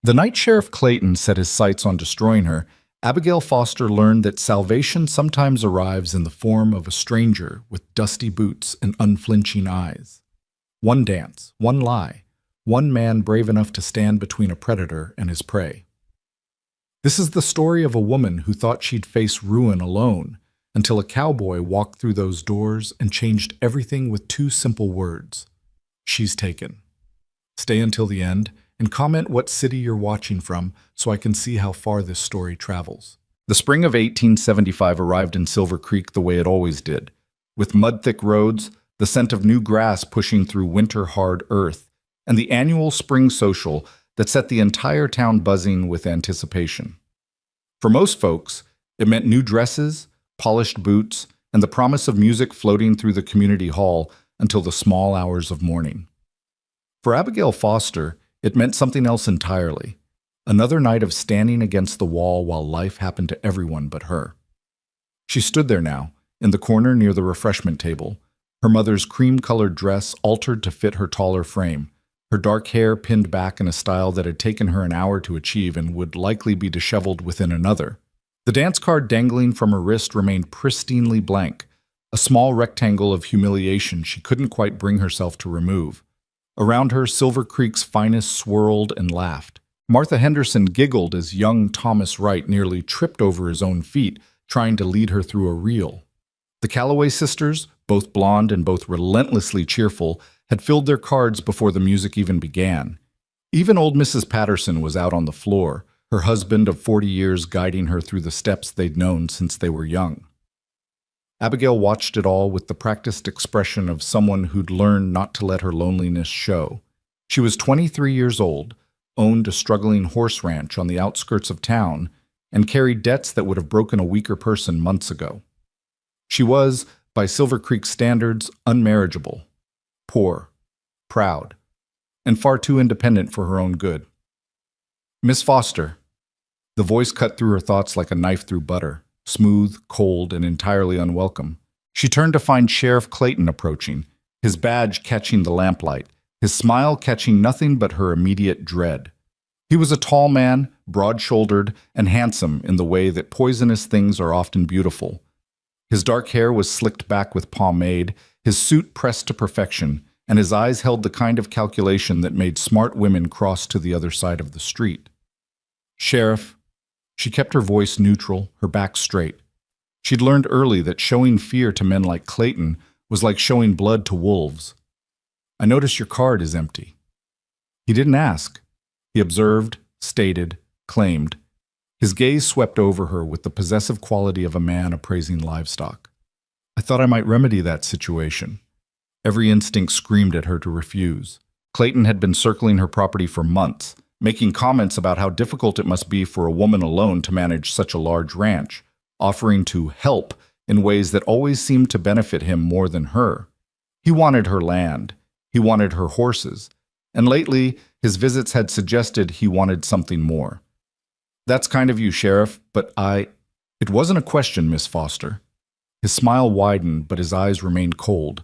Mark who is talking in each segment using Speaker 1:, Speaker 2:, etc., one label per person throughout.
Speaker 1: The night Sheriff Clayton set his sights on destroying her, Abigail Foster learned that salvation sometimes arrives in the form of a stranger with dusty boots and unflinching eyes. One dance, one lie, one man brave enough to stand between a predator and his prey. This is the story of a woman who thought she'd face ruin alone until a cowboy walked through those doors and changed everything with two simple words. She's taken. Stay until the end and comment what city you're watching from so I can see how far this story travels. The spring of 1875 arrived in Silver Creek the way it always did, with mud-thick roads, the scent of new grass pushing through winter-hard earth, and the annual spring social that set the entire town buzzing with anticipation. For most folks, it meant new dresses, polished boots, and the promise of music floating through the community hall until the small hours of morning. For Abigail Foster, it meant something else entirely. Another night of standing against the wall while life happened to everyone but her. She stood there now, in the corner near the refreshment table, her mother's cream-colored dress altered to fit her taller frame, her dark hair pinned back in a style that had taken her an hour to achieve and would likely be disheveled within another. The dance card dangling from her wrist remained pristinely blank, a small rectangle of humiliation she couldn't quite bring herself to remove. Around her, Silver Creek's finest swirled and laughed. Martha Henderson giggled as young Thomas Wright nearly tripped over his own feet, trying to lead her through a reel. The Calloway sisters, both blonde and both relentlessly cheerful, had filled their cards before the music even began. Even old Mrs. Patterson was out on the floor, her husband of 40 years guiding her through the steps they'd known since they were young. Abigail watched it all with the practiced expression of someone who'd learned not to let her loneliness show. She was 23 years old, owned a struggling horse ranch on the outskirts of town, and carried debts that would have broken a weaker person months ago. She was, by Silver Creek standards, unmarriageable, poor, proud, and far too independent for her own good. "Miss Foster." The voice cut through her thoughts like a knife through butter. Smooth, cold, and entirely unwelcome. She turned to find Sheriff Clayton approaching, his badge catching the lamplight, his smile catching nothing but her immediate dread. He was a tall man, broad-shouldered, and handsome in the way that poisonous things are often beautiful. His dark hair was slicked back with pomade, his suit pressed to perfection, and his eyes held the kind of calculation that made smart women cross to the other side of the street. "Sheriff." She kept her voice neutral, her back straight. She'd learned early that showing fear to men like Clayton was like showing blood to wolves. "I notice your card is empty." He didn't ask. He observed, stated, claimed. His gaze swept over her with the possessive quality of a man appraising livestock. "I thought I might remedy that situation." Every instinct screamed at her to refuse. Clayton had been circling her property for months, making comments about how difficult it must be for a woman alone to manage such a large ranch, offering to help in ways that always seemed to benefit him more than her. He wanted her land, he wanted her horses, and lately his visits had suggested he wanted something more. "That's kind of you, Sheriff, but It wasn't a question, Miss Foster." His smile widened, but his eyes remained cold.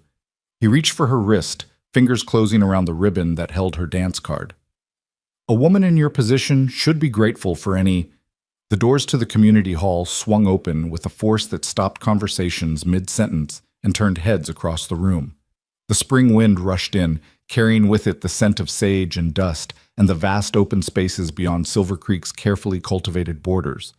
Speaker 1: He reached for her wrist, fingers closing around the ribbon that held her dance card. "A woman in your position should be grateful for any—" The doors to the community hall swung open with a force that stopped conversations mid-sentence and turned heads across the room. The spring wind rushed in, carrying with it the scent of sage and dust and the vast open spaces beyond Silver Creek's carefully cultivated borders.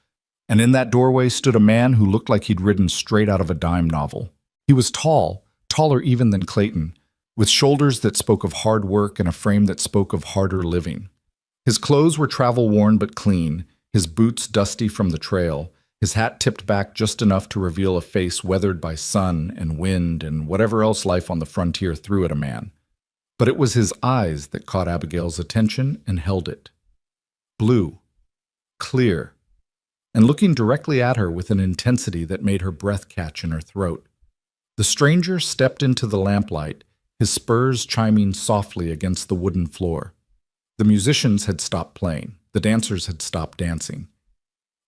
Speaker 1: And in that doorway stood a man who looked like he'd ridden straight out of a dime novel. He was tall, taller even than Clayton, with shoulders that spoke of hard work and a frame that spoke of harder living. His clothes were travel-worn but clean, his boots dusty from the trail, his hat tipped back just enough to reveal a face weathered by sun and wind and whatever else life on the frontier threw at a man. But it was his eyes that caught Abigail's attention and held it. Blue, clear, and looking directly at her with an intensity that made her breath catch in her throat. The stranger stepped into the lamplight, his spurs chiming softly against the wooden floor. The musicians had stopped playing. The dancers had stopped dancing.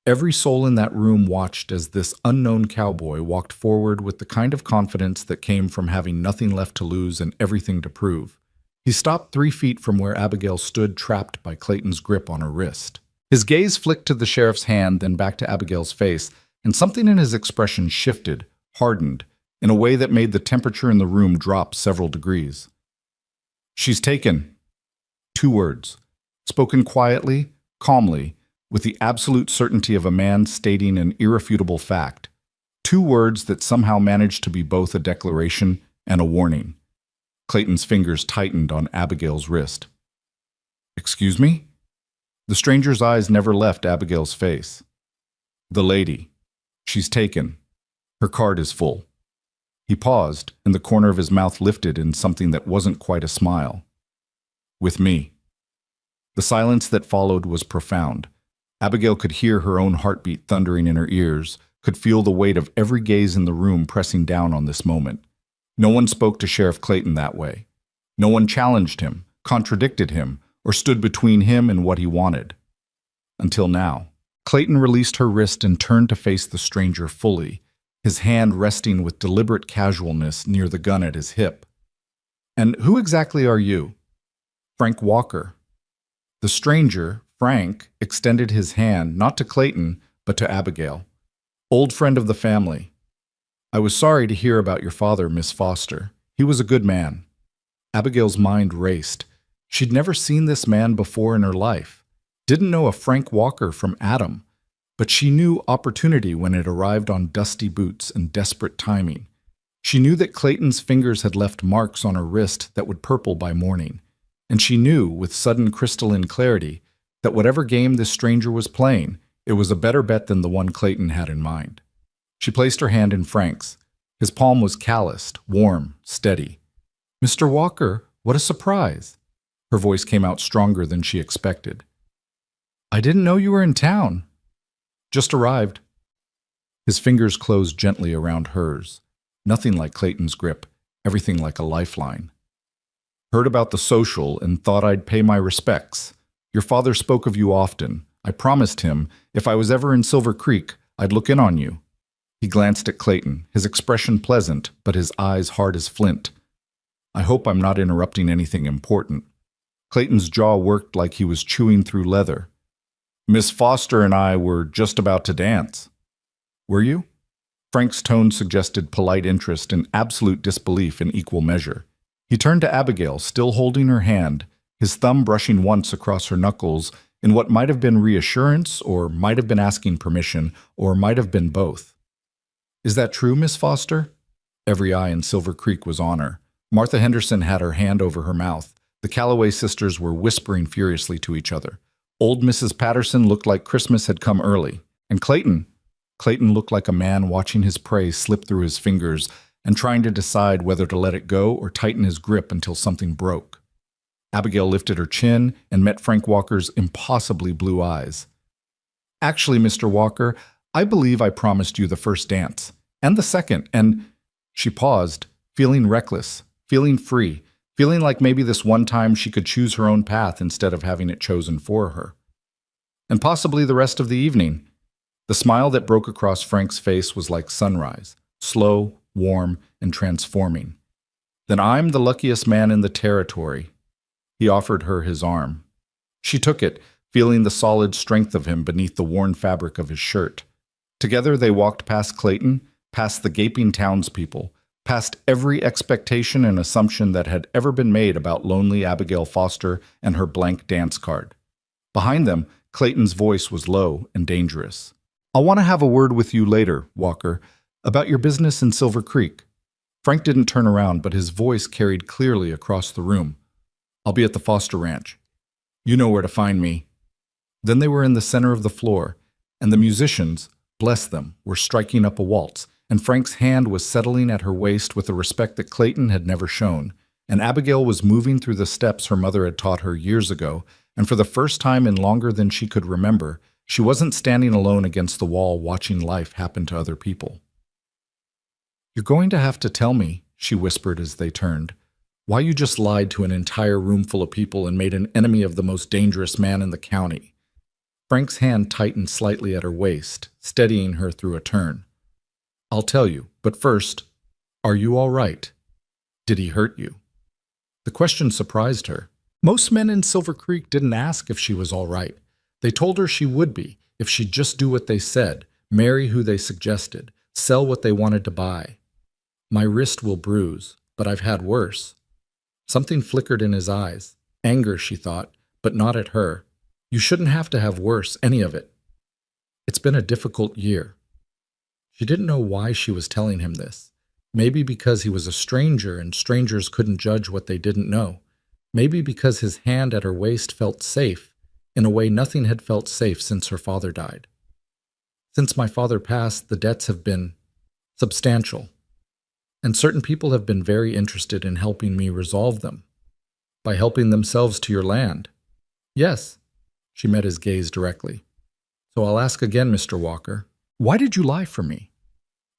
Speaker 1: Every soul in that room watched as this unknown cowboy walked forward with the kind of confidence that came from having nothing left to lose and everything to prove. He stopped 3 feet from where Abigail stood, trapped by Clayton's grip on her wrist. His gaze flicked to the sheriff's hand, then back to Abigail's face, and something in his expression shifted, hardened, in a way that made the temperature in the room drop several degrees. "She's taken." 2 words, spoken quietly, calmly, with the absolute certainty of a man stating an irrefutable fact. 2 words that somehow managed to be both a declaration and a warning. Clayton's fingers tightened on Abigail's wrist. "Excuse me?" The stranger's eyes never left Abigail's face. "The lady. She's taken. Her card is full." He paused, and the corner of his mouth lifted in something that wasn't quite a smile. "With me." The silence that followed was profound. Abigail could hear her own heartbeat thundering in her ears, could feel the weight of every gaze in the room pressing down on this moment. No one spoke to Sheriff Clayton that way. No one challenged him, contradicted him, or stood between him and what he wanted. Until now. Clayton released her wrist and turned to face the stranger fully, his hand resting with deliberate casualness near the gun at his hip. "And who exactly are you?" "Frank Walker." The stranger, Frank, extended his hand not to Clayton, but to Abigail. "Old friend of the family. I was sorry to hear about your father, Miss Foster. He was a good man." Abigail's mind raced. She'd never seen this man before in her life, didn't know a Frank Walker from Adam, but she knew opportunity when it arrived on dusty boots and desperate timing. She knew that Clayton's fingers had left marks on her wrist that would purple by morning, and she knew, with sudden crystalline clarity, that whatever game this stranger was playing, it was a better bet than the one Clayton had in mind. She placed her hand in Frank's. His palm was calloused, warm, steady. "Mr. Walker, what a surprise!" Her voice came out stronger than she expected. "I didn't know you were in town." "Just arrived." His fingers closed gently around hers. Nothing like Clayton's grip, everything like a lifeline. "Heard about the social and thought I'd pay my respects. Your father spoke of you often. I promised him, if I was ever in Silver Creek, I'd look in on you." He glanced at Clayton, his expression pleasant, but his eyes hard as flint. "I hope I'm not interrupting anything important." Clayton's jaw worked like he was chewing through leather. "Miss Foster and I were just about to dance." "Were you?" Frank's tone suggested polite interest and absolute disbelief in equal measure. He turned to Abigail, still holding her hand, his thumb brushing once across her knuckles in what might have been reassurance, or might have been asking permission, or might have been both. "Is that true, Miss Foster?" Every eye in Silver Creek was on her. Martha Henderson had her hand over her mouth. The Calloway sisters were whispering furiously to each other. Old Mrs. Patterson looked like Christmas had come early. And Clayton looked like a man watching his prey slip through his fingers and trying to decide whether to let it go or tighten his grip until something broke. Abigail lifted her chin and met Frank Walker's impossibly blue eyes. "Actually, Mr. Walker, I believe I promised you the first dance, and the second, and—" She paused, feeling reckless, feeling free, feeling like maybe this one time she could choose her own path instead of having it chosen for her. "And possibly the rest of the evening." The smile that broke across Frank's face was like sunrise, slow, warm, and transforming. "Then I'm the luckiest man in the territory." He offered her his arm. She took it, feeling the solid strength of him beneath the worn fabric of his shirt. Together they walked past Clayton, past the gaping townspeople, past every expectation and assumption that had ever been made about lonely Abigail Foster and her blank dance card. Behind them, Clayton's voice was low and dangerous. "I'll want to have a word with you later, Walker, about your business in Silver Creek." Frank didn't turn around, but his voice carried clearly across the room. "I'll be at the Foster Ranch. You know where to find me." Then they were in the center of the floor, and the musicians, bless them, were striking up a waltz, and Frank's hand was settling at her waist with a respect that Clayton had never shown, and Abigail was moving through the steps her mother had taught her years ago, and for the first time in longer than she could remember, she wasn't standing alone against the wall watching life happen to other people. "You're going to have to tell me," she whispered as they turned, "why you just lied to an entire room full of people and made an enemy of the most dangerous man in the county." Frank's hand tightened slightly at her waist, steadying her through a turn. "I'll tell you, but first, are you all right? Did he hurt you?" The question surprised her. Most men in Silver Creek didn't ask if she was all right. They told her she would be, if she'd just do what they said, marry who they suggested, sell what they wanted to buy. My wrist will bruise, but I've had worse. Something flickered in his eyes. Anger, she thought, but not at her. You shouldn't have to have worse, any of it. It's been a difficult year. She didn't know why she was telling him this. Maybe because he was a stranger and strangers couldn't judge what they didn't know. Maybe because his hand at her waist felt safe, in a way nothing had felt safe since her father died. Since my father passed, the debts have been substantial, and certain people have been very interested in helping me resolve them, by helping themselves to your land. Yes, she met his gaze directly. So I'll ask again, Mr. Walker, why did you lie for me?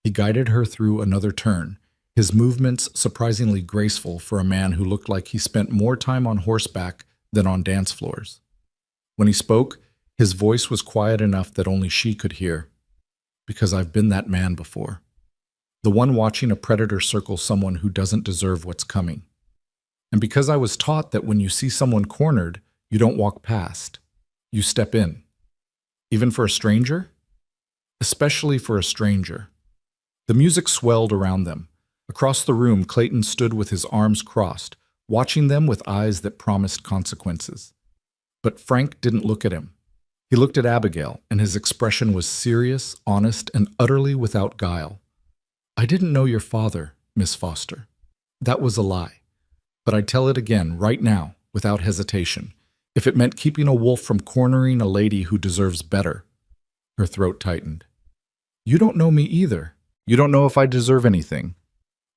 Speaker 1: He guided her through another turn, his movements surprisingly graceful for a man who looked like he spent more time on horseback than on dance floors. When he spoke, his voice was quiet enough that only she could hear. Because I've been that man before. The one watching a predator circle someone who doesn't deserve what's coming. And because I was taught that when you see someone cornered, you don't walk past. You step in. Even for a stranger? Especially for a stranger. The music swelled around them. Across the room, Clayton stood with his arms crossed, watching them with eyes that promised consequences. But Frank didn't look at him. He looked at Abigail, and his expression was serious, honest, and utterly without guile. I didn't know your father, Miss Foster. That was a lie. But I'd tell it again, right now, without hesitation, if it meant keeping a wolf from cornering a lady who deserves better. Her throat tightened. You don't know me either. You don't know if I deserve anything.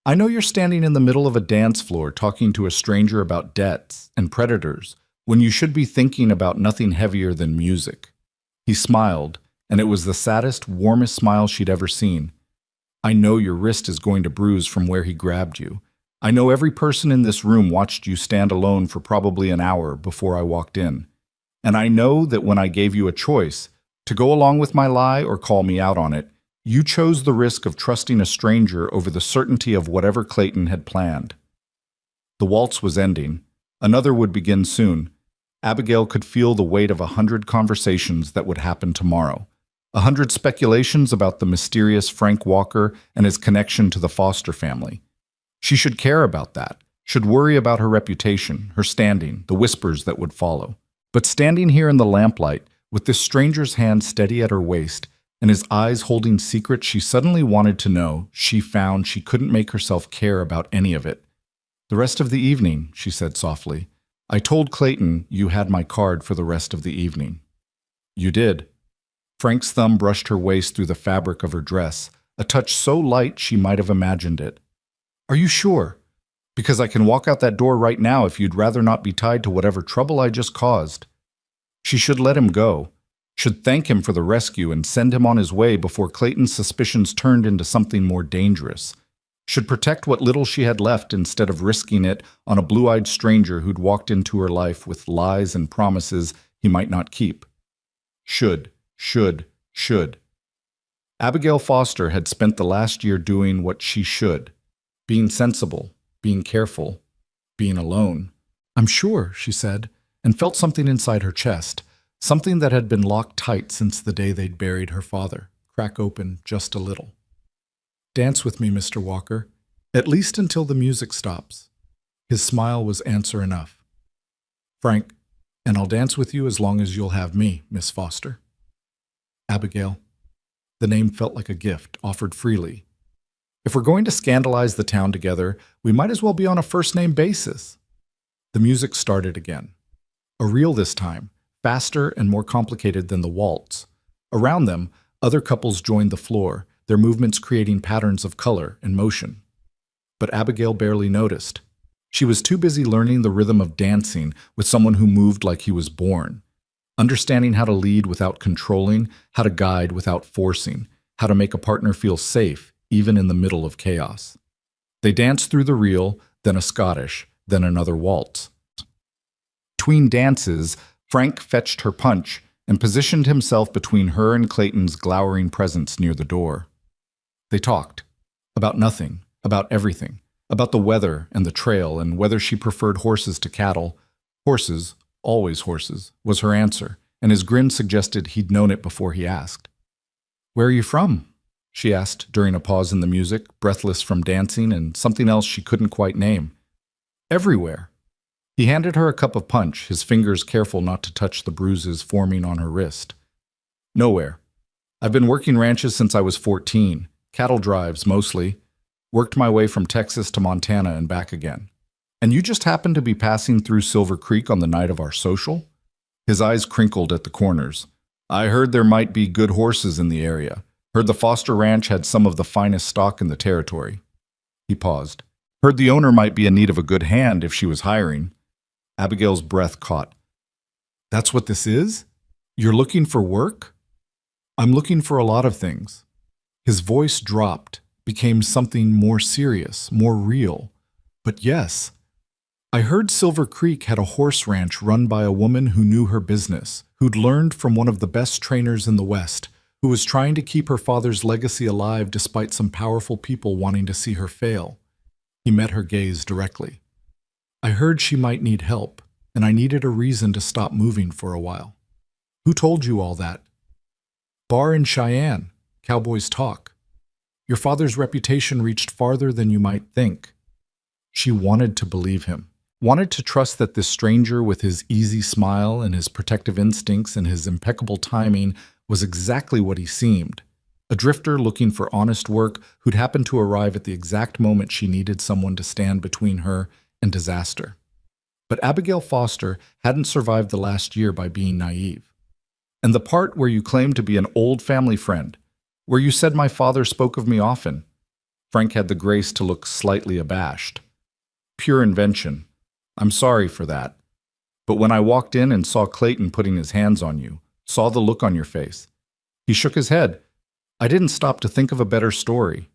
Speaker 1: I know you're standing in the middle of a dance floor talking to a stranger about debts and predators when you should be thinking about nothing heavier than music. He smiled, and it was the saddest, warmest smile she'd ever seen. I know your wrist is going to bruise from where he grabbed you. I know every person in this room watched you stand alone for probably an hour before I walked in. And I know that when I gave you a choice, to go along with my lie or call me out on it, you chose the risk of trusting a stranger over the certainty of whatever Clayton had planned. The waltz was ending. Another would begin soon. Abigail could feel the weight of 100 conversations that would happen tomorrow. 100 speculations about the mysterious Frank Walker and his connection to the Foster family. She should care about that, should worry about her reputation, her standing, the whispers that would follow. But standing here in the lamplight, with this stranger's hand steady at her waist, and his eyes holding secrets she suddenly wanted to know, she found she couldn't make herself care about any of it. The rest of the evening, she said softly, I told Clayton you had my card for the rest of the evening. You did. Frank's thumb brushed her waist through the fabric of her dress, a touch so light she might have imagined it. Are you sure? Because I can walk out that door right now if you'd rather not be tied to whatever trouble I just caused. She should let him go, should thank him for the rescue and send him on his way before Clayton's suspicions turned into something more dangerous. Should protect what little she had left instead of risking it on a blue-eyed stranger who'd walked into her life with lies and promises he might not keep. Should. Abigail Foster had spent the last year doing what she should, being sensible, being careful, being alone. I'm sure, she said, and felt something inside her chest, something that had been locked tight since the day they'd buried her father, crack open just a little. Dance with me, Mr. Walker, at least until the music stops. His smile was answer enough. Frank, and I'll dance with you as long as you'll have me, Miss Foster. Abigail. The name felt like a gift, offered freely. If we're going to scandalize the town together, we might as well be on a first-name basis. The music started again. A reel this time, faster and more complicated than the waltz. Around them, other couples joined the floor, their movements creating patterns of color and motion. But Abigail barely noticed. She was too busy learning the rhythm of dancing with someone who moved like he was born. Understanding how to lead without controlling, how to guide without forcing, how to make a partner feel safe, even in the middle of chaos. They danced through the reel, then a Scottish, then another waltz. Between dances, Frank fetched her punch and positioned himself between her and Clayton's glowering presence near the door. They talked. About nothing, about everything. About the weather and the trail and whether she preferred horses to cattle. Horses, always horses, was her answer, and his grin suggested he'd known it before he asked. "Where are you from?" she asked during a pause in the music, breathless from dancing and something else she couldn't quite name. "Everywhere." He handed her a cup of punch, his fingers careful not to touch the bruises forming on her wrist. "Nowhere. I've been working ranches since I was 14, cattle drives mostly. Worked my way from Texas to Montana and back again. And you just happened to be passing through Silver Creek on the night of our social?" His eyes crinkled at the corners. "I heard there might be good horses in the area. Heard the Foster Ranch had some of the finest stock in the territory." He paused. "Heard the owner might be in need of a good hand if she was hiring." Abigail's breath caught. "That's what this is? You're looking for work?" "I'm looking for a lot of things." His voice dropped, became something more serious, more real. "But yes, I heard Silver Creek had a horse ranch run by a woman who knew her business, who'd learned from one of the best trainers in the West, who was trying to keep her father's legacy alive despite some powerful people wanting to see her fail." He met her gaze directly. "I heard she might need help, and I needed a reason to stop moving for a while." "Who told you all that?" "Bar in Cheyenne. Cowboys talk. Your father's reputation reached farther than you might think." She wanted to believe him, wanted to trust that this stranger with his easy smile and his protective instincts and his impeccable timing was exactly what he seemed. A drifter looking for honest work who'd happened to arrive at the exact moment she needed someone to stand between her and disaster. But Abigail Foster hadn't survived the last year by being naive. "And the part where you claimed to be an old family friend, where you said my father spoke of me often." Frank had the grace to look slightly abashed. "Pure invention. I'm sorry for that. But when I walked in and saw Clayton putting his hands on you, saw the look on your face." He shook his head. "I didn't stop to think of a better story.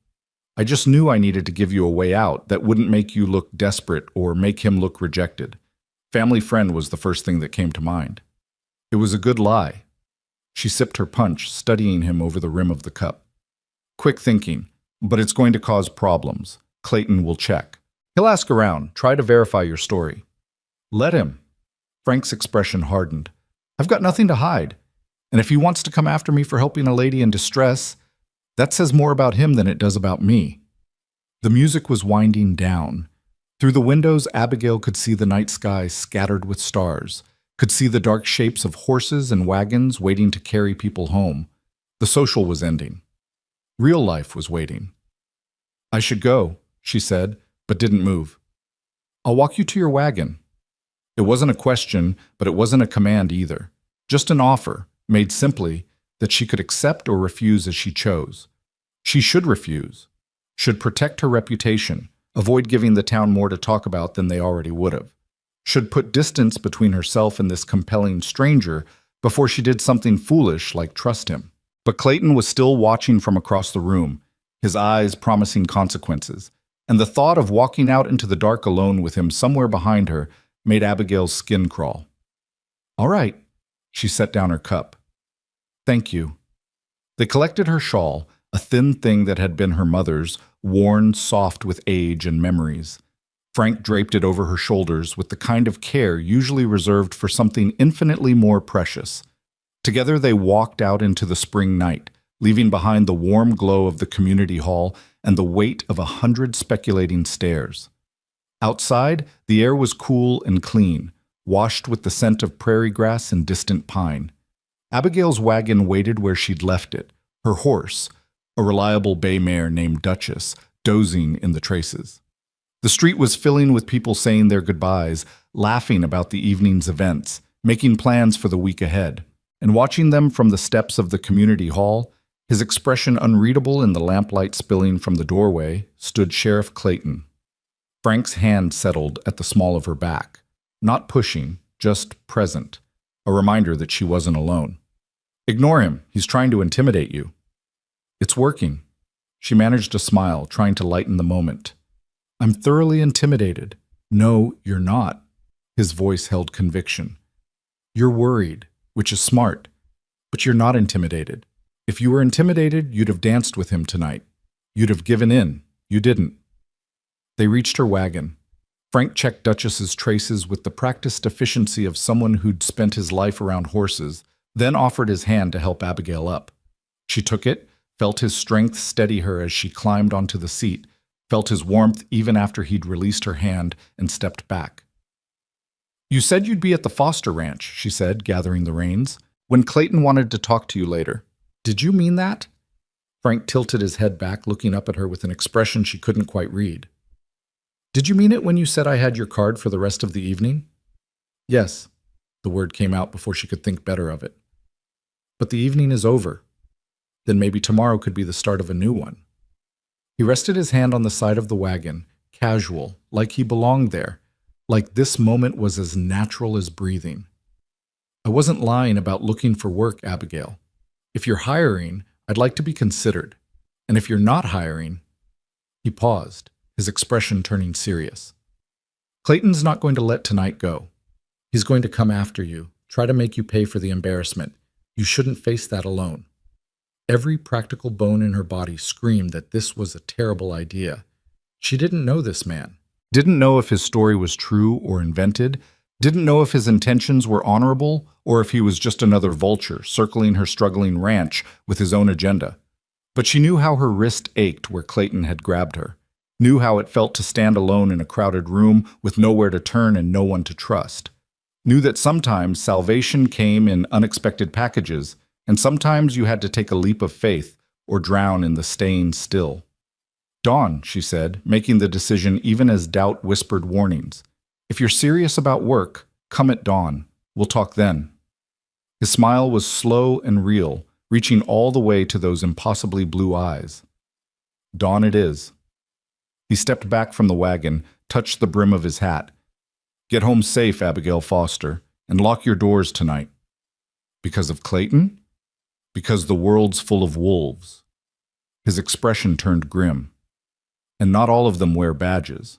Speaker 1: I just knew I needed to give you a way out that wouldn't make you look desperate or make him look rejected. Family friend was the first thing that came to mind." It was a good lie. She sipped her punch, studying him over the rim of the cup. "Quick thinking, but it's going to cause problems. Clayton will check. He'll ask around, try to verify your story." "Let him." Frank's expression hardened. "I've got nothing to hide. And if he wants to come after me for helping a lady in distress, that says more about him than it does about me." The music was winding down. Through the windows, Abigail could see the night sky scattered with stars, could see the dark shapes of horses and wagons waiting to carry people home. The social was ending. Real life was waiting. "I should go," she said, but didn't move. "I'll walk you to your wagon." It wasn't a question, but it wasn't a command either. Just an offer, made simply, that she could accept or refuse as she chose. She should refuse, should protect her reputation, avoid giving the town more to talk about than they already would have, should put distance between herself and this compelling stranger before she did something foolish like trust him. But Clayton was still watching from across the room, his eyes promising consequences, and the thought of walking out into the dark alone with him somewhere behind her made Abigail's skin crawl. "All right," she set down her cup. "Thank you." They collected her shawl, a thin thing that had been her mother's, worn soft with age and memories. Frank draped it over her shoulders with the kind of care usually reserved for something infinitely more precious. Together they walked out into the spring night, leaving behind the warm glow of the community hall and the weight of 100 speculating stares. Outside, the air was cool and clean, washed with the scent of prairie grass and distant pine. Abigail's wagon waited where she'd left it, her horse, a reliable bay mare named Duchess, dozing in the traces. The street was filling with people saying their goodbyes, laughing about the evening's events, making plans for the week ahead. And watching them from the steps of the community hall, his expression unreadable in the lamplight spilling from the doorway, stood Sheriff Clayton. Frank's hand settled at the small of her back, not pushing, just present, a reminder that she wasn't alone. "Ignore him. He's trying to intimidate you." "It's working." She managed a smile, trying to lighten the moment. "I'm thoroughly intimidated." "No, you're not." His voice held conviction. "You're worried, which is smart, but you're not intimidated. If you were intimidated, you'd have danced with him tonight. You'd have given in. You didn't." They reached her wagon. Frank checked Duchess's traces with the practiced efficiency of someone who'd spent his life around horses, then offered his hand to help Abigail up. She took it, felt his strength steady her as she climbed onto the seat, felt his warmth even after he'd released her hand and stepped back. "You said you'd be at the Foster Ranch," she said, gathering the reins, "when Clayton wanted to talk to you later. Did you mean that?" Frank tilted his head back, looking up at her with an expression she couldn't quite read. "Did you mean it when you said I had your card for the rest of the evening?" "Yes," the word came out before she could think better of it. "But the evening is over. Then maybe tomorrow could be the start of a new one." He rested his hand on the side of the wagon, casual, like he belonged there, like this moment was as natural as breathing. "I wasn't lying about looking for work, Abigail. If you're hiring, I'd like to be considered. And if you're not hiring—" He paused, his expression turning serious. "Clayton's not going to let tonight go. He's going to come after you, try to make you pay for the embarrassment. You shouldn't face that alone." Every practical bone in her body screamed that this was a terrible idea. She didn't know this man, didn't know if his story was true or invented, didn't know if his intentions were honorable or if he was just another vulture circling her struggling ranch with his own agenda. But she knew how her wrist ached where Clayton had grabbed her, knew how it felt to stand alone in a crowded room with nowhere to turn and no one to trust, knew that sometimes salvation came in unexpected packages, and sometimes you had to take a leap of faith or drown in the staying still. "Dawn," she said, making the decision even as doubt whispered warnings. "If you're serious about work, come at dawn. We'll talk then." His smile was slow and real, reaching all the way to those impossibly blue eyes. "Dawn it is." He stepped back from the wagon, touched the brim of his hat. "Get home safe, Abigail Foster, and lock your doors tonight." "Because of Clayton?" "Because the world's full of wolves." His expression turned grim. "And not all of them wear badges."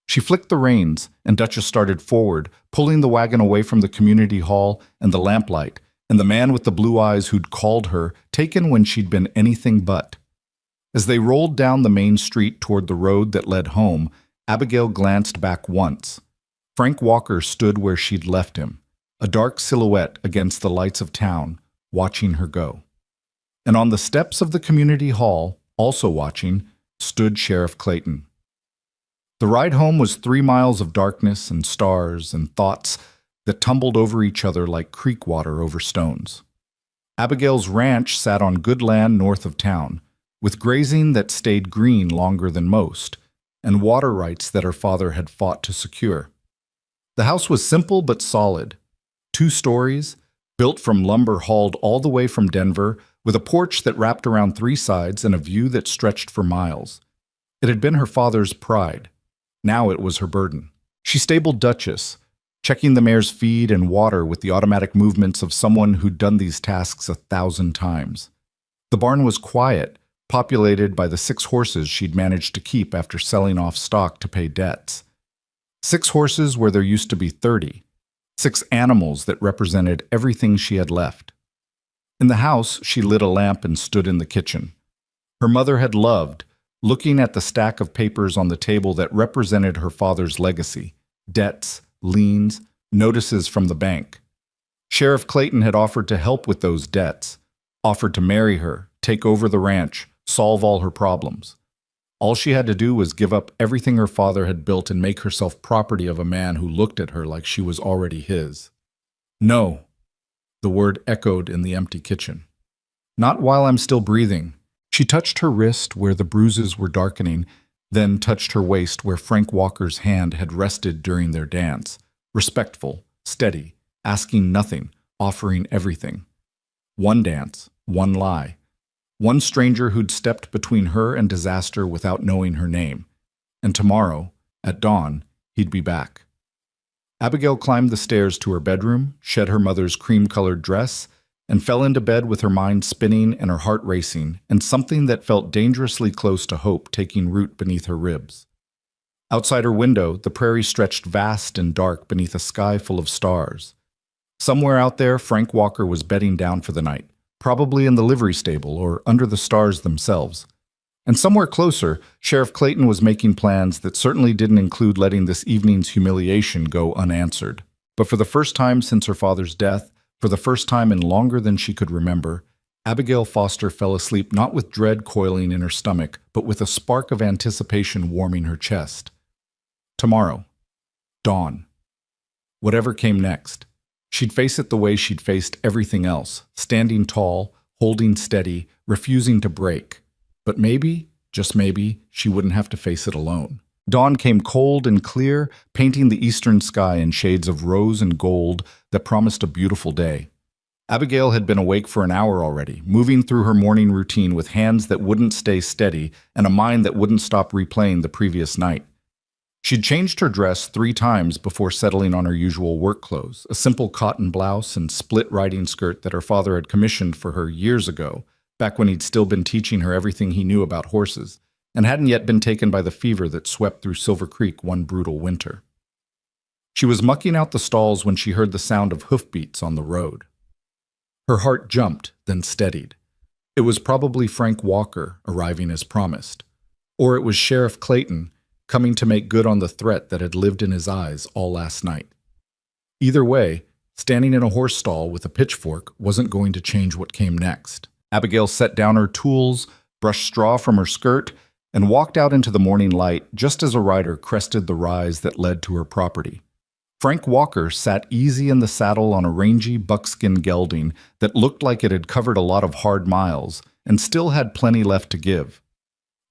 Speaker 1: She flicked the reins, and Duchess started forward, pulling the wagon away from the community hall and the lamplight, and the man with the blue eyes who'd called her, taken when she'd been anything but. As they rolled down the main street toward the road that led home, Abigail glanced back once. Frank Walker stood where she'd left him, a dark silhouette against the lights of town, watching her go. And on the steps of the community hall, also watching, stood Sheriff Clayton. The ride home was 3 miles of darkness and stars and thoughts that tumbled over each other like creek water over stones. Abigail's ranch sat on good land north of town, with grazing that stayed green longer than most, and water rights that her father had fought to secure. The house was simple but solid. 2 stories, built from lumber hauled all the way from Denver, with a porch that wrapped around 3 sides and a view that stretched for miles. It had been her father's pride. Now it was her burden. She stabled Duchess, checking the mare's feed and water with the automatic movements of someone who'd done these tasks 1,000 times. The barn was quiet, populated by the 6 horses she'd managed to keep after selling off stock to pay debts. 6 horses where there used to be 30. 6 animals that represented everything she had left. In the house, she lit a lamp and stood in the kitchen. Her mother had loved, looking at the stack of papers on the table that represented her father's legacy, debts, liens, notices from the bank. Sheriff Clayton had offered to help with those debts, offered to marry her, take over the ranch, solve all her problems. All she had to do was give up everything her father had built and make herself property of a man who looked at her like she was already his. "No," the word echoed in the empty kitchen. "Not while I'm still breathing." She touched her wrist where the bruises were darkening, then touched her waist where Frank Walker's hand had rested during their dance, respectful, steady, asking nothing, offering everything. One dance, one lie. One stranger who'd stepped between her and disaster without knowing her name. And tomorrow, at dawn, he'd be back. Abigail climbed the stairs to her bedroom, shed her mother's cream-colored dress, and fell into bed with her mind spinning and her heart racing, and something that felt dangerously close to hope taking root beneath her ribs. Outside her window, the prairie stretched vast and dark beneath a sky full of stars. Somewhere out there, Frank Walker was bedding down for the night, probably in the livery stable or under the stars themselves. And somewhere closer, Sheriff Clayton was making plans that certainly didn't include letting this evening's humiliation go unanswered. But for the first time since her father's death, for the first time in longer than she could remember, Abigail Foster fell asleep not with dread coiling in her stomach, but with a spark of anticipation warming her chest. Tomorrow. Dawn. Whatever came next. She'd face it the way she'd faced everything else, standing tall, holding steady, refusing to break. But maybe, just maybe, she wouldn't have to face it alone. Dawn came cold and clear, painting the eastern sky in shades of rose and gold that promised a beautiful day. Abigail had been awake for an hour already, moving through her morning routine with hands that wouldn't stay steady and a mind that wouldn't stop replaying the previous night. She'd changed her dress 3 times before settling on her usual work clothes, a simple cotton blouse and split riding skirt that her father had commissioned for her years ago, back when he'd still been teaching her everything he knew about horses, and hadn't yet been taken by the fever that swept through Silver Creek one brutal winter. She was mucking out the stalls when she heard the sound of hoofbeats on the road. Her heart jumped, then steadied. It was probably Frank Walker arriving as promised, or it was Sheriff Clayton coming to make good on the threat that had lived in his eyes all last night. Either way, standing in a horse stall with a pitchfork wasn't going to change what came next. Abigail set down her tools, brushed straw from her skirt, and walked out into the morning light just as a rider crested the rise that led to her property. Frank Walker sat easy in the saddle on a rangy buckskin gelding that looked like it had covered a lot of hard miles and still had plenty left to give.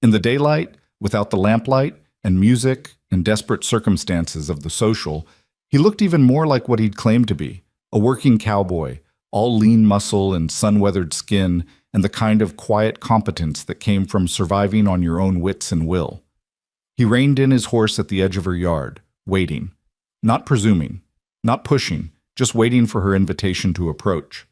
Speaker 1: In the daylight, without the lamplight, and music and desperate circumstances of the social, he looked even more like what he'd claimed to be, a working cowboy, all lean muscle and sun-weathered skin, and the kind of quiet competence that came from surviving on your own wits and will. He reined in his horse at the edge of her yard, waiting. Not presuming, not pushing, just waiting for her invitation to approach.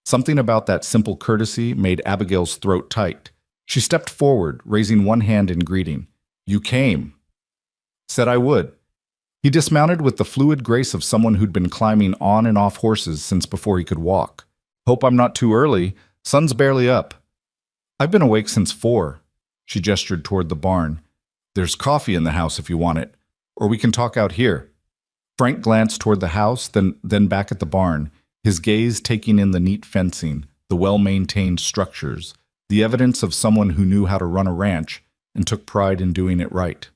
Speaker 1: Something about that simple courtesy made Abigail's throat tight. She stepped forward, raising one hand in greeting. "You came." "Said I would." He dismounted with the fluid grace of someone who'd been climbing on and off horses since before he could walk. "Hope I'm not too early. Sun's barely up." "I've been awake since 4. She gestured toward the barn. "There's coffee in the house if you want it, or we can talk out here." Frank glanced toward the house, then back at the barn, his gaze taking in the neat fencing, the well-maintained structures, the evidence of someone who knew how to run a ranch and took pride in doing it right.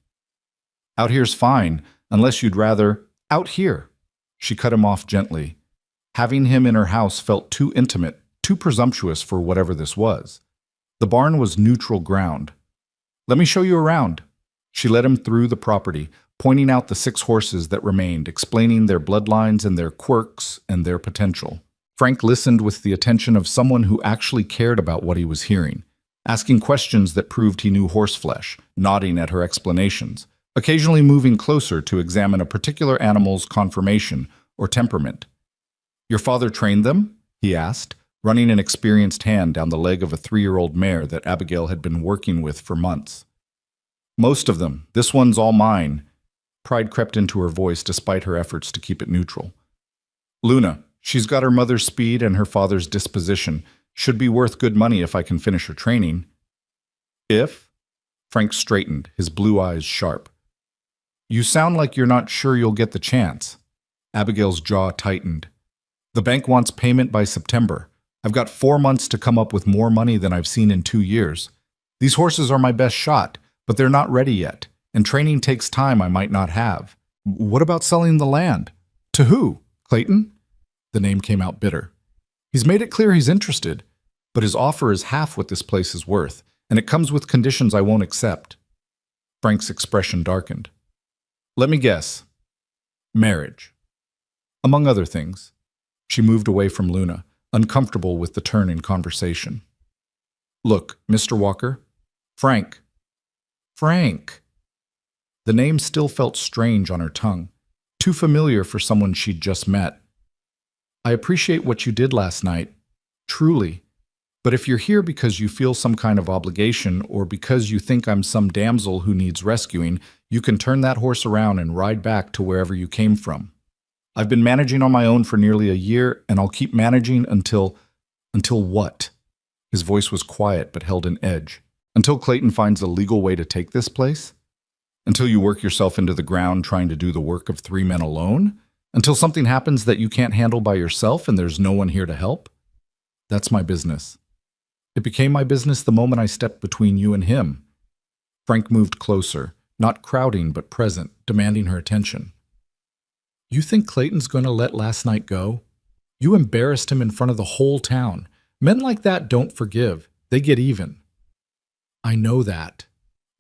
Speaker 1: "Out here's fine, unless you'd rather—" "Out here." She cut him off gently. Having him in her house felt too intimate, too presumptuous for whatever this was. The barn was neutral ground. "Let me show you around." She led him through the property, pointing out the 6 horses that remained, explaining their bloodlines and their quirks and their potential. Frank listened with the attention of someone who actually cared about what he was hearing, asking questions that proved he knew horseflesh, nodding at her explanations, occasionally moving closer to examine a particular animal's conformation or temperament. "Your father trained them?" he asked, running an experienced hand down the leg of a 3-year-old mare that Abigail had been working with for months. "Most of them. This one's all mine." Pride crept into her voice despite her efforts to keep it neutral. "Luna, she's got her mother's speed and her father's disposition. Should be worth good money if I can finish her training." "If?" Frank straightened, his blue eyes sharp. "You sound like you're not sure you'll get the chance." Abigail's jaw tightened. "The bank wants payment by September. I've got 4 months to come up with more money than I've seen in 2 years. These horses are my best shot, but they're not ready yet. And training takes time I might not have." "What about selling the land?" "To who? Clayton?" The name came out bitter. "He's made it clear he's interested, but his offer is half what this place is worth, and it comes with conditions I won't accept." Frank's expression darkened. "Let me guess. Marriage." Among other things. She moved away from Luna, uncomfortable with the turn in conversation. "Look, Mr. Walker." "Frank." "Frank." The name still felt strange on her tongue, too familiar for someone she'd just met. "I appreciate what you did last night, truly. But if you're here because you feel some kind of obligation or because you think I'm some damsel who needs rescuing, you can turn that horse around and ride back to wherever you came from. I've been managing on my own for nearly a year, and I'll keep managing until what?" His voice was quiet but held an edge. Until Clayton finds a legal way to take this place? Until you work yourself into the ground trying to do the work of 3 men alone? Until something happens that you can't handle by yourself and there's no one here to help? That's my business. It became my business the moment I stepped between you and him. Frank moved closer, not crowding but present, demanding her attention. You think Clayton's going to let last night go? You embarrassed him in front of the whole town. Men like that don't forgive. They get even. I know that.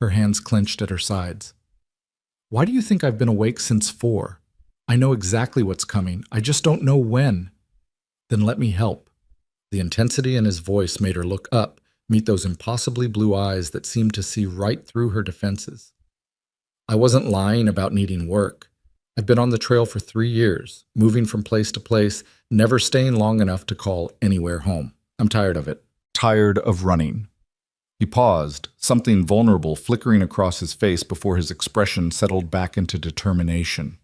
Speaker 1: Her hands clenched at her sides. Why do you think I've been awake since 4? I know exactly what's coming. I just don't know when. Then let me help. The intensity in his voice made her look up, meet those impossibly blue eyes that seemed to see right through her defenses. I wasn't lying about needing work. I've been on the trail for 3 years, moving from place to place, never staying long enough to call anywhere home. I'm tired of it. Tired of running. He paused, something vulnerable flickering across his face before his expression settled back into determination.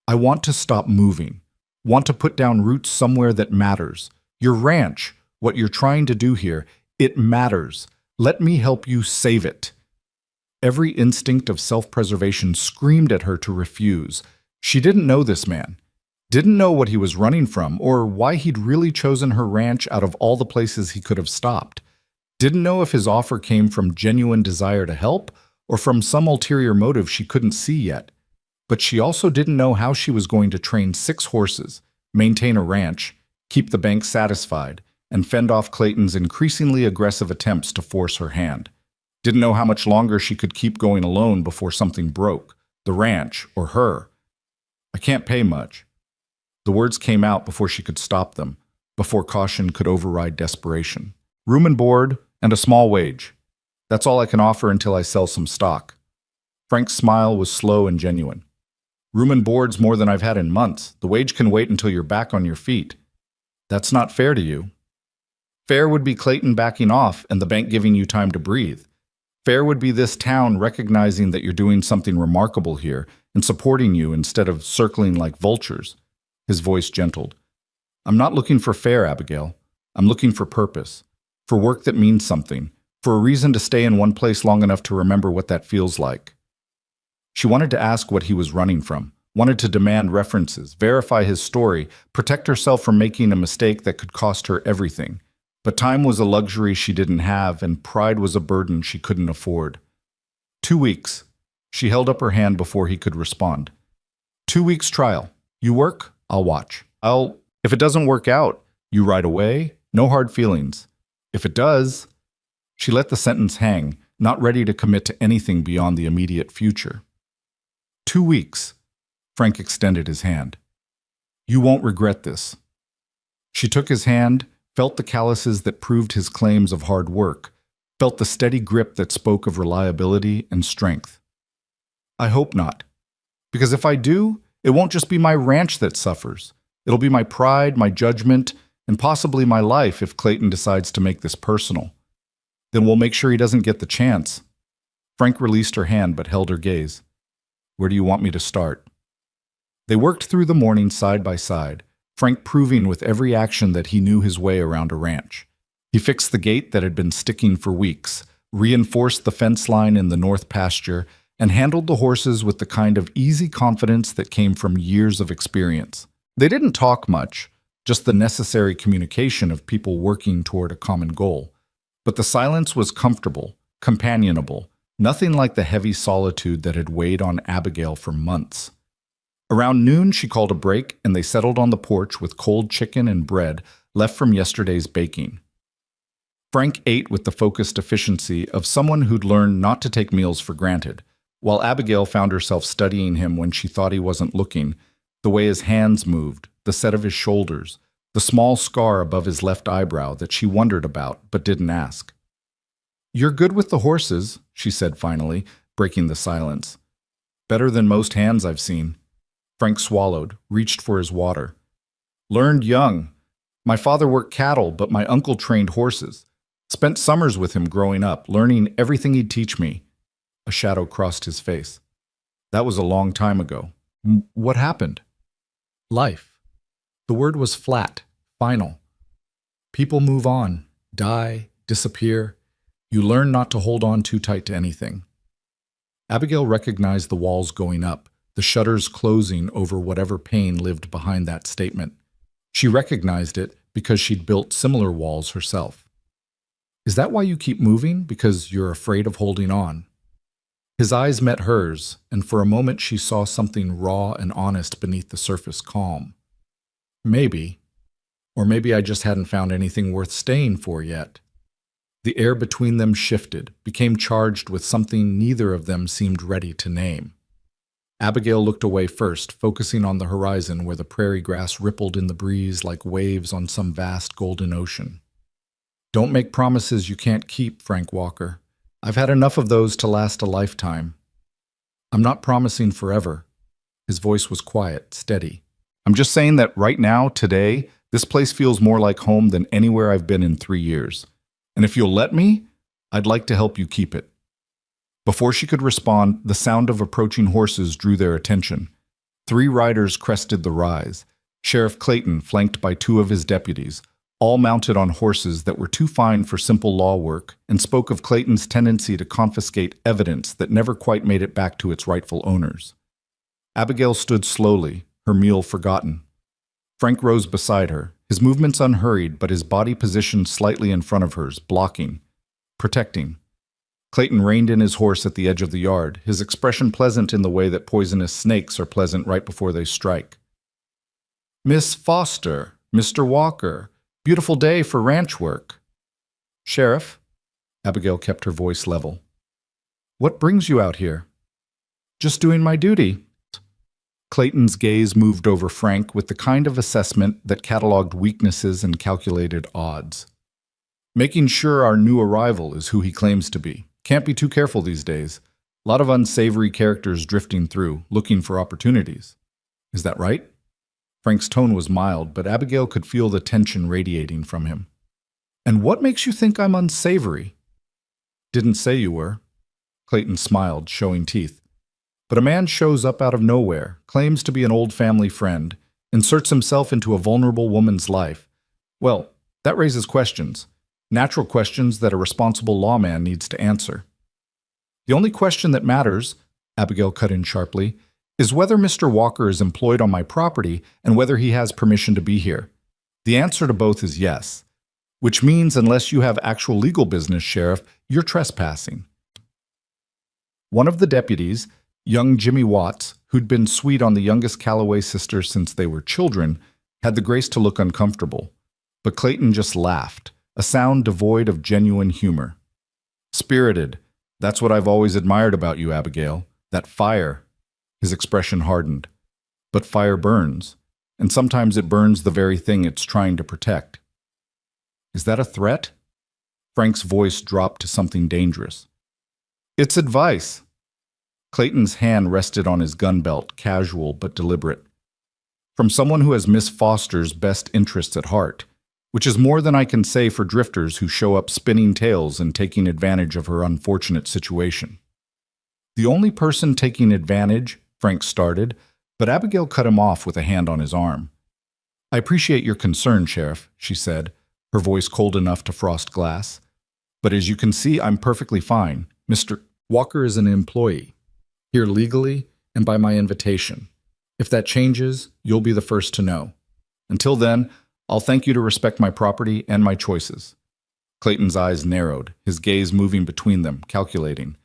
Speaker 1: I want to stop moving. Want to put down roots somewhere that matters. Your ranch, what you're trying to do here, it matters. Let me help you save it. Every instinct of self-preservation screamed at her to refuse. She didn't know this man. Didn't know what he was running from or why he'd really chosen her ranch out of all the places he could have stopped. Didn't know if his offer came from genuine desire to help or from some ulterior motive she couldn't see yet. But she also didn't know how she was going to train 6 horses, maintain a ranch, keep the bank satisfied, and fend off Clayton's increasingly aggressive attempts to force her hand. Didn't know how much longer she could keep going alone before something broke, the ranch or her. I can't pay much. The words came out before she could stop them, before caution could override desperation. Room and board, and a small wage. That's all I can offer until I sell some stock. Frank's smile was slow and genuine. Room and board's more than I've had in months. The wage can wait until you're back on your feet. That's not fair to you. Fair would be Clayton backing off and the bank giving you time to breathe. Fair would be this town recognizing that you're doing something remarkable here and supporting you instead of circling like vultures. His voice gentled. I'm not looking for fair, Abigail. I'm looking for purpose. For work that means something. For a reason to stay in one place long enough to remember what that feels like. She wanted to ask what he was running from, wanted to demand references, verify his story, protect herself from making a mistake that could cost her everything. But time was a luxury she didn't have, and pride was a burden she couldn't afford. 2 weeks. She held up her hand before he could respond. 2 weeks trial. You work, I'll watch. If it doesn't work out, you ride away, no hard feelings. If it does, she let the sentence hang, not ready to commit to anything beyond the immediate future. 2 weeks. Frank extended his hand. You won't regret this. She took his hand, felt the calluses that proved his claims of hard work, felt the steady grip that spoke of reliability and strength. I hope not. Because if I do, it won't just be my ranch that suffers. It'll be my pride, my judgment, and possibly my life if Clayton decides to make this personal. Then we'll make sure he doesn't get the chance. Frank released her hand but held her gaze. Where do you want me to start? They worked through the morning side by side, Frank proving with every action that he knew his way around a ranch. He fixed the gate that had been sticking for weeks, reinforced the fence line in the north pasture, and handled the horses with the kind of easy confidence that came from years of experience. They didn't talk much, just the necessary communication of people working toward a common goal. But the silence was comfortable, companionable, nothing like the heavy solitude that had weighed on Abigail for months. Around noon, she called a break, and they settled on the porch with cold chicken and bread left from yesterday's baking. Frank ate with the focused efficiency of someone who'd learned not to take meals for granted, while Abigail found herself studying him when she thought he wasn't looking, the way his hands moved, the set of his shoulders, the small scar above his left eyebrow that she wondered about but didn't ask. You're good with the horses, she said finally, breaking the silence. Better than most hands I've seen. Frank swallowed, reached for his water. Learned young. My father worked cattle, but my uncle trained horses. Spent summers with him growing up, learning everything he'd teach me. A shadow crossed his face. That was a long time ago. What happened? Life. The word was flat, final. People move on, die, disappear. You learn not to hold on too tight to anything. Abigail recognized the walls going up, the shutters closing over whatever pain lived behind that statement. She recognized it because she'd built similar walls herself. Is that why you keep moving? Because you're afraid of holding on? His eyes met hers, and for a moment she saw something raw and honest beneath the surface calm. Maybe. Or maybe I just hadn't found anything worth staying for yet. The air between them shifted, became charged with something neither of them seemed ready to name. Abigail looked away first, focusing on the horizon where the prairie grass rippled in the breeze like waves on some vast golden ocean. Don't make promises you can't keep, Frank Walker. I've had enough of those to last a lifetime. I'm not promising forever. His voice was quiet, steady. I'm just saying that right now, today, this place feels more like home than anywhere I've been in 3 years. And if you'll let me, I'd like to help you keep it. Before she could respond, the sound of approaching horses drew their attention. 3 riders crested the rise. Sheriff Clayton, flanked by 2 of his deputies, all mounted on horses that were too fine for simple law work, and spoke of Clayton's tendency to confiscate evidence that never quite made it back to its rightful owners. Abigail stood slowly, her meal forgotten. Frank rose beside her, his movements unhurried, but his body positioned slightly in front of hers, blocking, protecting. Clayton reined in his horse at the edge of the yard, his expression pleasant in the way that poisonous snakes are pleasant right before they strike. Miss Foster, Mr. Walker, beautiful day for ranch work. Sheriff, Abigail kept her voice level. What brings you out here? Just doing my duty. Clayton's gaze moved over Frank with the kind of assessment that cataloged weaknesses and calculated odds. Making sure our new arrival is who he claims to be. Can't be too careful these days. A lot of unsavory characters drifting through, looking for opportunities. Is that right? Frank's tone was mild, but Abigail could feel the tension radiating from him. And what makes you think I'm unsavory? Didn't say you were. Clayton smiled, showing teeth. But a man shows up out of nowhere, claims to be an old family friend, inserts himself into a vulnerable woman's life. Well, that raises questions. Natural questions that a responsible lawman needs to answer. The only question that matters, Abigail cut in sharply, is whether Mr. Walker is employed on my property and whether he has permission to be here. The answer to both is yes, which means unless you have actual legal business, Sheriff, you're trespassing. One of the deputies, young Jimmy Watts, who'd been sweet on the youngest Calloway sister since they were children, had the grace to look uncomfortable. But Clayton just laughed, a sound devoid of genuine humor. Spirited. That's what I've always admired about you, Abigail. That fire. His expression hardened. But fire burns, and sometimes it burns the very thing it's trying to protect. Is that a threat? Frank's voice dropped to something dangerous. It's advice. Clayton's hand rested on his gun belt, casual but deliberate. From someone who has Miss Foster's best interests at heart, which is more than I can say for drifters who show up spinning tales and taking advantage of her unfortunate situation. The only person taking advantage, Frank started, but Abigail cut him off with a hand on his arm. I appreciate your concern, Sheriff, she said, her voice cold enough to frost glass. But as you can see, I'm perfectly fine. Mr. Walker is an employee, here legally and by my invitation. If that changes, you'll be the first to know. Until then, I'll thank you to respect my property and my choices. Clayton's eyes narrowed, his gaze moving between them, calculating.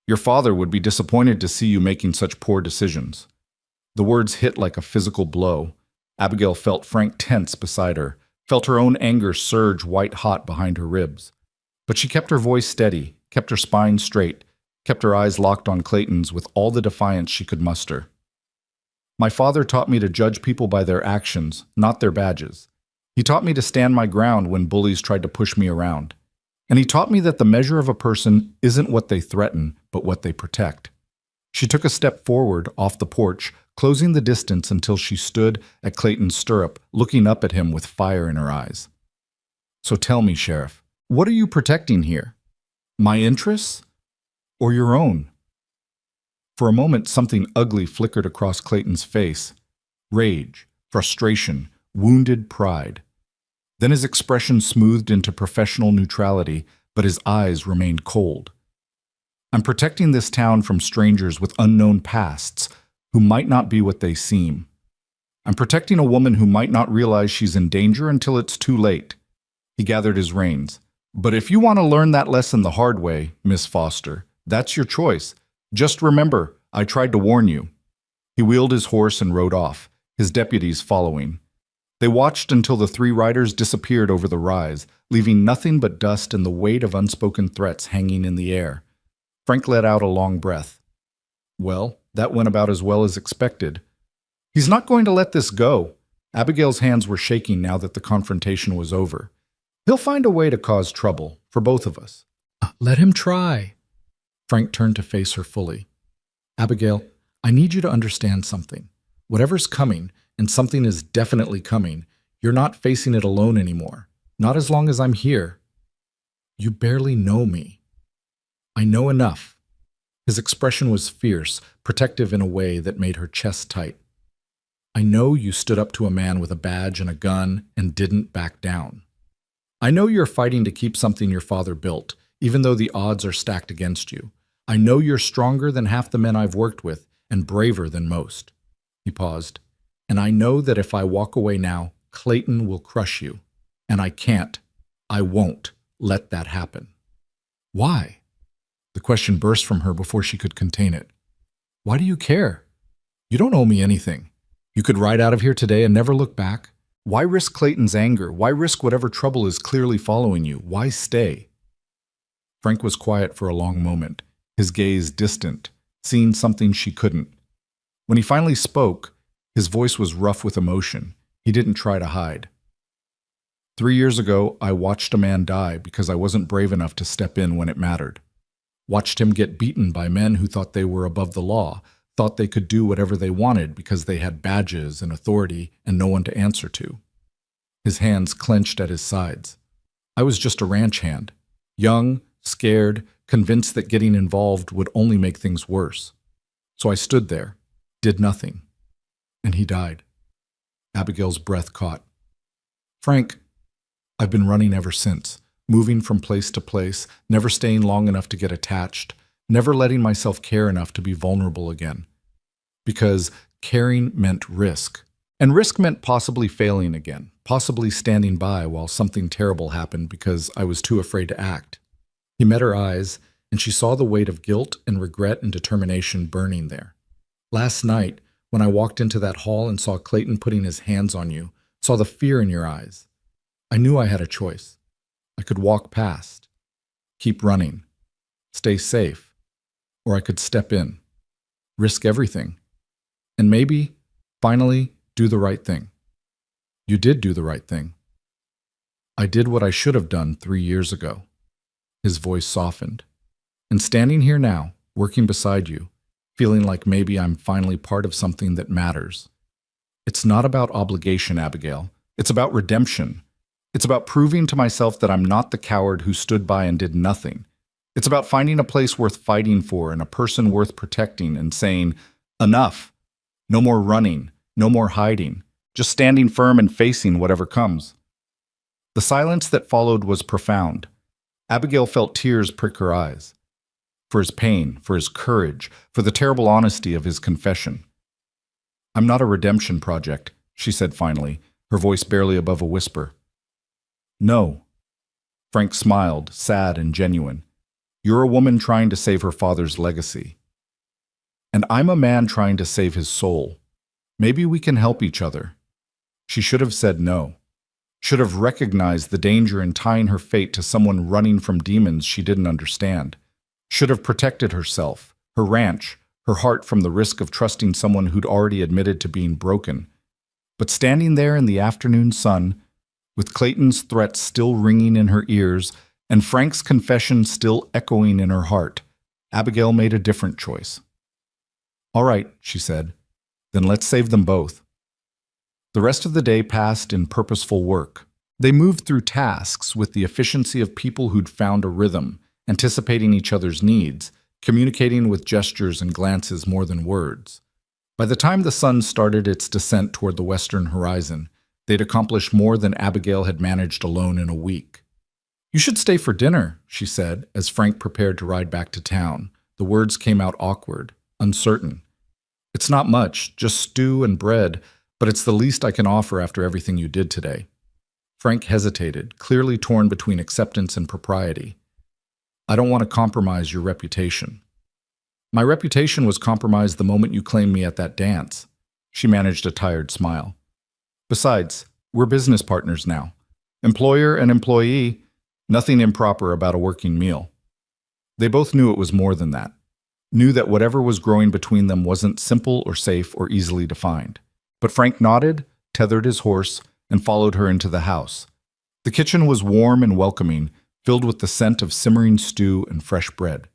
Speaker 1: Your father would be disappointed to see you making such poor decisions. The words hit like a physical blow. Abigail felt Frank tense beside her, felt her own anger surge white-hot behind her ribs. But she kept her voice steady, kept her spine straight, kept her eyes locked on Clayton's with all the defiance she could muster. My father taught me to judge people by their actions, not their badges. He taught me to stand my ground when bullies tried to push me around. And he taught me that the measure of a person isn't what they threaten, but what they protect. She took a step forward off the porch, closing the distance until she stood at Clayton's stirrup, looking up at him with fire in her eyes. So tell me, Sheriff, what are you protecting here? My interests? Or your own? For a moment, something ugly flickered across Clayton's face. Rage, frustration, wounded pride. Then his expression smoothed into professional neutrality, but his eyes remained cold. I'm protecting this town from strangers with unknown pasts who might not be what they seem. I'm protecting a woman who might not realize she's in danger until it's too late. He gathered his reins. But if you want to learn that lesson the hard way, Miss Foster, that's your choice. Just remember, I tried to warn you. He wheeled his horse and rode off, his deputies following. They watched until the three riders disappeared over the rise, leaving nothing but dust and the weight of unspoken threats hanging in the air. Frank let out a long breath. Well, that went about as well as expected. He's not going to let this go. Abigail's hands were shaking now that the confrontation was over. He'll find a way to cause trouble for both of us. Let him try. Frank turned to face her fully. Abigail, I need you to understand something. Whatever's coming, and something is definitely coming, you're not facing it alone anymore. Not as long as I'm here. You barely know me. I know enough. His expression was fierce, protective in a way that made her chest tight. I know you stood up to a man with a badge and a gun and didn't back down. I know you're fighting to keep something your father built, even though the odds are stacked against you. I know you're stronger than half the men I've worked with and braver than most. He paused. And I know that if I walk away now, Clayton will crush you. And I can't, I won't let that happen. Why? The question burst from her before she could contain it. Why do you care? You don't owe me anything. You could ride out of here today and never look back. Why risk Clayton's anger? Why risk whatever trouble is clearly following you? Why stay? Frank was quiet for a long moment, his gaze distant, seeing something she couldn't. When he finally spoke, his voice was rough with emotion. He didn't try to hide. 3 years ago, I watched a man die because I wasn't brave enough to step in when it mattered. Watched him get beaten by men who thought they were above the law, thought they could do whatever they wanted because they had badges and authority and no one to answer to. His hands clenched at his sides. I was just a ranch hand, young, scared, convinced that getting involved would only make things worse. So I stood there, did nothing, and he died. Abigail's breath caught. Frank, I've been running ever since, moving from place to place, never staying long enough to get attached, never letting myself care enough to be vulnerable again. Because caring meant risk. And risk meant possibly failing again, possibly standing by while something terrible happened because I was too afraid to act. He met her eyes, and she saw the weight of guilt and regret and determination burning there. Last night, when I walked into that hall and saw Clayton putting his hands on you, saw the fear in your eyes, I knew I had a choice. I could walk past, keep running, stay safe, or I could step in, risk everything, and maybe, finally, do the right thing. You did do the right thing. I did what I should have done 3 years ago. His voice softened. And standing here now, working beside you, feeling like maybe I'm finally part of something that matters. It's not about obligation, Abigail. It's about redemption. It's about proving to myself that I'm not the coward who stood by and did nothing. It's about finding a place worth fighting for and a person worth protecting and saying, enough. No more running, no more hiding, just standing firm and facing whatever comes. The silence that followed was profound. Abigail felt tears prick her eyes. For his pain, for his courage, for the terrible honesty of his confession. I'm not a redemption project, she said finally, her voice barely above a whisper. No. Frank smiled, sad and genuine. You're a woman trying to save her father's legacy. And I'm a man trying to save his soul. Maybe we can help each other. She should have said no. Should have recognized the danger in tying her fate to someone running from demons she didn't understand. Should have protected herself, her ranch, her heart from the risk of trusting someone who'd already admitted to being broken. But standing there in the afternoon sun, with Clayton's threats still ringing in her ears and Frank's confession still echoing in her heart, Abigail made a different choice. All right, she said, then let's save them both. The rest of the day passed in purposeful work. They moved through tasks with the efficiency of people who'd found a rhythm, anticipating each other's needs, communicating with gestures and glances more than words. By the time the sun started its descent toward the western horizon, they'd accomplished more than Abigail had managed alone in a week. You should stay for dinner, she said, as Frank prepared to ride back to town. The words came out awkward, uncertain. It's not much, just stew and bread, but it's the least I can offer after everything you did today. Frank hesitated, clearly torn between acceptance and propriety. I don't want to compromise your reputation. My reputation was compromised the moment you claimed me at that dance. She managed a tired smile. Besides, we're business partners now. Employer and employee, nothing improper about a working meal. They both knew it was more than that. Knew that whatever was growing between them wasn't simple or safe or easily defined. But Frank nodded, tethered his horse, and followed her into the house. The kitchen was warm and welcoming, filled with the scent of simmering stew and fresh bread.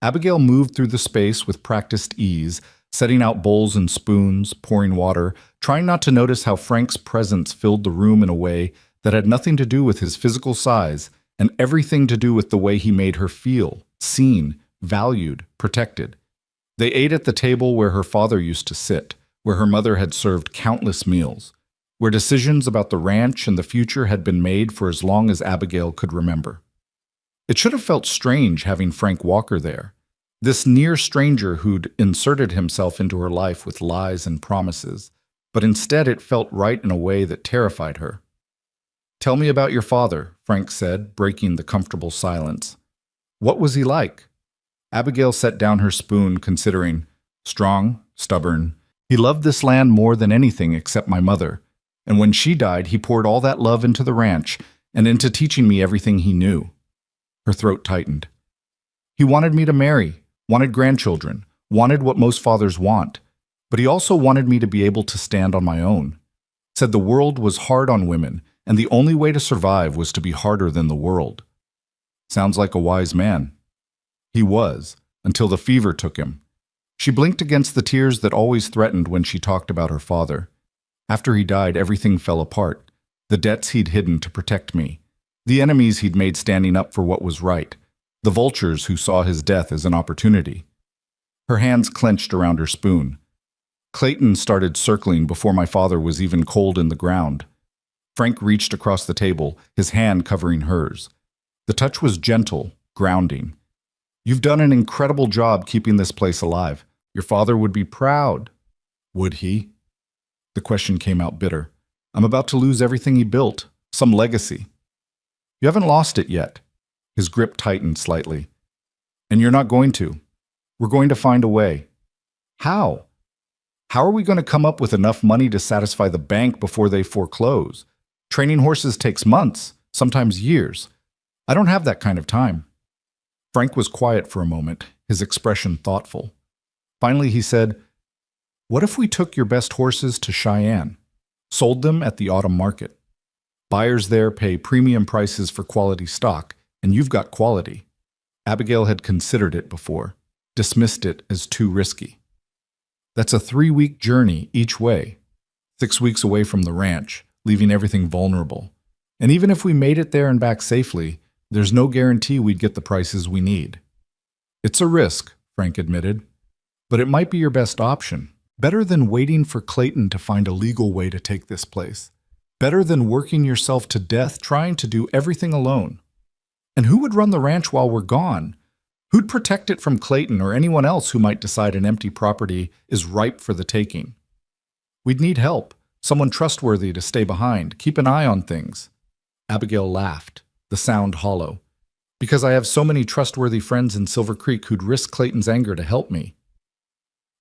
Speaker 1: Abigail moved through the space with practiced ease, setting out bowls and spoons, pouring water, trying not to notice how Frank's presence filled the room in a way that had nothing to do with his physical size and everything to do with the way he made her feel, seen, valued, protected. They ate at the table where her father used to sit, where her mother had served countless meals, where decisions about the ranch and the future had been made for as long as Abigail could remember. It should have felt strange having Frank Walker there, this near stranger who'd inserted himself into her life with lies and promises, but instead it felt right in a way that terrified her. "Tell me about your father," Frank said, breaking the comfortable silence. "What was he like?" Abigail set down her spoon, considering. Strong, stubborn. He loved this land more than anything except my mother, and when she died, he poured all that love into the ranch and into teaching me everything he knew. Her throat tightened. He wanted me to marry, wanted grandchildren, wanted what most fathers want, but he also wanted me to be able to stand on my own. Said the world was hard on women, and the only way to survive was to be harder than the world. Sounds like a wise man. He was, until the fever took him. She blinked against the tears that always threatened when she talked about her father. After he died, everything fell apart. The debts he'd hidden to protect me. The enemies he'd made standing up for what was right. The vultures who saw his death as an opportunity. Her hands clenched around her spoon. Clayton started circling before my father was even cold in the ground. Frank reached across the table, his hand covering hers. The touch was gentle, grounding. "You've done an incredible job keeping this place alive. Your father would be proud." Would he? The question came out bitter. I'm about to lose everything he built, some legacy. You haven't lost it yet. His grip tightened slightly. And you're not going to. We're going to find a way. How? How are we going to come up with enough money to satisfy the bank before they foreclose? Training horses takes months, sometimes years. I don't have that kind of time. Frank was quiet for a moment, his expression thoughtful. Finally he said, "What if we took your best horses to Cheyenne, sold them at the autumn market? Buyers there pay premium prices for quality stock, and you've got quality." Abigail had considered it before, dismissed it as too risky. That's a 3-week journey each way, 6 weeks away from the ranch, leaving everything vulnerable. And even if we made it there and back safely, there's no guarantee we'd get the prices we need. It's a risk, Frank admitted, but it might be your best option. Better than waiting for Clayton to find a legal way to take this place. Better than working yourself to death trying to do everything alone. And who would run the ranch while we're gone? Who'd protect it from Clayton or anyone else who might decide an empty property is ripe for the taking? We'd need help, someone trustworthy to stay behind, keep an eye on things. Abigail laughed, the sound hollow. Because I have so many trustworthy friends in Silver Creek who'd risk Clayton's anger to help me.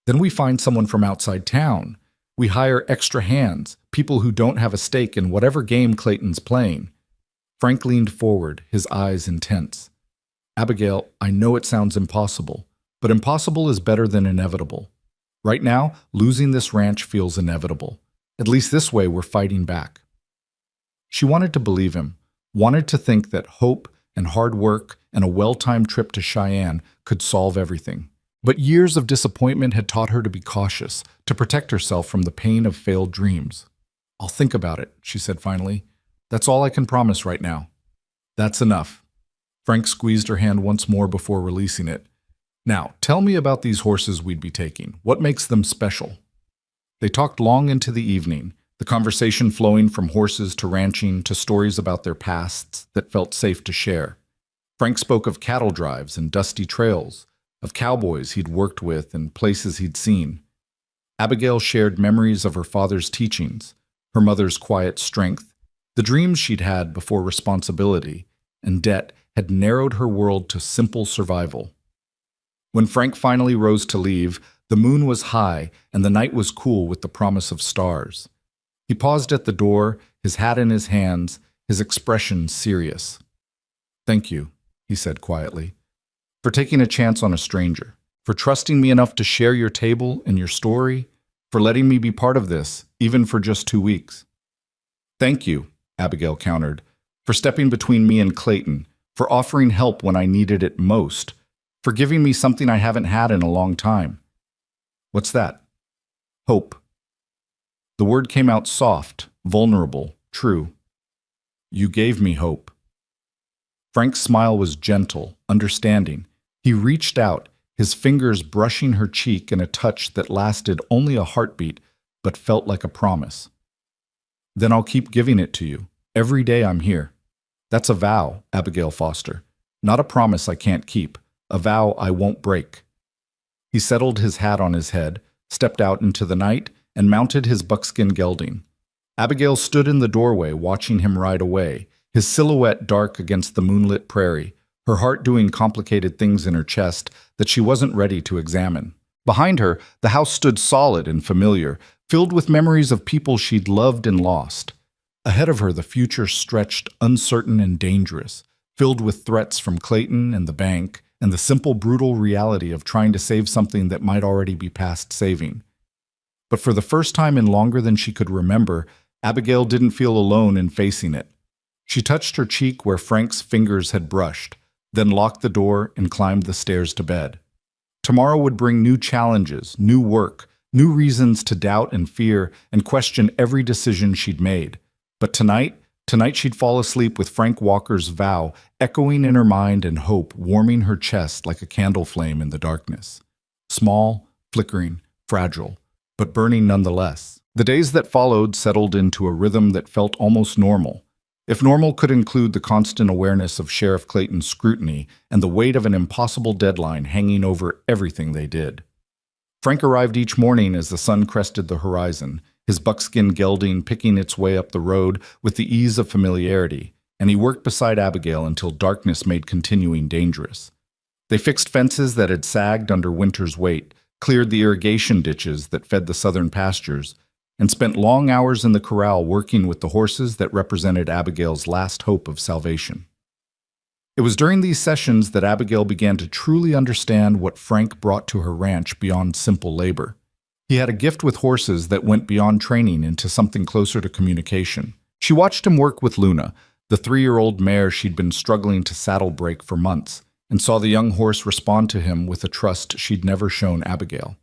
Speaker 1: Then we find someone from outside town. We hire extra hands, people who don't have a stake in whatever game Clayton's playing. Frank leaned forward, his eyes intense. Abigail, I know it sounds impossible, but impossible is better than inevitable. Right now, losing this ranch feels inevitable. At least this way we're fighting back. She wanted to believe him, wanted to think that hope and hard work and a well-timed trip to Cheyenne could solve everything. But years of disappointment had taught her to be cautious, to protect herself from the pain of failed dreams. I'll think about it, she said finally. That's all I can promise right now. That's enough. Frank squeezed her hand once more before releasing it. Now, tell me about these horses we'd be taking. What makes them special? They talked long into the evening, the conversation flowing from horses to ranching to stories about their pasts that felt safe to share. Frank spoke of cattle drives and dusty trails, of cowboys he'd worked with and places he'd seen. Abigail shared memories of her father's teachings, her mother's quiet strength, the dreams she'd had before responsibility and debt had narrowed her world to simple survival. When Frank finally rose to leave, the moon was high and the night was cool with the promise of stars. He paused at the door, his hat in his hands, his expression serious. "Thank you," he said quietly, "for taking a chance on a stranger, for trusting me enough to share your table and your story, for letting me be part of this, even for just 2 weeks." "Thank you," Abigail countered, "for stepping between me and Clayton, for offering help when I needed it most, for giving me something I haven't had in a long time." "What's that?" "Hope." The word came out soft, vulnerable, true. "You gave me hope." Frank's smile was gentle, understanding. He reached out, his fingers brushing her cheek in a touch that lasted only a heartbeat, but felt like a promise. "Then I'll keep giving it to you, every day I'm here. That's a vow, Abigail Foster. Not a promise I can't keep, a vow I won't break." He settled his hat on his head, stepped out into the night, and mounted his buckskin gelding. Abigail stood in the doorway watching him ride away, his silhouette dark against the moonlit prairie, her heart doing complicated things in her chest that she wasn't ready to examine. Behind her, the house stood solid and familiar, filled with memories of people she'd loved and lost. Ahead of her, the future stretched uncertain and dangerous, filled with threats from Clayton and the bank, and the simple, brutal reality of trying to save something that might already be past saving. But for the first time in longer than she could remember, Abigail didn't feel alone in facing it. She touched her cheek where Frank's fingers had brushed, then locked the door and climbed the stairs to bed. Tomorrow would bring new challenges, new work, new reasons to doubt and fear and question every decision she'd made. But tonight she'd fall asleep with Frank Walker's vow echoing in her mind and hope warming her chest like a candle flame in the darkness. Small, flickering, fragile, but burning nonetheless. The days that followed settled into a rhythm that felt almost normal. If normal could include the constant awareness of Sheriff Clayton's scrutiny and the weight of an impossible deadline hanging over everything they did. Frank arrived each morning as the sun crested the horizon, his buckskin gelding picking its way up the road with the ease of familiarity, and he worked beside Abigail until darkness made continuing dangerous. They fixed fences that had sagged under winter's weight, cleared the irrigation ditches that fed the southern pastures, and spent long hours in the corral working with the horses that represented Abigail's last hope of salvation. It was during these sessions that Abigail began to truly understand what Frank brought to her ranch beyond simple labor. He had a gift with horses that went beyond training into something closer to communication. She watched him work with Luna, the 3-year-old mare she'd been struggling to saddle break for months, and saw the young horse respond to him with a trust she'd never shown Abigail.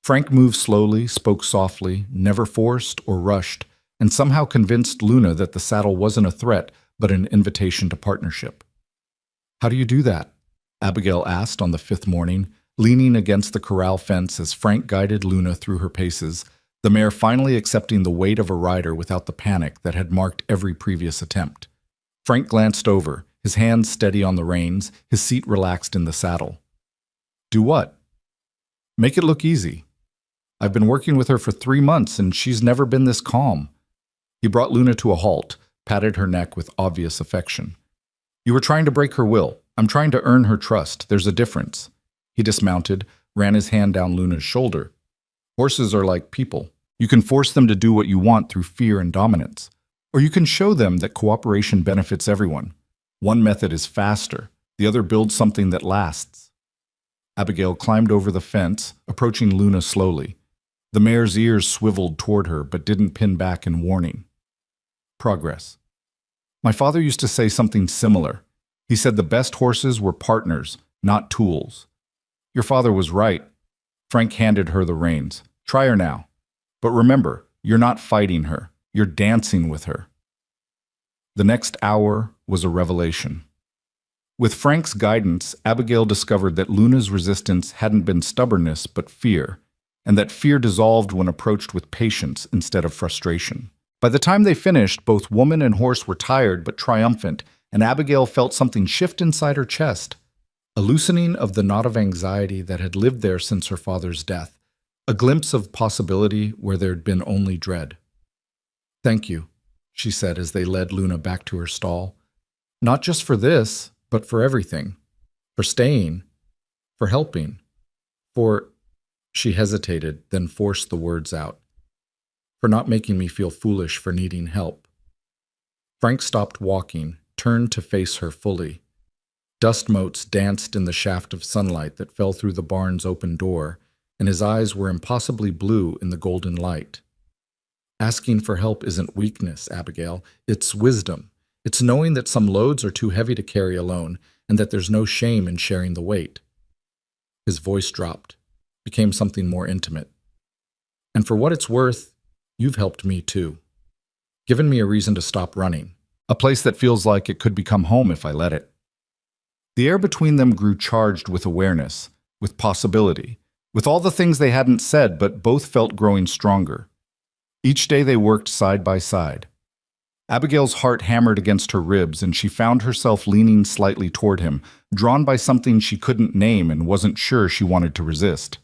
Speaker 1: Frank moved slowly, spoke softly, never forced or rushed, and somehow convinced Luna that the saddle wasn't a threat, but an invitation to partnership. "How do you do that?" Abigail asked on the 5th morning, leaning against the corral fence as Frank guided Luna through her paces, the mare finally accepting the weight of a rider without the panic that had marked every previous attempt. Frank glanced over, his hands steady on the reins, his seat relaxed in the saddle. "Do what?" "Make it look easy. I've been working with her for 3 months, and she's never been this calm." He brought Luna to a halt, patted her neck with obvious affection. "You were trying to break her will. I'm trying to earn her trust. There's a difference." He dismounted, ran his hand down Luna's shoulder. "Horses are like people. You can force them to do what you want through fear and dominance. Or you can show them that cooperation benefits everyone. One method is faster. The other builds something that lasts." Abigail climbed over the fence, approaching Luna slowly. The mare's ears swiveled toward her, but didn't pin back in warning. "Progress. My father used to say something similar. He said the best horses were partners, not tools." "Your father was right." Frank handed her the reins. "Try her now. But remember, you're not fighting her. You're dancing with her." The next hour was a revelation. With Frank's guidance, Abigail discovered that Luna's resistance hadn't been stubbornness but fear. and that fear dissolved when approached with patience instead of frustration. By the time they finished, both woman and horse were tired but triumphant, and Abigail felt something shift inside her chest, a loosening of the knot of anxiety that had lived there since her father's death, a glimpse of possibility where there'd been only dread. "Thank you," she said as they led Luna back to her stall. "Not just for this, but for everything. For staying. For helping. For—" She hesitated, then forced the words out. "For not making me feel foolish for needing help." Frank stopped walking, turned to face her fully. Dust motes danced in the shaft of sunlight that fell through the barn's open door, and his eyes were impossibly blue in the golden light. "Asking for help isn't weakness, Abigail. It's wisdom. It's knowing that some loads are too heavy to carry alone, and that there's no shame in sharing the weight." His voice dropped, became something more intimate. "And for what it's worth, you've helped me too. Given me a reason to stop running. A place that feels like it could become home if I let it." The air between them grew charged with awareness, with possibility, with all the things they hadn't said but both felt growing stronger. Each day they worked side by side. Abigail's heart hammered against her ribs, and she found herself leaning slightly toward him, drawn by something she couldn't name and wasn't sure she wanted to resist.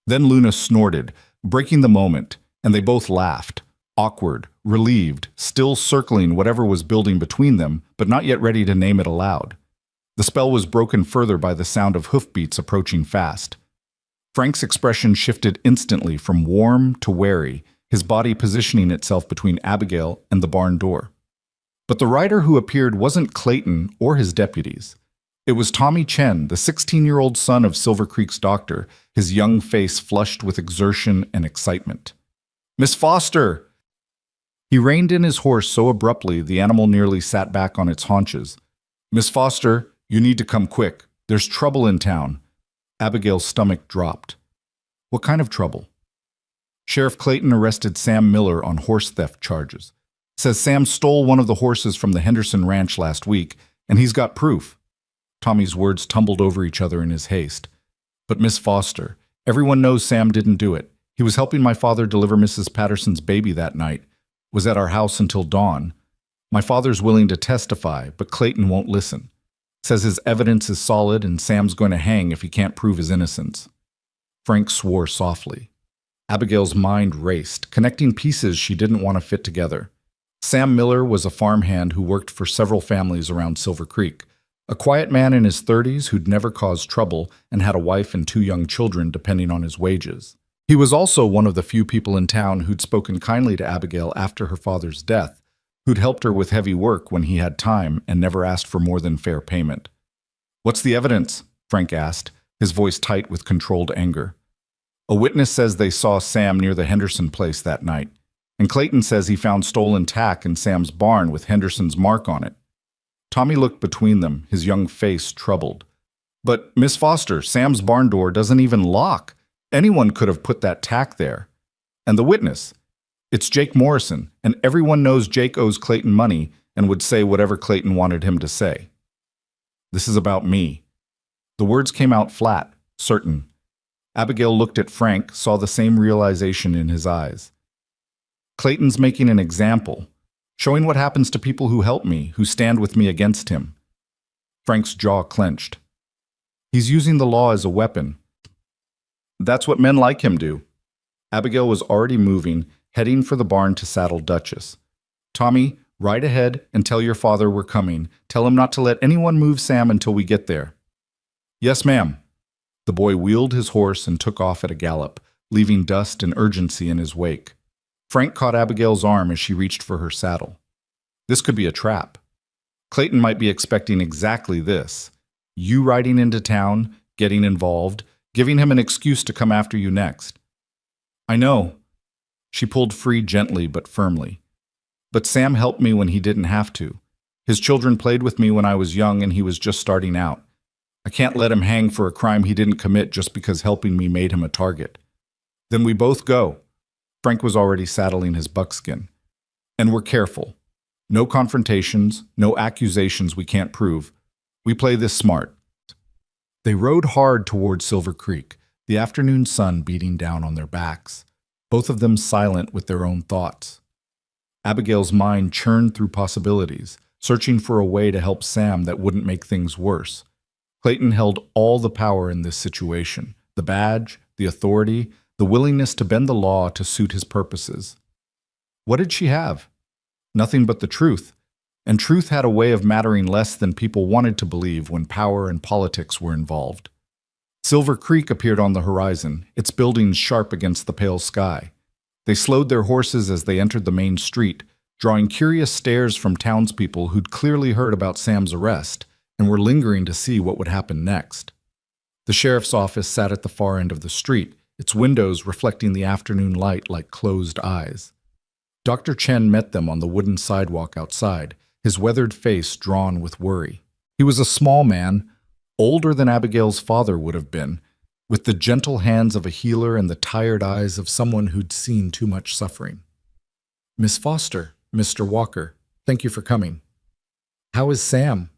Speaker 1: Then Luna snorted, breaking the moment, and they both laughed, awkward, relieved, still circling whatever was building between them, but not yet ready to name it aloud. The spell was broken further by the sound of hoofbeats approaching fast. Frank's expression shifted instantly from warm to wary, his body positioning itself between Abigail and the barn door. But the rider who appeared wasn't Clayton or his deputies. It was Tommy Chen, the 16-year-old son of Silver Creek's doctor, his young face flushed with exertion and excitement. "Miss Foster!" He reined in his horse so abruptly the animal nearly sat back on its haunches. "Miss Foster, you need to come quick. There's trouble in town." Abigail's stomach dropped. "What kind of trouble?" "Sheriff Clayton arrested Sam Miller on horse theft charges. Says Sam stole one of the horses from the Henderson Ranch last week, and he's got proof." Tommy's words tumbled over each other in his haste. "But Miss Foster, everyone knows Sam didn't do it. He was helping my father deliver Mrs. Patterson's baby that night, was at our house until dawn. My father's willing to testify, but Clayton won't listen. Says his evidence is solid and Sam's going to hang if he can't prove his innocence." Frank swore softly. Abigail's mind raced, connecting pieces she didn't want to fit together. Sam Miller was a farmhand who worked for several families around Silver Creek, a quiet man in his 30s who'd never caused trouble and had a wife and 2 young children depending on his wages. He was also one of the few people in town who'd spoken kindly to Abigail after her father's death, who'd helped her with heavy work when he had time and never asked for more than fair payment. "What's the evidence?" Frank asked, his voice tight with controlled anger. "A witness says they saw Sam near the Henderson place that night, and Clayton says he found stolen tack in Sam's barn with Henderson's mark on it." Tommy looked between them, his young face troubled. "But, Miss Foster, Sam's barn door doesn't even lock. Anyone could have put that tack there. And the witness? It's Jake Morrison, and everyone knows Jake owes Clayton money and would say whatever Clayton wanted him to say." "This is about me." The words came out flat, certain. Abigail looked at Frank, saw the same realization in his eyes. "Clayton's making an example, showing what happens to people who help me, who stand with me against him." Frank's jaw clenched. "He's using the law as a weapon. That's what men like him do." Abigail was already moving, heading for the barn to saddle Duchess. "Tommy, ride ahead and tell your father we're coming. Tell him not to let anyone move Sam until we get there." "Yes, ma'am." The boy wheeled his horse and took off at a gallop, leaving dust and urgency in his wake. Frank caught Abigail's arm as she reached for her saddle. This could be a trap. Clayton might be expecting exactly this. You riding into town, getting involved, giving him an excuse to come after you next. "I know." She pulled free gently but firmly. "But Sam helped me when he didn't have to. His children played with me when I was young and he was just starting out. I can't let him hang for a crime he didn't commit just because helping me made him a target." "Then we both go." Frank was already saddling his buckskin. "And we're careful. No confrontations, no accusations we can't prove. We play this smart." They rode hard toward Silver Creek, the afternoon sun beating down on their backs, both of them silent with their own thoughts. Abigail's mind churned through possibilities, searching for a way to help Sam that wouldn't make things worse. Clayton held all the power in this situation, the badge, the authority, the willingness to bend the law to suit his purposes. What did she have? Nothing but the truth. And truth had a way of mattering less than people wanted to believe when power and politics were involved. Silver Creek appeared on the horizon, its buildings sharp against the pale sky. They slowed their horses as they entered the main street, drawing curious stares from townspeople who'd clearly heard about Sam's arrest and were lingering to see what would happen next. The sheriff's office sat at the far end of the street, its windows reflecting the afternoon light like closed eyes. Dr. Chen met them on the wooden sidewalk outside, his weathered face drawn with worry. He was a small man, older than Abigail's father would have been, with the gentle hands of a healer and the tired eyes of someone who'd seen too much suffering. "Miss Foster, Mr. Walker, thank you for coming. How is Sam?"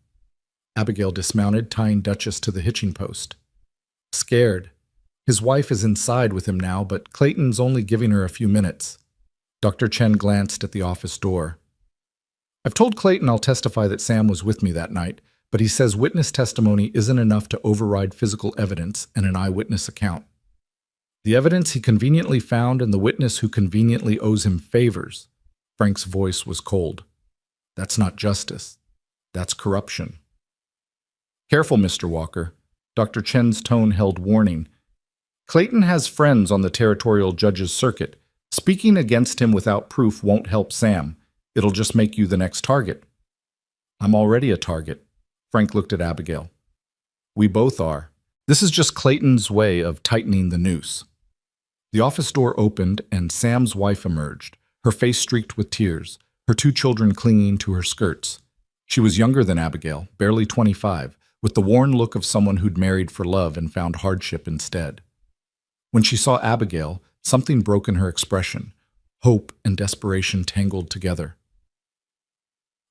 Speaker 1: Abigail dismounted, tying Duchess to the hitching post. "Scared. His wife is inside with him now, but Clayton's only giving her a few minutes." Dr. Chen glanced at the office door. "I've told Clayton I'll testify that Sam was with me that night, but he says witness testimony isn't enough to override physical evidence and an eyewitness account. The evidence he conveniently found and the witness who conveniently owes him favors." Frank's voice was cold. "That's not justice. That's corruption." "Careful, Mr. Walker." Dr. Chen's tone held warning. "Clayton has friends on the territorial judge's circuit. Speaking against him without proof won't help Sam. It'll just make you the next target." "I'm already a target." Frank looked at Abigail. "We both are. This is just Clayton's way of tightening the noose." The office door opened and Sam's wife emerged, her face streaked with tears, her 2 children clinging to her skirts. She was younger than Abigail, barely 25, with the worn look of someone who'd married for love and found hardship instead. When she saw Abigail, something broke in her expression, hope and desperation tangled together.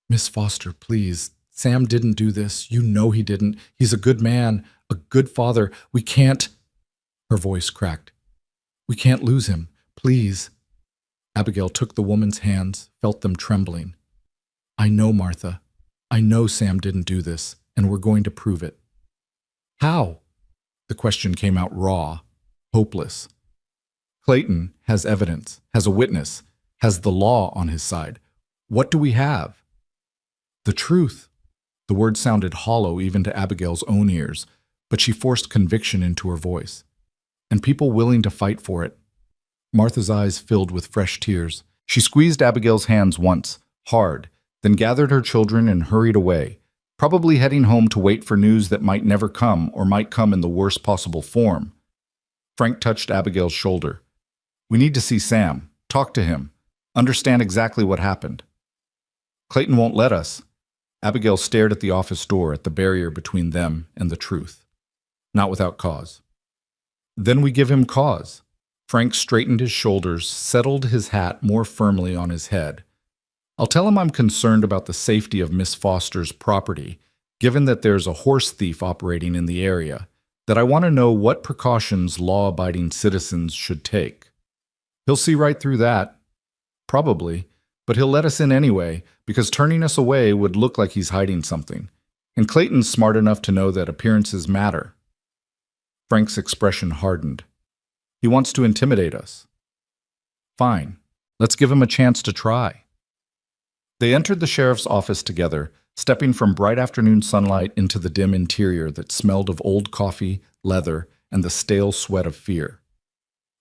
Speaker 1: "Miss Foster, please. Sam didn't do this. You know he didn't. He's a good man, a good father. We can't—" Her voice cracked. "We can't lose him. Please." Abigail took the woman's hands, felt them trembling. "I know, Martha. I know Sam didn't do this, and we're going to prove it." "How?" The question came out raw, hopeless. "Clayton has evidence, has a witness, has the law on his side. What do we have?" "The truth." The word sounded hollow even to Abigail's own ears, but she forced conviction into her voice. "And people willing to fight for it." Martha's eyes filled with fresh tears. She squeezed Abigail's hands once, hard, then gathered her children and hurried away, probably heading home to wait for news that might never come or might come in the worst possible form. Frank touched Abigail's shoulder. "We need to see Sam, talk to him, understand exactly what happened." "Clayton won't let us." Abigail stared at the office door, at the barrier between them and the truth. "Not without cause." "Then we give him cause." Frank straightened his shoulders, settled his hat more firmly on his head. "I'll tell him I'm concerned about the safety of Miss Foster's property, given that there's a horse thief operating in the area, that I want to know what precautions law-abiding citizens should take." He'll see right through that. Probably, but he'll let us in anyway, because turning us away would look like he's hiding something. And Clayton's smart enough to know that appearances matter. Frank's expression hardened. "He wants to intimidate us." "Fine. Let's give him a chance to try." They entered the sheriff's office together, stepping from bright afternoon sunlight into the dim interior that smelled of old coffee, leather, and the stale sweat of fear.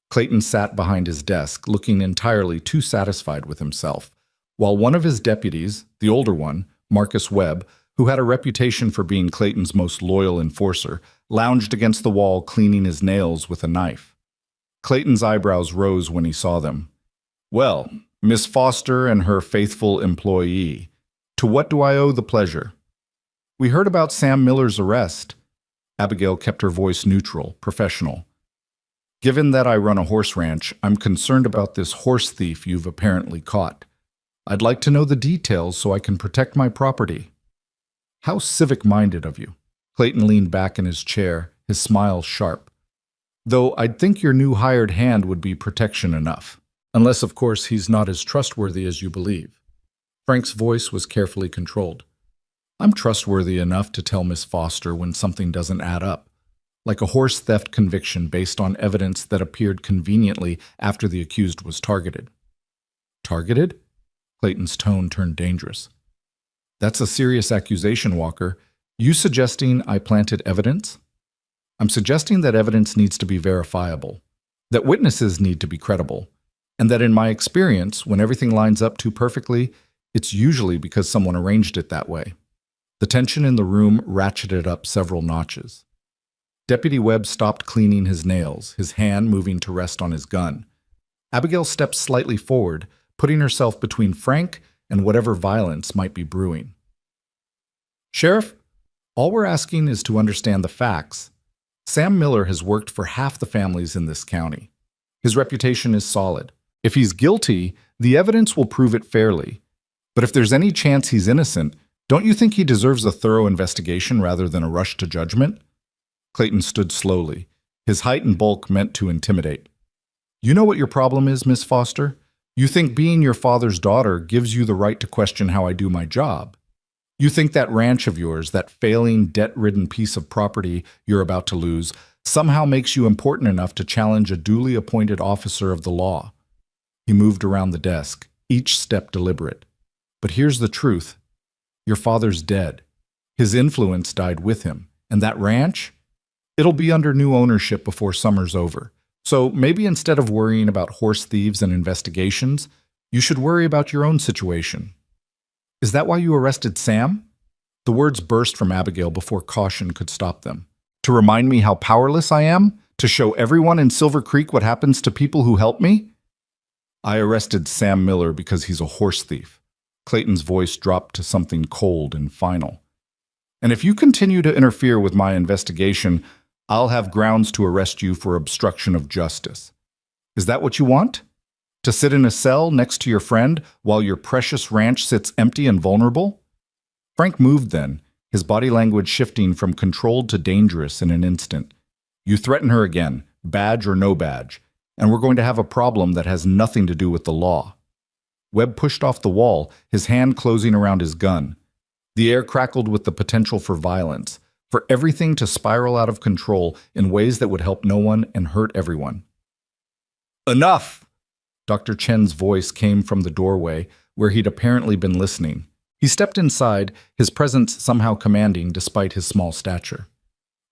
Speaker 1: Clayton sat behind his desk, looking entirely too satisfied with himself, while one of his deputies, the older one, Marcus Webb, who had a reputation for being Clayton's most loyal enforcer, lounged against the wall cleaning his nails with a knife. Clayton's eyebrows rose when he saw them. "Well, Miss Foster and her faithful employee, to what do I owe the pleasure?" "We heard about Sam Miller's arrest." Abigail kept her voice neutral, professional. "Given that I run a horse ranch, I'm concerned about this horse thief you've apparently caught. I'd like to know the details so I can protect my property." "How civic-minded of you." Clayton leaned back in his chair, his smile sharp. Though I'd think your new hired hand would be protection enough. Unless, of course, he's not as trustworthy as you believe. Frank's voice was carefully controlled. I'm trustworthy enough to tell Miss Foster when something doesn't add up, like a horse theft conviction based on evidence that appeared conveniently after the accused was targeted. Targeted? Clayton's tone turned dangerous. That's a serious accusation, Walker. You suggesting I planted evidence? I'm suggesting that evidence needs to be verifiable, that witnesses need to be credible, and that in my experience, when everything lines up too perfectly, it's usually because someone arranged it that way. The tension in the room ratcheted up several notches. Deputy Webb stopped cleaning his nails, his hand moving to rest on his gun. Abigail stepped slightly forward, putting herself between Frank and whatever violence might be brewing. Sheriff, all we're asking is to understand the facts. Sam Miller has worked for half the families in this county. His reputation is solid. If he's guilty, the evidence will prove it fairly. But if there's any chance he's innocent, don't you think he deserves a thorough investigation rather than a rush to judgment? Clayton stood slowly. His height and bulk meant to intimidate. You know what your problem is, Miss Foster? You think being your father's daughter gives you the right to question how I do my job. You think that ranch of yours, that failing, debt-ridden piece of property you're about to lose, somehow makes you important enough to challenge a duly appointed officer of the law. He moved around the desk, each step deliberate. But here's the truth. Your father's dead. His influence died with him. And that ranch? It'll be under new ownership before summer's over. So maybe instead of worrying about horse thieves and investigations, you should worry about your own situation. Is that why you arrested Sam? The words burst from Abigail before caution could stop them. To remind me how powerless I am? To show everyone in Silver Creek what happens to people who help me? I arrested Sam Miller because he's a horse thief. Clayton's voice dropped to something cold and final. And if you continue to interfere with my investigation, I'll have grounds to arrest you for obstruction of justice. Is that what you want? To sit in a cell next to your friend while your precious ranch sits empty and vulnerable? Frank moved then, his body language shifting from controlled to dangerous in an instant. You threaten her again, badge or no badge, and we're going to have a problem that has nothing to do with the law. Webb pushed off the wall, his hand closing around his gun. The air crackled with the potential for violence, for everything to spiral out of control in ways that would help no one and hurt everyone. Enough! Dr. Chen's voice came from the doorway, where he'd apparently been listening. He stepped inside, his presence somehow commanding despite his small stature.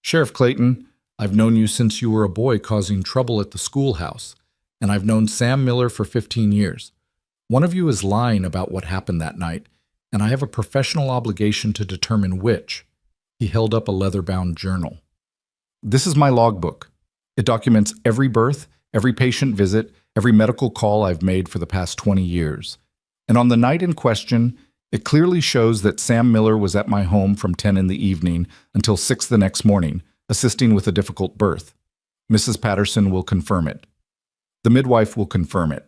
Speaker 1: Sheriff Clayton, I've known you since you were a boy causing trouble at the schoolhouse, and I've known Sam Miller for 15 years. One of you is lying about what happened that night, and I have a professional obligation to determine which. He held up a leather-bound journal. This is my logbook. It documents every birth, every patient visit, every medical call I've made for the past 20 years. And on the night in question, it clearly shows that Sam Miller was at my home from 10 in the evening until 6 the next morning, assisting with a difficult birth. Mrs. Patterson will confirm it. The midwife will confirm it.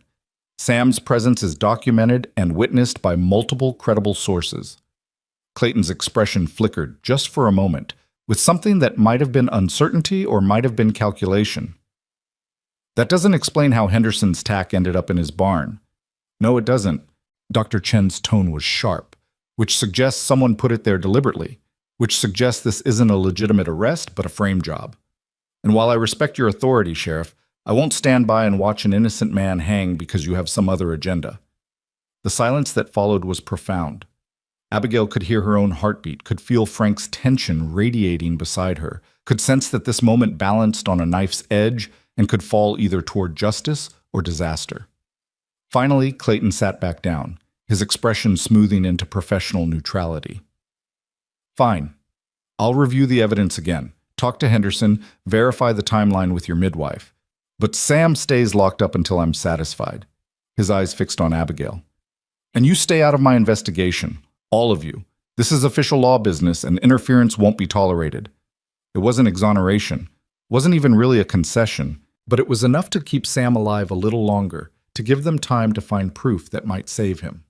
Speaker 1: Sam's presence is documented and witnessed by multiple credible sources. Clayton's expression flickered just for a moment, with something that might have been uncertainty or might have been calculation. That doesn't explain how Henderson's tack ended up in his barn. No, it doesn't. Dr. Chen's tone was sharp, which suggests someone put it there deliberately, which suggests this isn't a legitimate arrest, but a frame job. And while I respect your authority, Sheriff, I won't stand by and watch an innocent man hang because you have some other agenda. The silence that followed was profound. Abigail could hear her own heartbeat, could feel Frank's tension radiating beside her, could sense that this moment balanced on a knife's edge and could fall either toward justice or disaster. Finally, Clayton sat back down, his expression smoothing into professional neutrality. Fine. I'll review the evidence again, talk to Henderson, verify the timeline with your midwife. But Sam stays locked up until I'm satisfied. His eyes fixed on Abigail. And you stay out of my investigation, all of you. This is official law business and interference won't be tolerated. It wasn't exoneration, wasn't even really a concession, but it was enough to keep Sam alive a little longer, to give them time to find proof that might save him.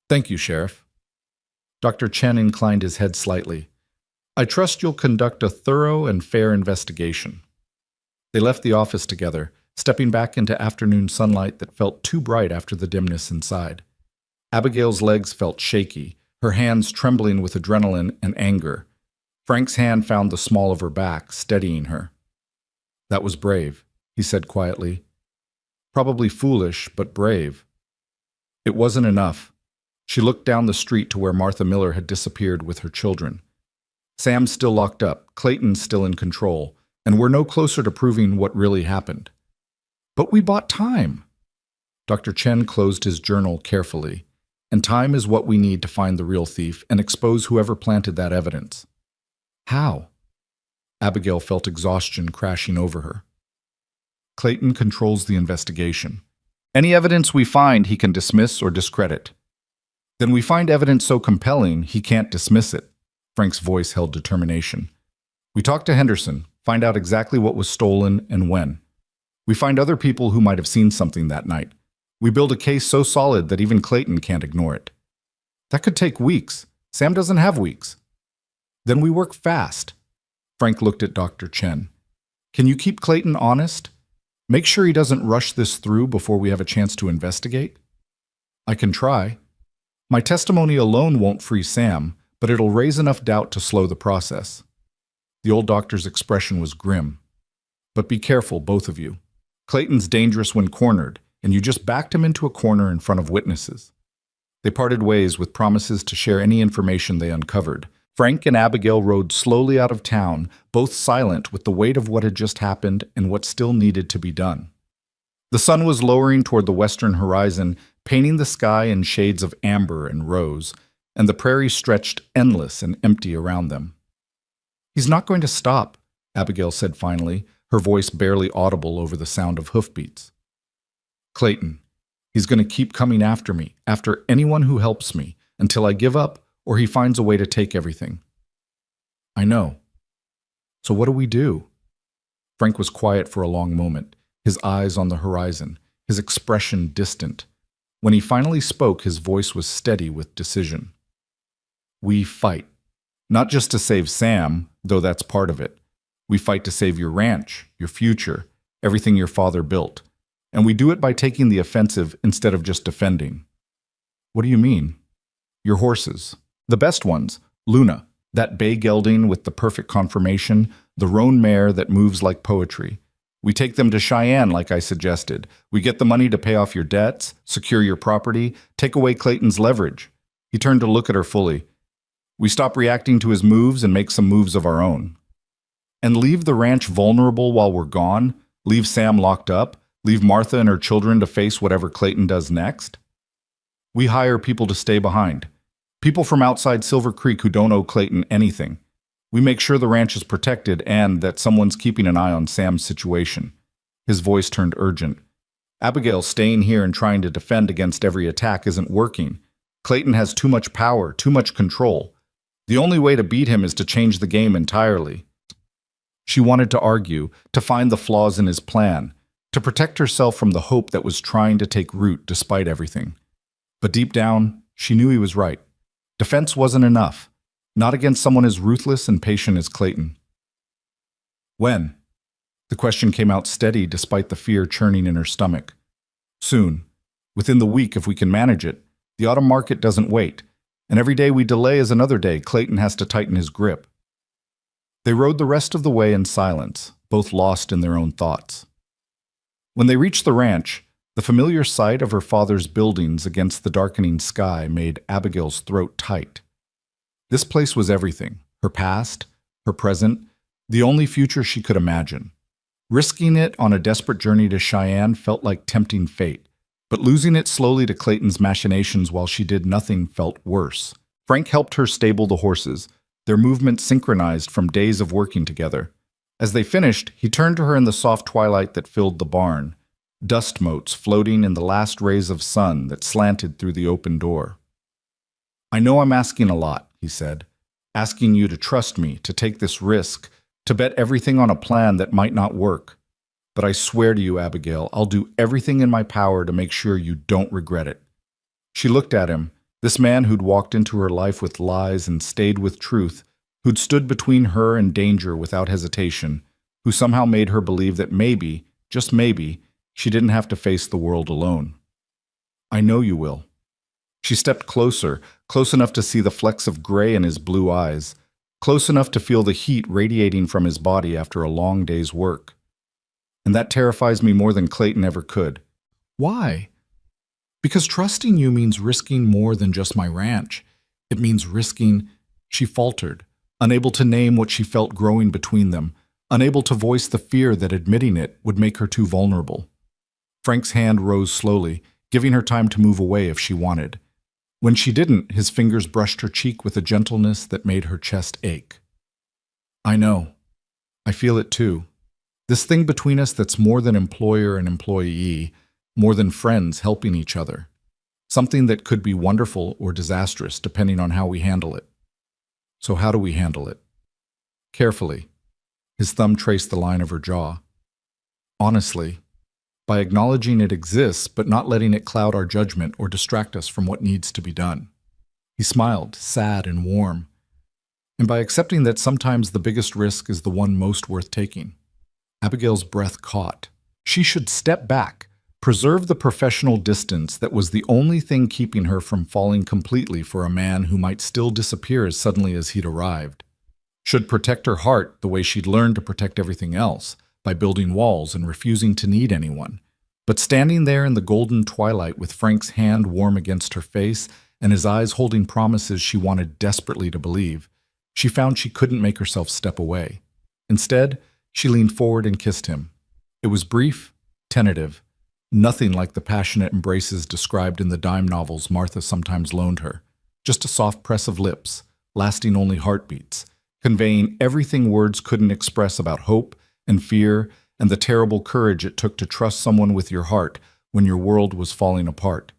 Speaker 1: Thank you, Sheriff. Dr. Chen inclined his head slightly. I trust you'll conduct a thorough and fair investigation. They left the office together, stepping back into afternoon sunlight that felt too bright after the dimness inside. Abigail's legs felt shaky, her hands trembling with adrenaline and anger. Frank's hand found the small of her back, steadying her. "That was brave," he said quietly. "Probably foolish, but brave." It wasn't enough. She looked down the street to where Martha Miller had disappeared with her children. Sam's still locked up, Clayton's still in control, and we're no closer to proving what really happened. "But we bought time." Dr. Chen closed his journal carefully. "And time is what we need to find the real thief and expose whoever planted that evidence." "How?" Abigail felt exhaustion crashing over her. "Clayton controls the investigation. Any evidence we find, he can dismiss or discredit. Then we find evidence so compelling, he can't dismiss it." Frank's voice held determination. "We talk to Henderson, find out exactly what was stolen and when. We find other people who might have seen something that night. We build a case so solid that even Clayton can't ignore it. That could take weeks. Sam doesn't have weeks. Then we work fast." Frank looked at Dr. Chen. "Can you keep Clayton honest? Make sure he doesn't rush this through before we have a chance to investigate?" "I can try. My testimony alone won't free Sam, but it'll raise enough doubt to slow the process." The old doctor's expression was grim. "But be careful, both of you. Clayton's dangerous when cornered, and you just backed him into a corner in front of witnesses." They parted ways with promises to share any information they uncovered. Frank and Abigail rode slowly out of town, both silent with the weight of what had just happened and what still needed to be done. The sun was lowering toward the western horizon, painting the sky in shades of amber and rose, and the prairie stretched endless and empty around them. "He's not going to stop," Abigail said finally, her voice barely audible over the sound of hoofbeats. "Clayton, he's going to keep coming after me, after anyone who helps me, until I give up or he finds a way to take everything." "I know. So what do we do?" Frank was quiet for a long moment, his eyes on the horizon, his expression distant. When he finally spoke, his voice was steady with decision. "We fight. Not just to save Sam, though that's part of it. We fight to save your ranch, your future, everything your father built. And we do it by taking the offensive instead of just defending." "What do you mean?" "Your horses. The best ones. Luna, that bay gelding with the perfect conformation, the roan mare that moves like poetry. We take them to Cheyenne like I suggested. We get the money to pay off your debts, secure your property, take away Clayton's leverage." He turned to look at her fully. "We stop reacting to his moves and make some moves of our own. And leave the ranch vulnerable while we're gone? Leave Sam locked up? Leave Martha and her children to face whatever Clayton does next? We hire people to stay behind. People from outside Silver Creek who don't owe Clayton anything. We make sure the ranch is protected and that someone's keeping an eye on Sam's situation." His voice turned urgent. "Abigail, staying here and trying to defend against every attack isn't working. Clayton has too much power, too much control. The only way to beat him is to change the game entirely." She wanted to argue, to find the flaws in his plan, to protect herself from the hope that was trying to take root despite everything. But deep down, she knew he was right. Defense wasn't enough, not against someone as ruthless and patient as Clayton. "When?" The question came out steady despite the fear churning in her stomach. "Soon. Within the week if we can manage it. The autumn market doesn't wait, and every day we delay is another day Clayton has to tighten his grip." They rode the rest of the way in silence, both lost in their own thoughts. When they reached the ranch, the familiar sight of her father's buildings against the darkening sky made Abigail's throat tight. This place was everything, her past, her present, the only future she could imagine. Risking it on a desperate journey to Cheyenne felt like tempting fate, but losing it slowly to Clayton's machinations while she did nothing felt worse. Frank helped her stable the horses, their movements synchronized from days of working together. As they finished, he turned to her in the soft twilight that filled the barn, dust motes floating in the last rays of sun that slanted through the open door. "I know I'm asking a lot," he said, "asking you to trust me, to take this risk, to bet everything on a plan that might not work. But I swear to you, Abigail, I'll do everything in my power to make sure you don't regret it." She looked at him, this man who'd walked into her life with lies and stayed with truth, who'd stood between her and danger without hesitation, who somehow made her believe that maybe, just maybe, she didn't have to face the world alone. I know you will. She stepped closer, close enough to see the flecks of gray in his blue eyes, close enough to feel the heat radiating from his body after a long day's work. And that terrifies me more than Clayton ever could. Why? Because trusting you means risking more than just my ranch. It means risking, she faltered, unable to name what she felt growing between them, unable to voice the fear that admitting it would make her too vulnerable. Frank's hand rose slowly, giving her time to move away if she wanted. When she didn't, his fingers brushed her cheek with a gentleness that made her chest ache. I know. I feel it too. This thing between us that's more than employer and employee, more than friends helping each other. Something that could be wonderful or disastrous depending on how we handle it. So how do we handle it? Carefully. His thumb traced the line of her jaw. Honestly, by acknowledging it exists but not letting it cloud our judgment or distract us from what needs to be done. He smiled, sad and warm. And by accepting that sometimes the biggest risk is the one most worth taking. Abigail's breath caught. She should step back, preserve the professional distance that was the only thing keeping her from falling completely for a man who might still disappear as suddenly as he'd arrived. Should protect her heart the way she'd learned to protect everything else, by building walls and refusing to need anyone. But standing there in the golden twilight with Frank's hand warm against her face and his eyes holding promises she wanted desperately to believe, she found she couldn't make herself step away. Instead, she leaned forward and kissed him. It was brief, tentative, nothing like the passionate embraces described in the dime novels Martha sometimes loaned her. Just a soft press of lips, lasting only heartbeats, conveying everything words couldn't express about hope and fear and the terrible courage it took to trust someone with your heart when your world was falling apart.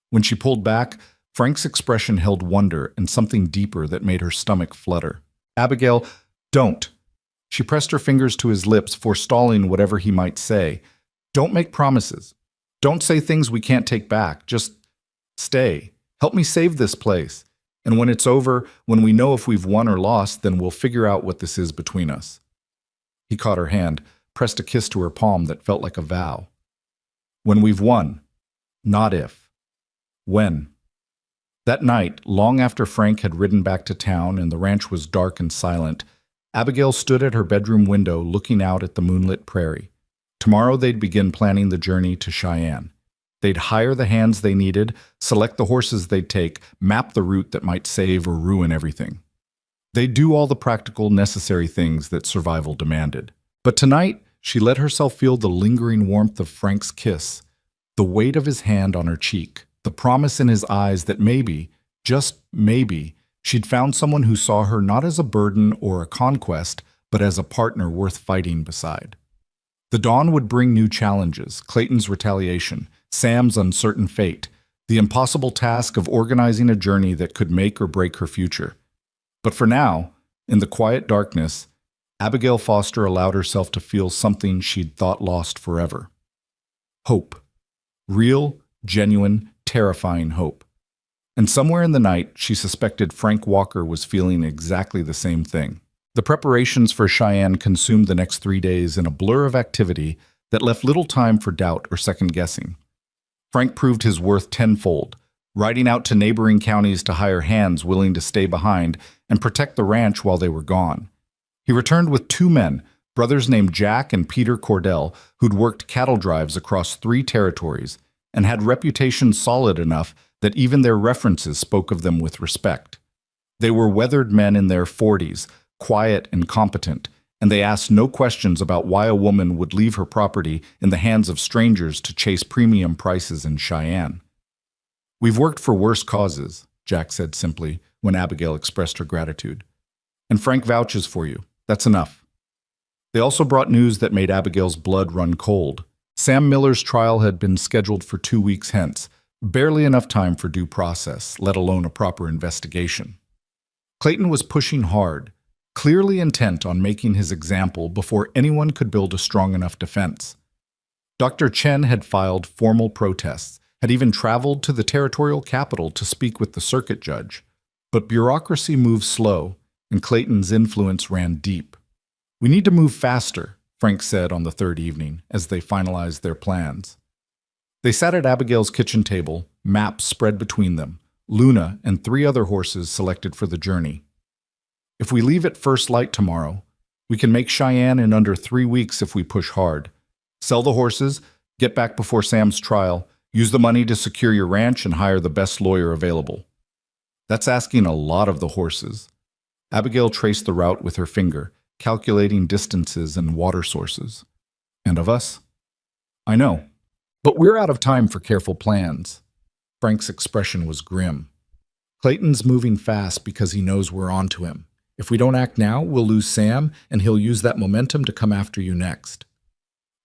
Speaker 1: When she pulled back, Frank's expression held wonder and something deeper that made her stomach flutter. Abigail, don't. She pressed her fingers to his lips, forestalling whatever he might say. Don't make promises. Don't say things we can't take back. Just stay. Help me save this place. And when it's over, when we know if we've won or lost, then we'll figure out what this is between us. He caught her hand, pressed a kiss to her palm that felt like a vow. When we've won. Not if. When. That night, long after Frank had ridden back to town and the ranch was dark and silent, Abigail stood at her bedroom window looking out at the moonlit prairie. Tomorrow they'd begin planning the journey to Cheyenne. They'd hire the hands they needed, select the horses they'd take, map the route that might save or ruin everything. They'd do all the practical, necessary things that survival demanded. But tonight, she let herself feel the lingering warmth of Frank's kiss, the weight of his hand on her cheek, the promise in his eyes that maybe, just maybe, she'd found someone who saw her not as a burden or a conquest, but as a partner worth fighting beside. The dawn would bring new challenges, Clayton's retaliation, Sam's uncertain fate, the impossible task of organizing a journey that could make or break her future. But for now, in the quiet darkness, Abigail Foster allowed herself to feel something she'd thought lost forever. Hope. Real, genuine, terrifying hope. And somewhere in the night, she suspected Frank Walker was feeling exactly the same thing. The preparations for Cheyenne consumed the next 3 days in a blur of activity that left little time for doubt or second-guessing. Frank proved his worth tenfold, riding out to neighboring counties to hire hands willing to stay behind and protect the ranch while they were gone. He returned with 2 men, brothers named Jack and Peter Cordell, who'd worked cattle drives across 3 territories and had reputations solid enough that even their references spoke of them with respect. They were weathered men in their 40s, quiet and competent, and they asked no questions about why a woman would leave her property in the hands of strangers to chase premium prices in Cheyenne. "We've worked for worse causes," Jack said simply when Abigail expressed her gratitude. "And Frank vouches for you. That's enough." They also brought news that made Abigail's blood run cold. Sam Miller's trial had been scheduled for 2 weeks hence, barely enough time for due process, let alone a proper investigation. Clayton was pushing hard, clearly intent on making his example before anyone could build a strong enough defense. Dr. Chen had filed formal protests, had even traveled to the territorial capital to speak with the circuit judge. But bureaucracy moved slow, and Clayton's influence ran deep. We need to move faster, Frank said on the third evening as they finalized their plans. They sat at Abigail's kitchen table, maps spread between them, Luna and 3 other horses selected for the journey. If we leave at first light tomorrow, we can make Cheyenne in under 3 weeks if we push hard. Sell the horses, get back before Sam's trial, use the money to secure your ranch and hire the best lawyer available. That's asking a lot of the horses. Abigail traced the route with her finger, calculating distances and water sources. And of us? I know. But we're out of time for careful plans. Frank's expression was grim. Clayton's moving fast because he knows we're onto him. If we don't act now, we'll lose Sam, and he'll use that momentum to come after you next.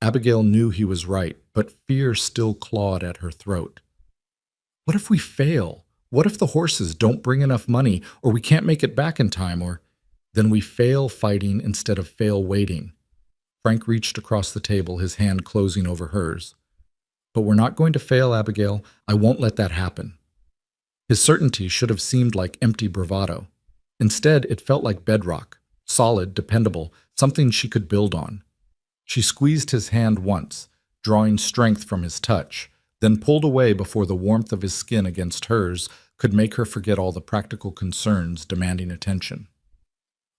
Speaker 1: Abigail knew he was right, but fear still clawed at her throat. What if we fail? What if the horses don't bring enough money, or we can't make it back in time, or then we fail fighting instead of fail waiting? Frank reached across the table, his hand closing over hers. But we're not going to fail, Abigail. I won't let that happen. His certainty should have seemed like empty bravado. Instead, it felt like bedrock, solid, dependable, something she could build on. She squeezed his hand once, drawing strength from his touch, then pulled away before the warmth of his skin against hers could make her forget all the practical concerns demanding attention.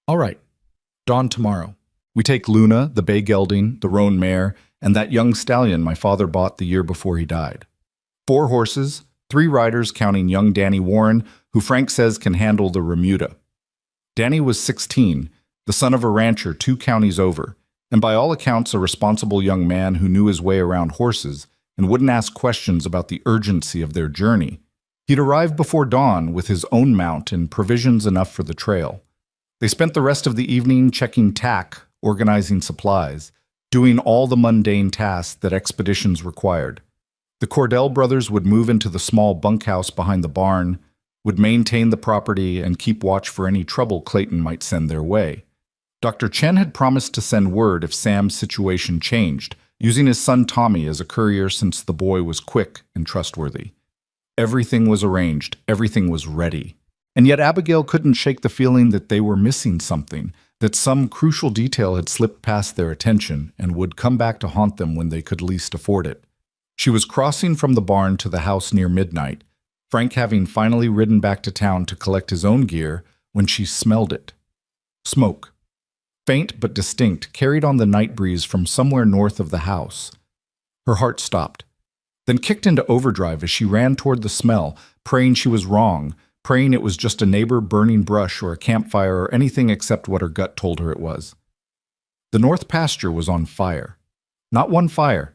Speaker 1: All right, dawn tomorrow. We take Luna, the bay gelding, the roan mare, and that young stallion my father bought the year before he died. 4 horses, 3 riders counting young Danny Warren, who Frank says can handle the remuda. Danny was 16, the son of a rancher 2 counties over, and by all accounts a responsible young man who knew his way around horses and wouldn't ask questions about the urgency of their journey. He'd arrived before dawn with his own mount and provisions enough for the trail. They spent the rest of the evening checking tack, organizing supplies, doing all the mundane tasks that expeditions required. The Cordell brothers would move into the small bunkhouse behind the barn, would maintain the property and keep watch for any trouble Clayton might send their way. Dr. Chen had promised to send word if Sam's situation changed, using his son Tommy as a courier since the boy was quick and trustworthy. Everything was arranged, everything was ready. And yet Abigail couldn't shake the feeling that they were missing something, that some crucial detail had slipped past their attention and would come back to haunt them when they could least afford it. She was crossing from the barn to the house near midnight, Frank having finally ridden back to town to collect his own gear, when she smelled it. Smoke. Faint but distinct, carried on the night breeze from somewhere north of the house. Her heart stopped, then kicked into overdrive as she ran toward the smell, praying she was wrong, praying it was just a neighbor burning brush or a campfire or anything except what her gut told her it was. The north pasture was on fire. Not one fire.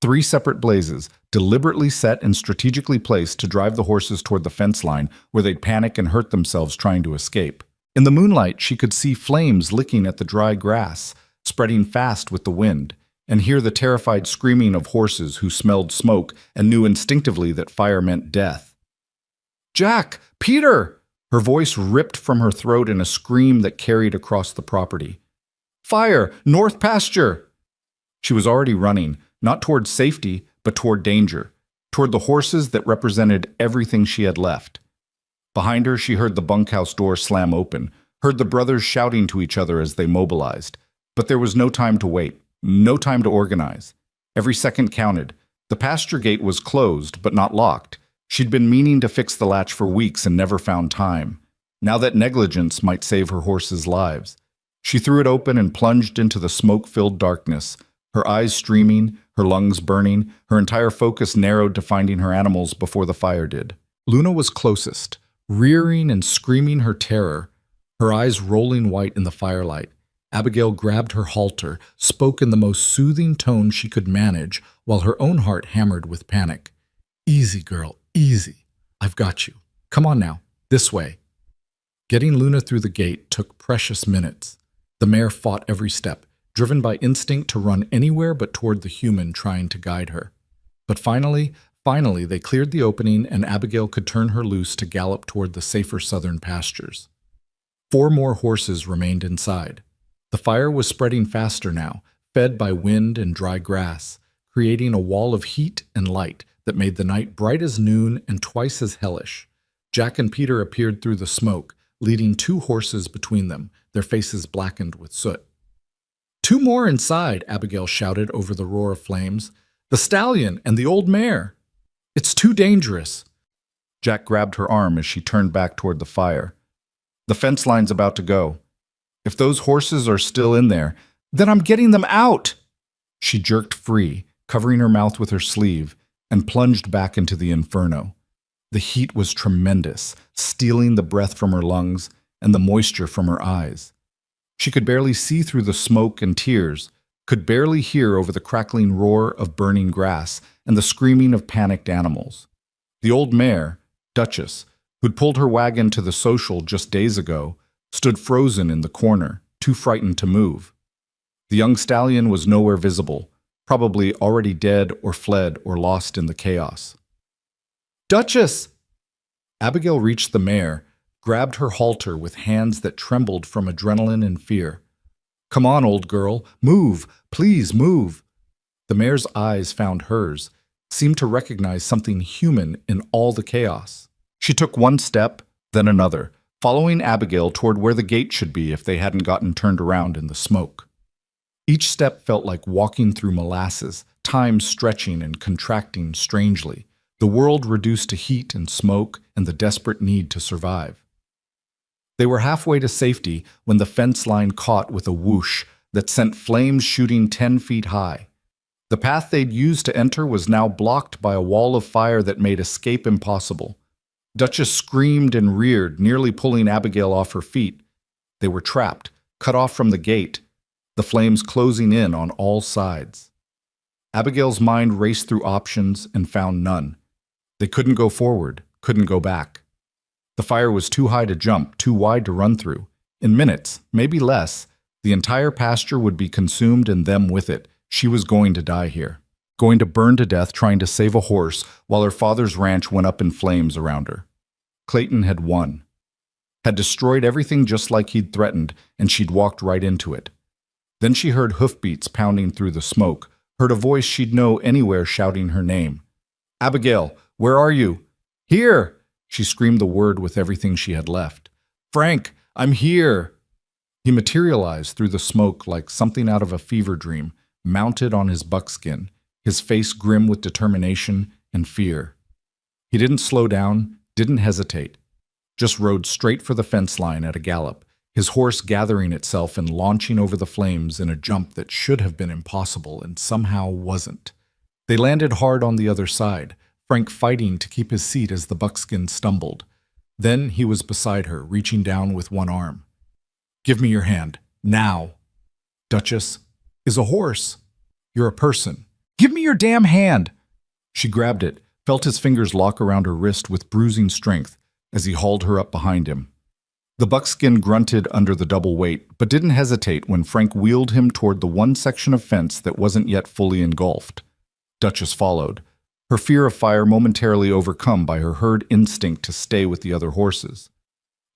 Speaker 1: 3 separate blazes, deliberately set and strategically placed to drive the horses toward the fence line where they'd panic and hurt themselves trying to escape. In the moonlight, she could see flames licking at the dry grass, spreading fast with the wind, and hear the terrified screaming of horses who smelled smoke and knew instinctively that fire meant death. "Jack! Peter!" Her voice ripped from her throat in a scream that carried across the property. "Fire! North pasture!" She was already running, not toward safety, but toward danger, toward the horses that represented everything she had left. Behind her, she heard the bunkhouse door slam open, heard the brothers shouting to each other as they mobilized. But there was no time to wait, no time to organize. Every second counted. The pasture gate was closed, but not locked. She'd been meaning to fix the latch for weeks and never found time. Now that negligence might save her horses' lives. She threw it open and plunged into the smoke-filled darkness, her eyes streaming, her lungs burning, her entire focus narrowed to finding her animals before the fire did. Luna was closest, rearing and screaming her terror, her eyes rolling white in the firelight. Abigail grabbed her halter, spoke in the most soothing tone she could manage, while her own heart hammered with panic. "Easy, girl, easy. I've got you. Come on now, this way." Getting Luna through the gate took precious minutes. The mare fought every step, driven by instinct to run anywhere but toward the human trying to guide her. But finally, they cleared the opening and Abigail could turn her loose to gallop toward the safer southern pastures. 4 more horses remained inside. The fire was spreading faster now, fed by wind and dry grass, creating a wall of heat and light that made the night bright as noon and twice as hellish. Jack and Peter appeared through the smoke, leading 2 horses between them, their faces blackened with soot. 2 more inside, Abigail shouted over the roar of flames. The stallion and the old mare. It's too dangerous. Jack grabbed her arm as she turned back toward the fire. The fence line's about to go. If those horses are still in there, then I'm getting them out. She jerked free, covering her mouth with her sleeve, and plunged back into the inferno. The heat was tremendous, stealing the breath from her lungs and the moisture from her eyes. She could barely see through the smoke and tears, could barely hear over the crackling roar of burning grass and the screaming of panicked animals. The old mare, Duchess, who'd pulled her wagon to the social just days ago, stood frozen in the corner, too frightened to move. The young stallion was nowhere visible, probably already dead or fled or lost in the chaos. Duchess! Abigail reached the mare, grabbed her halter with hands that trembled from adrenaline and fear. Come on, old girl, move, please move. The mare's eyes found hers, seemed to recognize something human in all the chaos. She took one step, then another, following Abigail toward where the gate should be if they hadn't gotten turned around in the smoke. Each step felt like walking through molasses, time stretching and contracting strangely, the world reduced to heat and smoke and the desperate need to survive. They were halfway to safety when the fence line caught with a whoosh that sent flames shooting 10 feet high. The path they'd used to enter was now blocked by a wall of fire that made escape impossible. Duchess screamed and reared, nearly pulling Abigail off her feet. They were trapped, cut off from the gate, the flames closing in on all sides. Abigail's mind raced through options and found none. They couldn't go forward, couldn't go back. The fire was too high to jump, too wide to run through. In minutes, maybe less, the entire pasture would be consumed and them with it. She was going to die here, going to burn to death trying to save a horse while her father's ranch went up in flames around her. Clayton had won, had destroyed everything just like he'd threatened, and she'd walked right into it. Then she heard hoofbeats pounding through the smoke, heard a voice she'd know anywhere shouting her name. Abigail, where are you? Here! She screamed the word with everything she had left. Frank, I'm here! He materialized through the smoke like something out of a fever dream, mounted on his buckskin, his face grim with determination and fear. He didn't slow down, didn't hesitate, just rode straight for the fence line at a gallop, his horse gathering itself and launching over the flames in a jump that should have been impossible and somehow wasn't. They landed hard on the other side, Frank fighting to keep his seat as the buckskin stumbled. Then he was beside her, reaching down with one arm. Give me your hand, now. Duchess is a horse. You're a person. Give me your damn hand. She grabbed it, felt his fingers lock around her wrist with bruising strength as he hauled her up behind him. The buckskin grunted under the double weight, but didn't hesitate when Frank wheeled him toward the one section of fence that wasn't yet fully engulfed. Duchess followed, her fear of fire momentarily overcome by her herd instinct to stay with the other horses.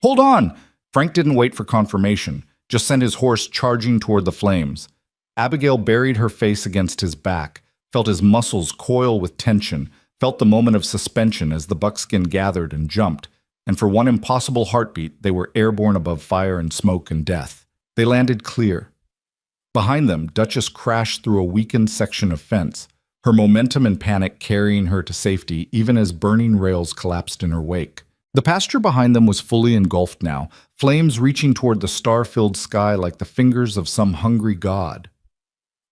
Speaker 1: Hold on! Frank didn't wait for confirmation, just sent his horse charging toward the flames. Abigail buried her face against his back, felt his muscles coil with tension, felt the moment of suspension as the buckskin gathered and jumped, and for one impossible heartbeat, they were airborne above fire and smoke and death. They landed clear. Behind them, Duchess crashed through a weakened section of fence, her momentum and panic carrying her to safety even as burning rails collapsed in her wake. The pasture behind them was fully engulfed now, flames reaching toward the star-filled sky like the fingers of some hungry god.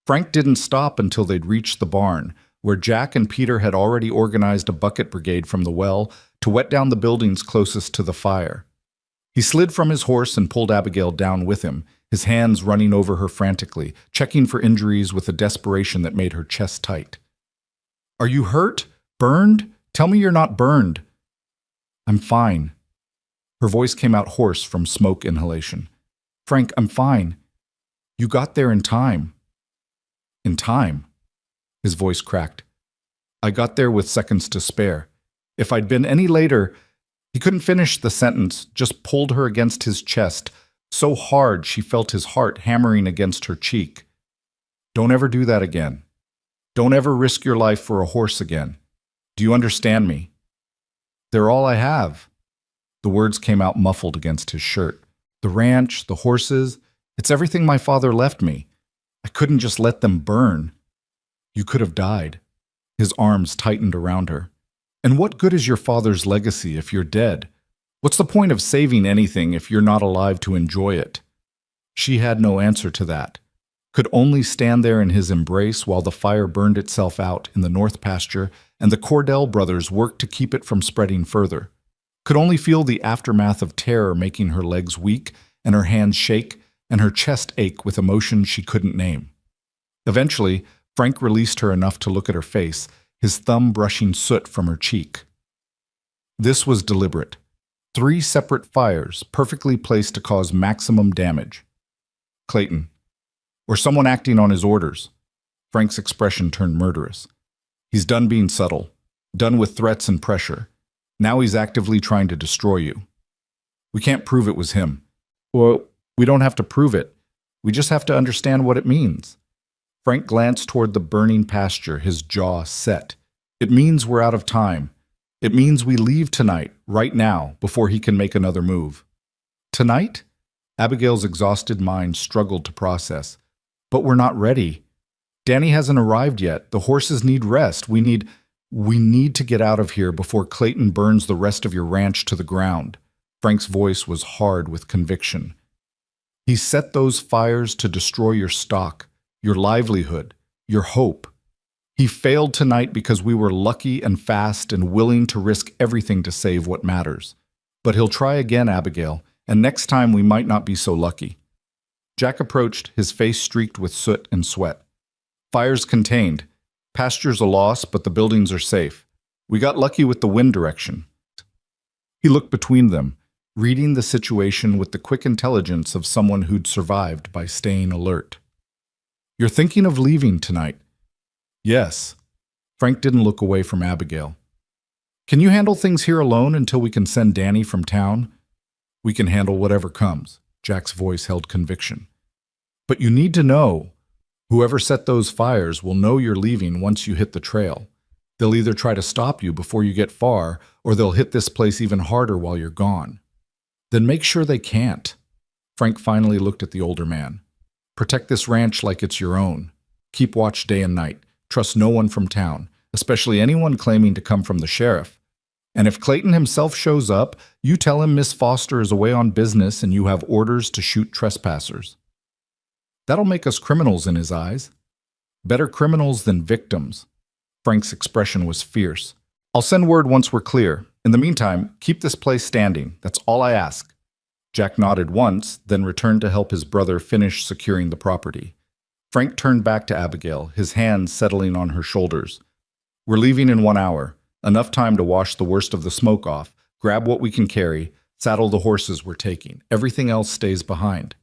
Speaker 1: Frank didn't stop until they'd reached the barn, where Jack and Peter had already organized a bucket brigade from the well to wet down the buildings closest to the fire. He slid from his horse and pulled Abigail down with him, his hands running over her frantically, checking for injuries with a desperation that made her chest tight. Are you hurt? Burned? Tell me you're not burned. I'm fine. Her voice came out hoarse from smoke inhalation. Frank, I'm fine. You got there in time. In time? His voice cracked. I got there with seconds to spare. If I'd been any later, he couldn't finish the sentence, just pulled her against his chest, so hard she felt his heart hammering against her cheek. Don't ever do that again. Don't ever risk your life for a horse again. Do you understand me? They're all I have. The words came out muffled against his shirt. The ranch, the horses, it's everything my father left me. I couldn't just let them burn. You could have died. His arms tightened around her. And what good is your father's legacy if you're dead? What's the point of saving anything if you're not alive to enjoy it? She had no answer to that, could only stand there in his embrace while the fire burned itself out in the north pasture and the Cordell brothers worked to keep it from spreading further. Could only feel the aftermath of terror making her legs weak and her hands shake and her chest ache with emotions she couldn't name. Eventually, Frank released her enough to look at her face, his thumb brushing soot from her cheek. This was deliberate. 3 separate fires, perfectly placed to cause maximum damage. Clayton. Or someone acting on his orders. Frank's expression turned murderous. He's done being subtle, done with threats and pressure. Now he's actively trying to destroy you. We can't prove it was him. Well, we don't have to prove it. We just have to understand what it means. Frank glanced toward the burning pasture, his jaw set. It means we're out of time. It means we leave tonight, right now, before he can make another move. Tonight? Abigail's exhausted mind struggled to process. But we're not ready. Danny hasn't arrived yet. The horses need rest. We need to get out of here before Clayton burns the rest of your ranch to the ground. Frank's voice was hard with conviction. He set those fires to destroy your stock, your livelihood, your hope. He failed tonight because we were lucky and fast and willing to risk everything to save what matters. But he'll try again, Abigail, and next time we might not be so lucky. Jack approached, his face streaked with soot and sweat. Fires contained. Pasture's a loss, but the buildings are safe. We got lucky with the wind direction. He looked between them, reading the situation with the quick intelligence of someone who'd survived by staying alert. You're thinking of leaving tonight? Yes. Frank didn't look away from Abigail. Can you handle things here alone until we can send Danny from town? We can handle whatever comes. Jack's voice held conviction. But you need to know. Whoever set those fires will know you're leaving once you hit the trail. They'll either try to stop you before you get far, or they'll hit this place even harder while you're gone. Then make sure they can't. Frank finally looked at the older man. Protect this ranch like it's your own. Keep watch day and night. Trust no one from town, especially anyone claiming to come from the sheriff. And if Clayton himself shows up, you tell him Miss Foster is away on business and you have orders to shoot trespassers. That'll make us criminals in his eyes. Better criminals than victims. Frank's expression was fierce. I'll send word once we're clear. In the meantime, keep this place standing. That's all I ask. Jack nodded once, then returned to help his brother finish securing the property. Frank turned back to Abigail, his hands settling on her shoulders. We're leaving in 1 hour. Enough time to wash the worst of the smoke off, grab what we can carry, saddle the horses we're taking. Everything else stays behind.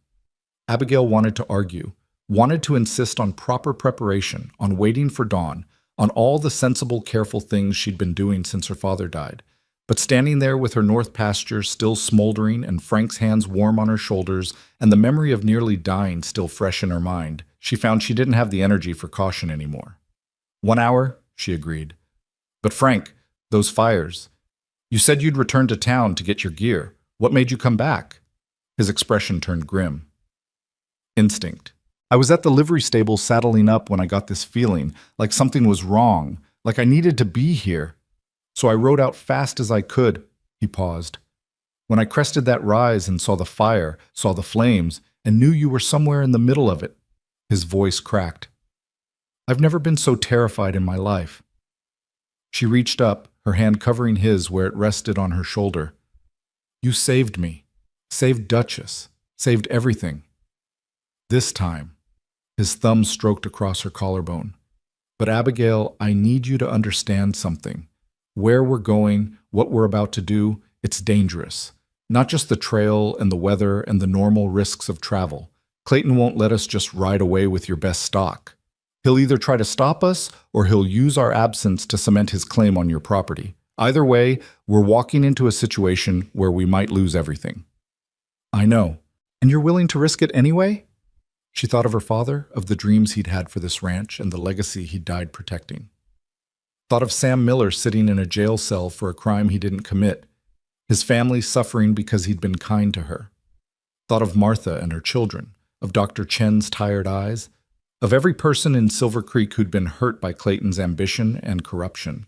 Speaker 1: Abigail wanted to argue, wanted to insist on proper preparation, on waiting for dawn, on all the sensible, careful things she'd been doing since her father died. But standing there with her north pasture still smoldering and Frank's hands warm on her shoulders and the memory of nearly dying still fresh in her mind, she found she didn't have the energy for caution anymore. 1 hour, she agreed. But Frank, those fires. You said you'd return to town to get your gear. What made you come back? His expression turned grim. Instinct. I was at the livery stable saddling up when I got this feeling, like something was wrong, like I needed to be here. So I rode out fast as I could. He paused. When I crested that rise and saw the fire, saw the flames, and knew you were somewhere in the middle of it. His voice cracked. I've never been so terrified in my life. She reached up, her hand covering his where it rested on her shoulder. You saved me. Saved Duchess. Saved everything. This time. His thumb stroked across her collarbone. But Abigail, I need you to understand something. Where we're going, what we're about to do, it's dangerous. Not just the trail and the weather and the normal risks of travel. Clayton won't let us just ride away with your best stock. He'll either try to stop us or he'll use our absence to cement his claim on your property. Either way, we're walking into a situation where we might lose everything. I know. And you're willing to risk it anyway? She thought of her father, of the dreams he'd had for this ranch and the legacy he'd died protecting. Thought of Sam Miller sitting in a jail cell for a crime he didn't commit, his family suffering because he'd been kind to her. Thought of Martha and her children, of Dr. Chen's tired eyes, of every person in Silver Creek who'd been hurt by Clayton's ambition and corruption.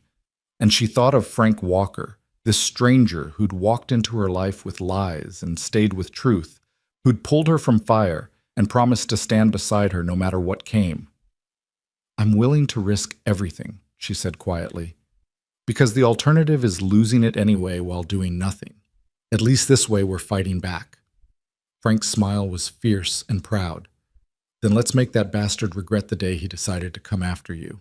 Speaker 1: And she thought of Frank Walker, this stranger who'd walked into her life with lies and stayed with truth, who'd pulled her from fire and promised to stand beside her no matter what came. "I'm willing to risk everything," she said quietly, "because the alternative is losing it anyway while doing nothing. At least this way we're fighting back." Frank's smile was fierce and proud. "Then let's make that bastard regret the day he decided to come after you."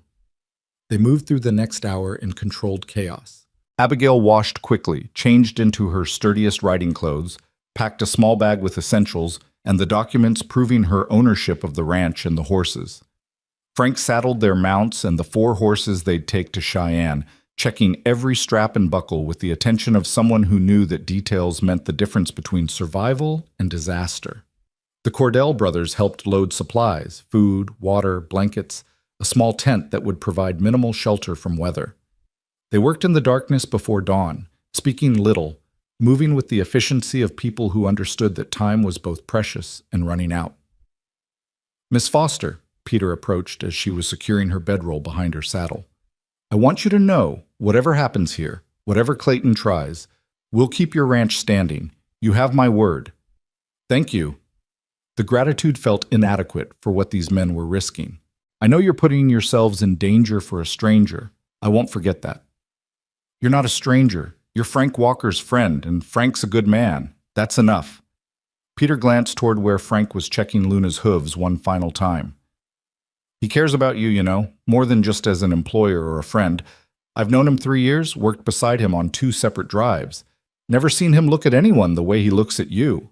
Speaker 1: They moved through the next hour in controlled chaos. Abigail washed quickly, changed into her sturdiest riding clothes, packed a small bag with essentials and the documents proving her ownership of the ranch and the horses. Frank saddled their mounts and the 4 horses they'd take to Cheyenne, checking every strap and buckle with the attention of someone who knew that details meant the difference between survival and disaster. The Cordell brothers helped load supplies, food, water, blankets, a small tent that would provide minimal shelter from weather. They worked in the darkness before dawn, speaking little, moving with the efficiency of people who understood that time was both precious and running out. "Miss Foster," Peter approached as she was securing her bedroll behind her saddle, "I want you to know, whatever happens here, whatever Clayton tries, we'll keep your ranch standing. You have my word." "Thank you." The gratitude felt inadequate for what these men were risking. "I know you're putting yourselves in danger for a stranger. I won't forget that." "You're not a stranger. You're Frank Walker's friend, and Frank's a good man. That's enough." Peter glanced toward where Frank was checking Luna's hooves one final time. "He cares about you, you know, more than just as an employer or a friend. I've known him 3 years, worked beside him on 2 separate drives. Never seen him look at anyone the way he looks at you."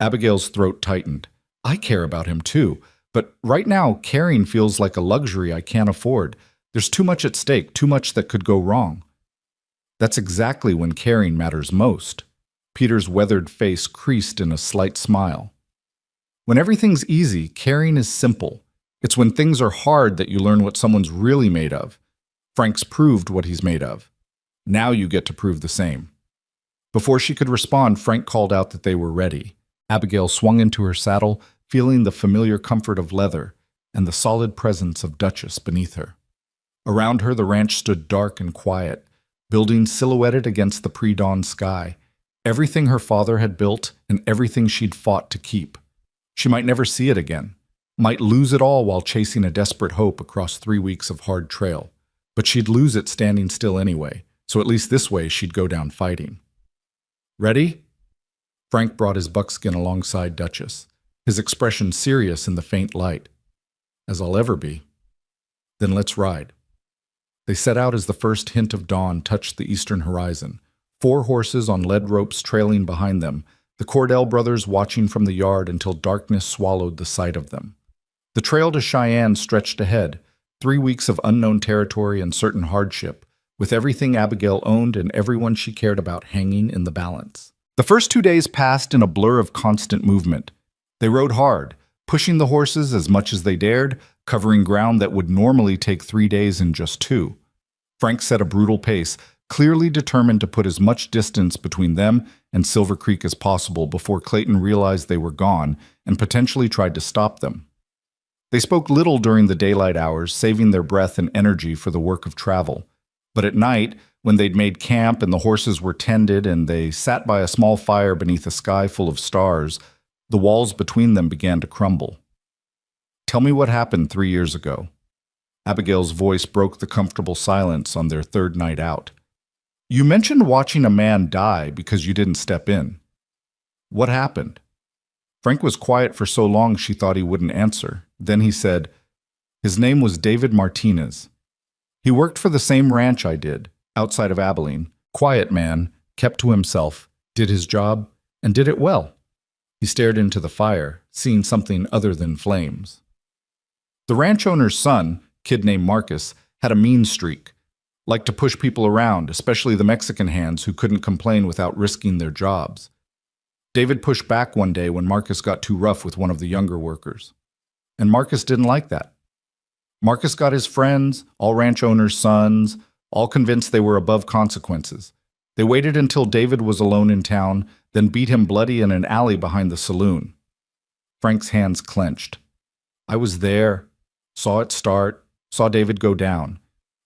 Speaker 1: Abigail's throat tightened. "I care about him too, but right now caring feels like a luxury I can't afford. There's too much at stake, too much that could go wrong." "That's exactly when caring matters most." Peter's weathered face creased in a slight smile. "When everything's easy, caring is simple. It's when things are hard that you learn what someone's really made of. Frank's proved what he's made of. Now you get to prove the same." Before she could respond, Frank called out that they were ready. Abigail swung into her saddle, feeling the familiar comfort of leather and the solid presence of Duchess beneath her. Around her, the ranch stood dark and quiet, buildings silhouetted against the pre-dawn sky. Everything her father had built and everything she'd fought to keep. She might never see it again, might lose it all while chasing a desperate hope across 3 weeks of hard trail. But she'd lose it standing still anyway, so at least this way she'd go down fighting. "Ready?" Frank brought his buckskin alongside Duchess, his expression serious in the faint light. "As I'll ever be." "Then let's ride." They set out as the first hint of dawn touched the eastern horizon, 4 horses on lead ropes trailing behind them, the Cordell brothers watching from the yard until darkness swallowed the sight of them. The trail to Cheyenne stretched ahead, 3 weeks of unknown territory and certain hardship, with everything Abigail owned and everyone she cared about hanging in the balance. The first 2 days passed in a blur of constant movement. They rode hard, pushing the horses as much as they dared, covering ground that would normally take 3 days in just 2. Frank set a brutal pace, clearly determined to put as much distance between them and Silver Creek as possible before Clayton realized they were gone and potentially tried to stop them. They spoke little during the daylight hours, saving their breath and energy for the work of travel. But at night, when they'd made camp and the horses were tended and they sat by a small fire beneath a sky full of stars, the walls between them began to crumble. "Tell me what happened 3 years ago." Abigail's voice broke the comfortable silence on their 3rd night out. "You mentioned watching a man die because you didn't step in. What happened?" Frank was quiet for so long she thought he wouldn't answer. Then he said, "His name was David Martinez. He worked for the same ranch I did, outside of Abilene. Quiet man, kept to himself, did his job, and did it well." He stared into the fire, seeing something other than flames. "The ranch owner's son, kid named Marcus, had a mean streak. Liked to push people around, especially the Mexican hands who couldn't complain without risking their jobs. David pushed back one day when Marcus got too rough with one of the younger workers. And Marcus didn't like that. Marcus got his friends, all ranch owners' sons, all convinced they were above consequences. They waited until David was alone in town, then beat him bloody in an alley behind the saloon." Frank's hands clenched. I was there, saw it start, saw David go down.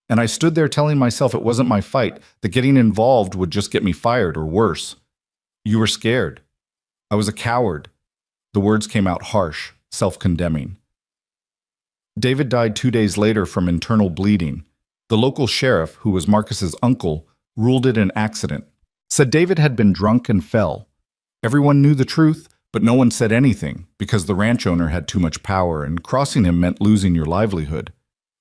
Speaker 1: And I stood there telling myself it wasn't my fight, that getting involved would just get me fired or worse. You were scared. I was a coward. The words came out harsh, self-condemning. David died 2 days later from internal bleeding. The local sheriff, who was Marcus's uncle, ruled it an accident. Said David had been drunk and fell. Everyone knew the truth, but no one said anything because the ranch owner had too much power and crossing him meant losing your livelihood.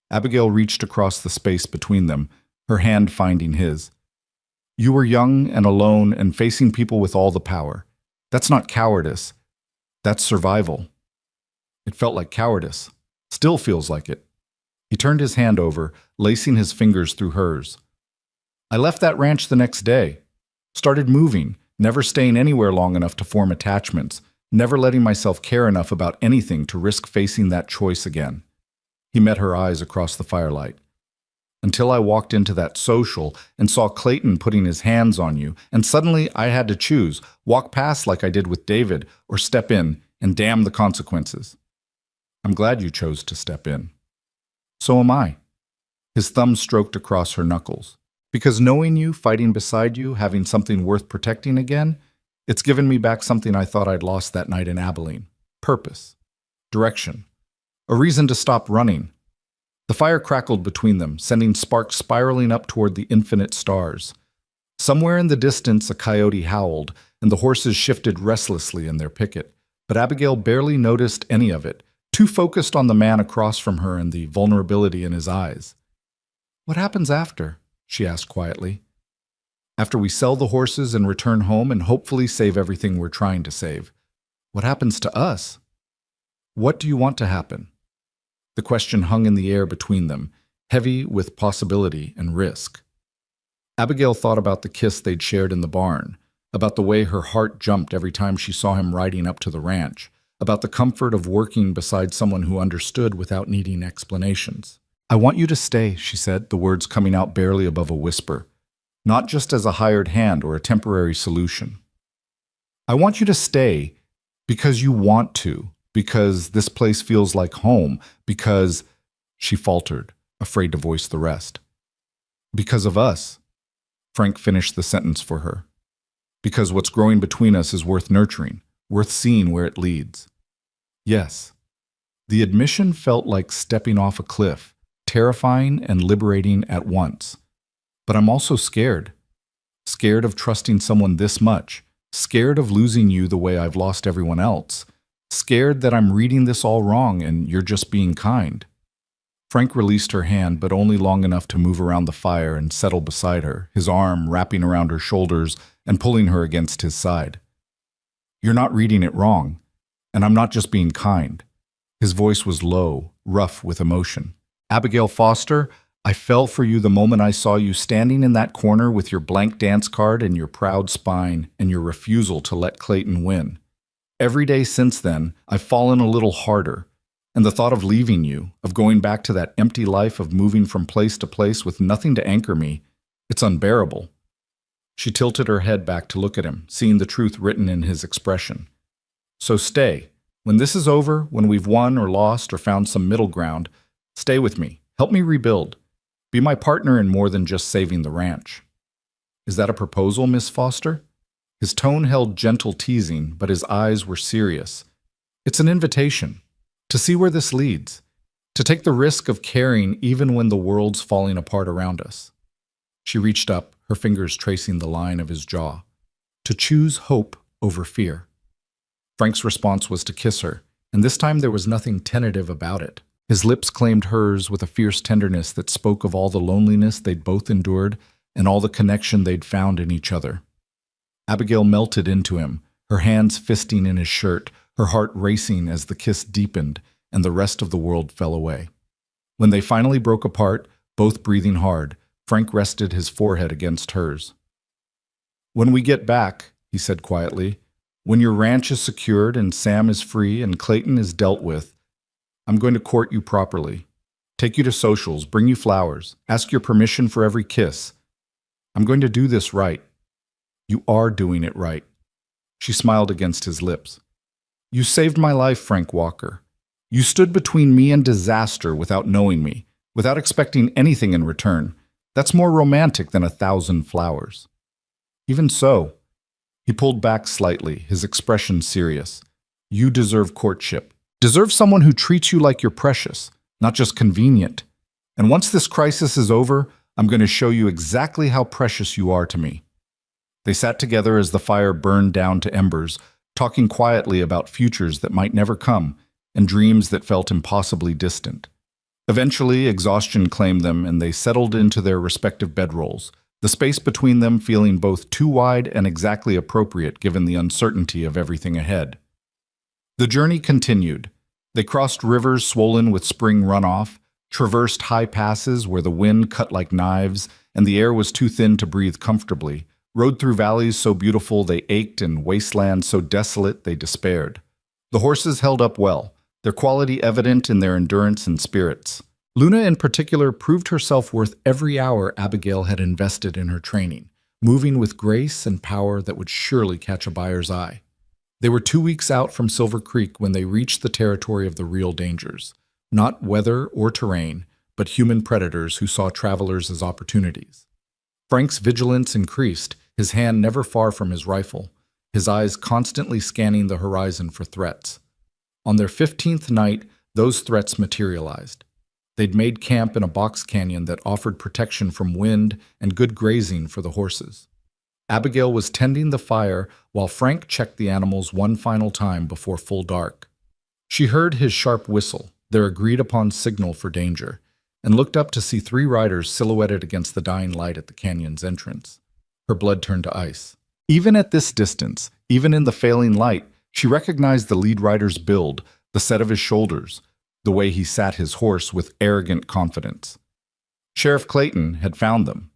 Speaker 1: Abigail reached across the space between them, her hand finding his. You were young and alone and facing people with all the power. That's not cowardice. That's survival. It felt like cowardice. Still feels like it. He turned his hand over, lacing his fingers through hers. I left that ranch the next day. Started moving, never staying anywhere long enough to form attachments, never letting myself care enough about anything to risk facing that choice again. He met her eyes across the firelight. Until I walked into that social and saw Clayton putting his hands on you, and suddenly I had to choose, walk past like I did with David, or step in and damn the consequences. I'm glad you chose to step in. So am I. His thumb stroked across her knuckles. Because knowing you, fighting beside you, having something worth protecting again, it's given me back something I thought I'd lost that night in Abilene. Purpose. Direction. A reason to stop running. The fire crackled between them, sending sparks spiraling up toward the infinite stars. Somewhere in the distance a coyote howled, and the horses shifted restlessly in their picket, but Abigail barely noticed any of it, too focused on the man across from her and the vulnerability in his eyes. What happens after? She asked quietly. After we sell the horses and return home and hopefully save everything we're trying to save. What happens to us? What do you want to happen? The question hung in the air between them, heavy with possibility and risk. Abigail thought about the kiss they'd shared in the barn, about the way her heart jumped every time she saw him riding up to the ranch, about the comfort of working beside someone who understood without needing explanations. I want you to stay, she said, the words coming out barely above a whisper, not just as a hired hand or a temporary solution. I want you to stay because you want to, because this place feels like home, because, she faltered, afraid to voice the rest. Because of us. Frank finished the sentence for her. Because what's growing between us is worth nurturing, worth seeing where it leads. Yes. The admission felt like stepping off a cliff, terrifying and liberating at once. But I'm also scared. Scared of trusting someone this much. Scared of losing you the way I've lost everyone else. Scared that I'm reading this all wrong and you're just being kind. Frank released her hand, but only long enough to move around the fire and settle beside her, his arm wrapping around her shoulders and pulling her against his side. You're not reading it wrong, and I'm not just being kind. His voice was low, rough with emotion. Abigail Foster, I fell for you the moment I saw you standing in that corner with your blank dance card and your proud spine and your refusal to let Clayton win. Every day since then, I've fallen a little harder, and the thought of leaving you, of going back to that empty life of moving from place to place with nothing to anchor me, it's unbearable. She tilted her head back to look at him, seeing the truth written in his expression. So stay. When this is over, when we've won or lost or found some middle ground, stay with me. Help me rebuild. Be my partner in more than just saving the ranch. Is that a proposal, Miss Foster? His tone held gentle teasing, but his eyes were serious. It's an invitation. To see where this leads. To take the risk of caring even when the world's falling apart around us. She reached up, her fingers tracing the line of his jaw. To choose hope over fear. Frank's response was to kiss her, and this time there was nothing tentative about it. His lips claimed hers with a fierce tenderness that spoke of all the loneliness they'd both endured and all the connection they'd found in each other. Abigail melted into him, her hands fisting in his shirt, her heart racing as the kiss deepened and the rest of the world fell away. When they finally broke apart, both breathing hard, Frank rested his forehead against hers. When we get back, he said quietly, when your ranch is secured and Sam is free and Clayton is dealt with, I'm going to court you properly. Take you to socials, bring you flowers, ask your permission for every kiss. I'm going to do this right. You are doing it right. She smiled against his lips. You saved my life, Frank Walker. You stood between me and disaster without knowing me, without expecting anything in return. That's more romantic than 1,000 flowers. Even so, he pulled back slightly, his expression serious. You deserve courtship. Deserve someone who treats you like you're precious, not just convenient. And once this crisis is over, I'm going to show you exactly how precious you are to me. They sat together as the fire burned down to embers, talking quietly about futures that might never come and dreams that felt impossibly distant. Eventually, exhaustion claimed them and they settled into their respective bedrolls, the space between them feeling both too wide and exactly appropriate given the uncertainty of everything ahead. The journey continued. They crossed rivers swollen with spring runoff, traversed high passes where the wind cut like knives and the air was too thin to breathe comfortably, rode through valleys so beautiful they ached and wastelands so desolate they despaired. The horses held up well, their quality evident in their endurance and spirits. Luna in particular proved herself worth every hour Abigail had invested in her training, moving with grace and power that would surely catch a buyer's eye. They were 2 weeks out from Silver Creek when they reached the territory of the real dangers, not weather or terrain, but human predators who saw travelers as opportunities. Frank's vigilance increased, his hand never far from his rifle, his eyes constantly scanning the horizon for threats. On their 15th night, those threats materialized. They'd made camp in a box canyon that offered protection from wind and good grazing for the horses. Abigail was tending the fire while Frank checked the animals one final time before full dark. She heard his sharp whistle, their agreed-upon signal for danger, and looked up to see 3 riders silhouetted against the dying light at the canyon's entrance. Her blood turned to ice. Even at this distance, even in the failing light, she recognized the lead rider's build, the set of his shoulders, the way he sat his horse with arrogant confidence. Sheriff Clayton had found them.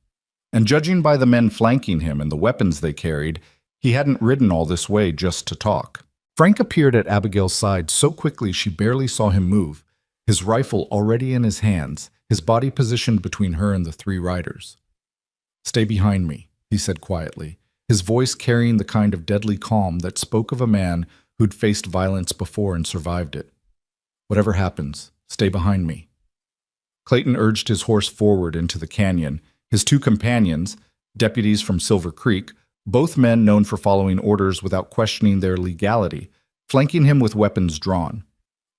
Speaker 1: And judging by the men flanking him and the weapons they carried, he hadn't ridden all this way just to talk. Frank appeared at Abigail's side so quickly she barely saw him move, his rifle already in his hands, his body positioned between her and the 3 riders. "Stay behind me," he said quietly, his voice carrying the kind of deadly calm that spoke of a man who'd faced violence before and survived it. "Whatever happens, stay behind me." Clayton urged his horse forward into the canyon. His 2 companions, deputies from Silver Creek, both men known for following orders without questioning their legality, flanking him with weapons drawn.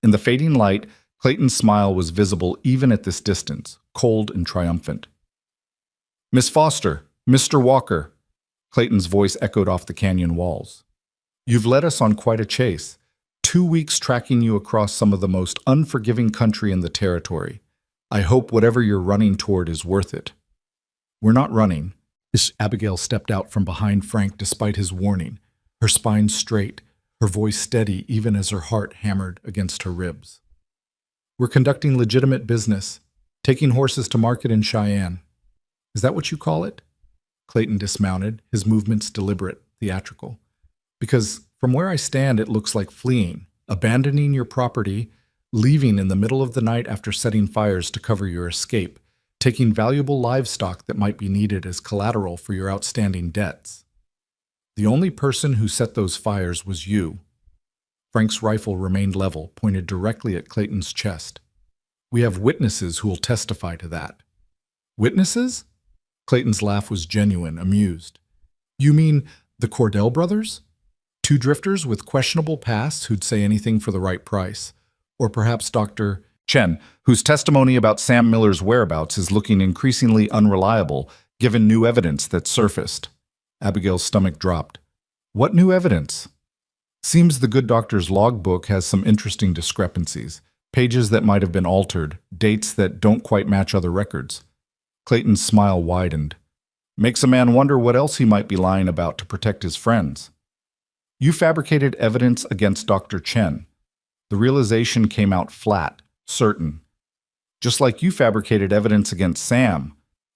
Speaker 1: In the fading light, Clayton's smile was visible even at this distance, cold and triumphant. "Miss Foster, Mr. Walker," Clayton's voice echoed off the canyon walls. "You've led us on quite a chase, 2 weeks tracking you across some of the most unforgiving country in the territory. I hope whatever you're running toward is worth it." "We're not running." Abigail stepped out from behind Frank despite his warning, her spine straight, her voice steady even as her heart hammered against her ribs. "We're conducting legitimate business, taking horses to market in Cheyenne." "Is that what you call it?" Clayton dismounted, his movements deliberate, theatrical. "Because from where I stand it looks like fleeing, abandoning your property, leaving in the middle of the night after setting fires to cover your escape, taking valuable livestock that might be needed as collateral for your outstanding debts. The only person who set those fires was you." Frank's rifle remained level, pointed directly at Clayton's chest. "We have witnesses who will testify to that." "Witnesses?" Clayton's laugh was genuine, amused. "You mean the Cordell brothers? 2 drifters with questionable pasts who'd say anything for the right price. Or perhaps Dr. Chen, whose testimony about Sam Miller's whereabouts is looking increasingly unreliable, given new evidence that surfaced." Abigail's stomach dropped. "What new evidence?" "Seems the good doctor's logbook has some interesting discrepancies, pages that might have been altered, dates that don't quite match other records." Clayton's smile widened. "Makes a man wonder what else he might be lying about to protect his friends." "You fabricated evidence against Dr. Chen." The realization came out flat, certain. "Just like you fabricated evidence against Sam.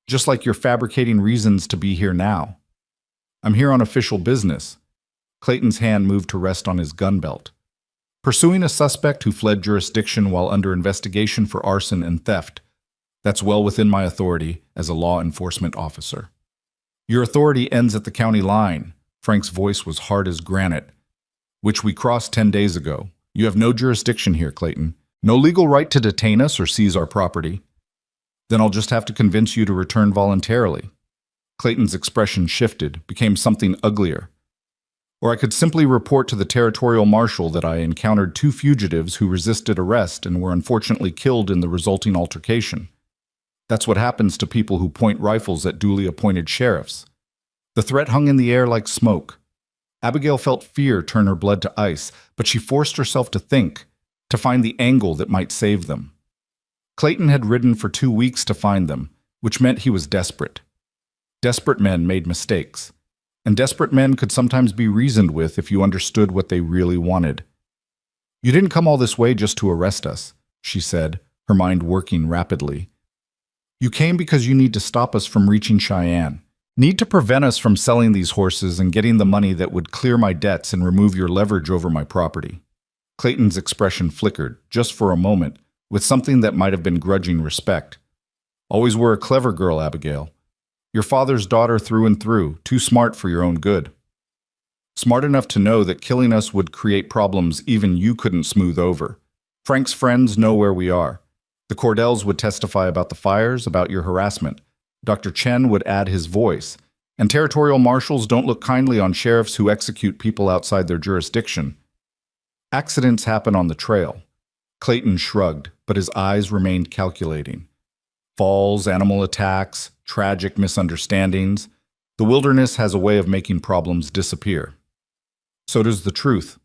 Speaker 1: Just like you're fabricating reasons to be here now." "I'm here on official business." Clayton's hand moved to rest on his gun belt. "Pursuing a suspect who fled jurisdiction while under investigation for arson and theft. That's well within my authority as a law enforcement officer." "Your authority ends at the county line." Frank's voice was hard as granite. "Which we crossed 10 days ago. You have no jurisdiction here, Clayton. No legal right to detain us or seize our property. Then I'll just have to convince you to return voluntarily. Clayton's expression shifted, became something uglier. Or I could simply report to the territorial marshal that I encountered two fugitives who resisted arrest and were unfortunately killed in the resulting altercation. That's what happens to people who point rifles at duly appointed sheriffs. The threat hung in the air like smoke. Abigail felt fear turn her blood to ice, but she forced herself to think, to find the angle that might save them. Clayton had ridden for 2 weeks to find them, which meant he was desperate. Desperate men made mistakes, and desperate men could sometimes be reasoned with if you understood what they really wanted. "You didn't come all this way just to arrest us," she said, her mind working rapidly. "You came because you need to stop us from reaching Cheyenne. Need to prevent us from selling these horses and getting the money that would clear my debts and remove your leverage over my property." Clayton's expression flickered, just for a moment, with something that might have been grudging respect. "Always were a clever girl, Abigail. Your father's daughter through and through, too smart for your own good. Smart enough to know that killing us would create problems even you couldn't smooth over. Frank's friends know where we are. The Cordells would testify about the fires, about your harassment. Dr. Chen would add his voice. And territorial marshals don't look kindly on sheriffs who execute people outside their jurisdiction. Accidents happen on the trail." Clayton shrugged, but his eyes remained calculating. Falls, animal attacks, tragic misunderstandings. The wilderness has a way of making problems disappear. So does the truth.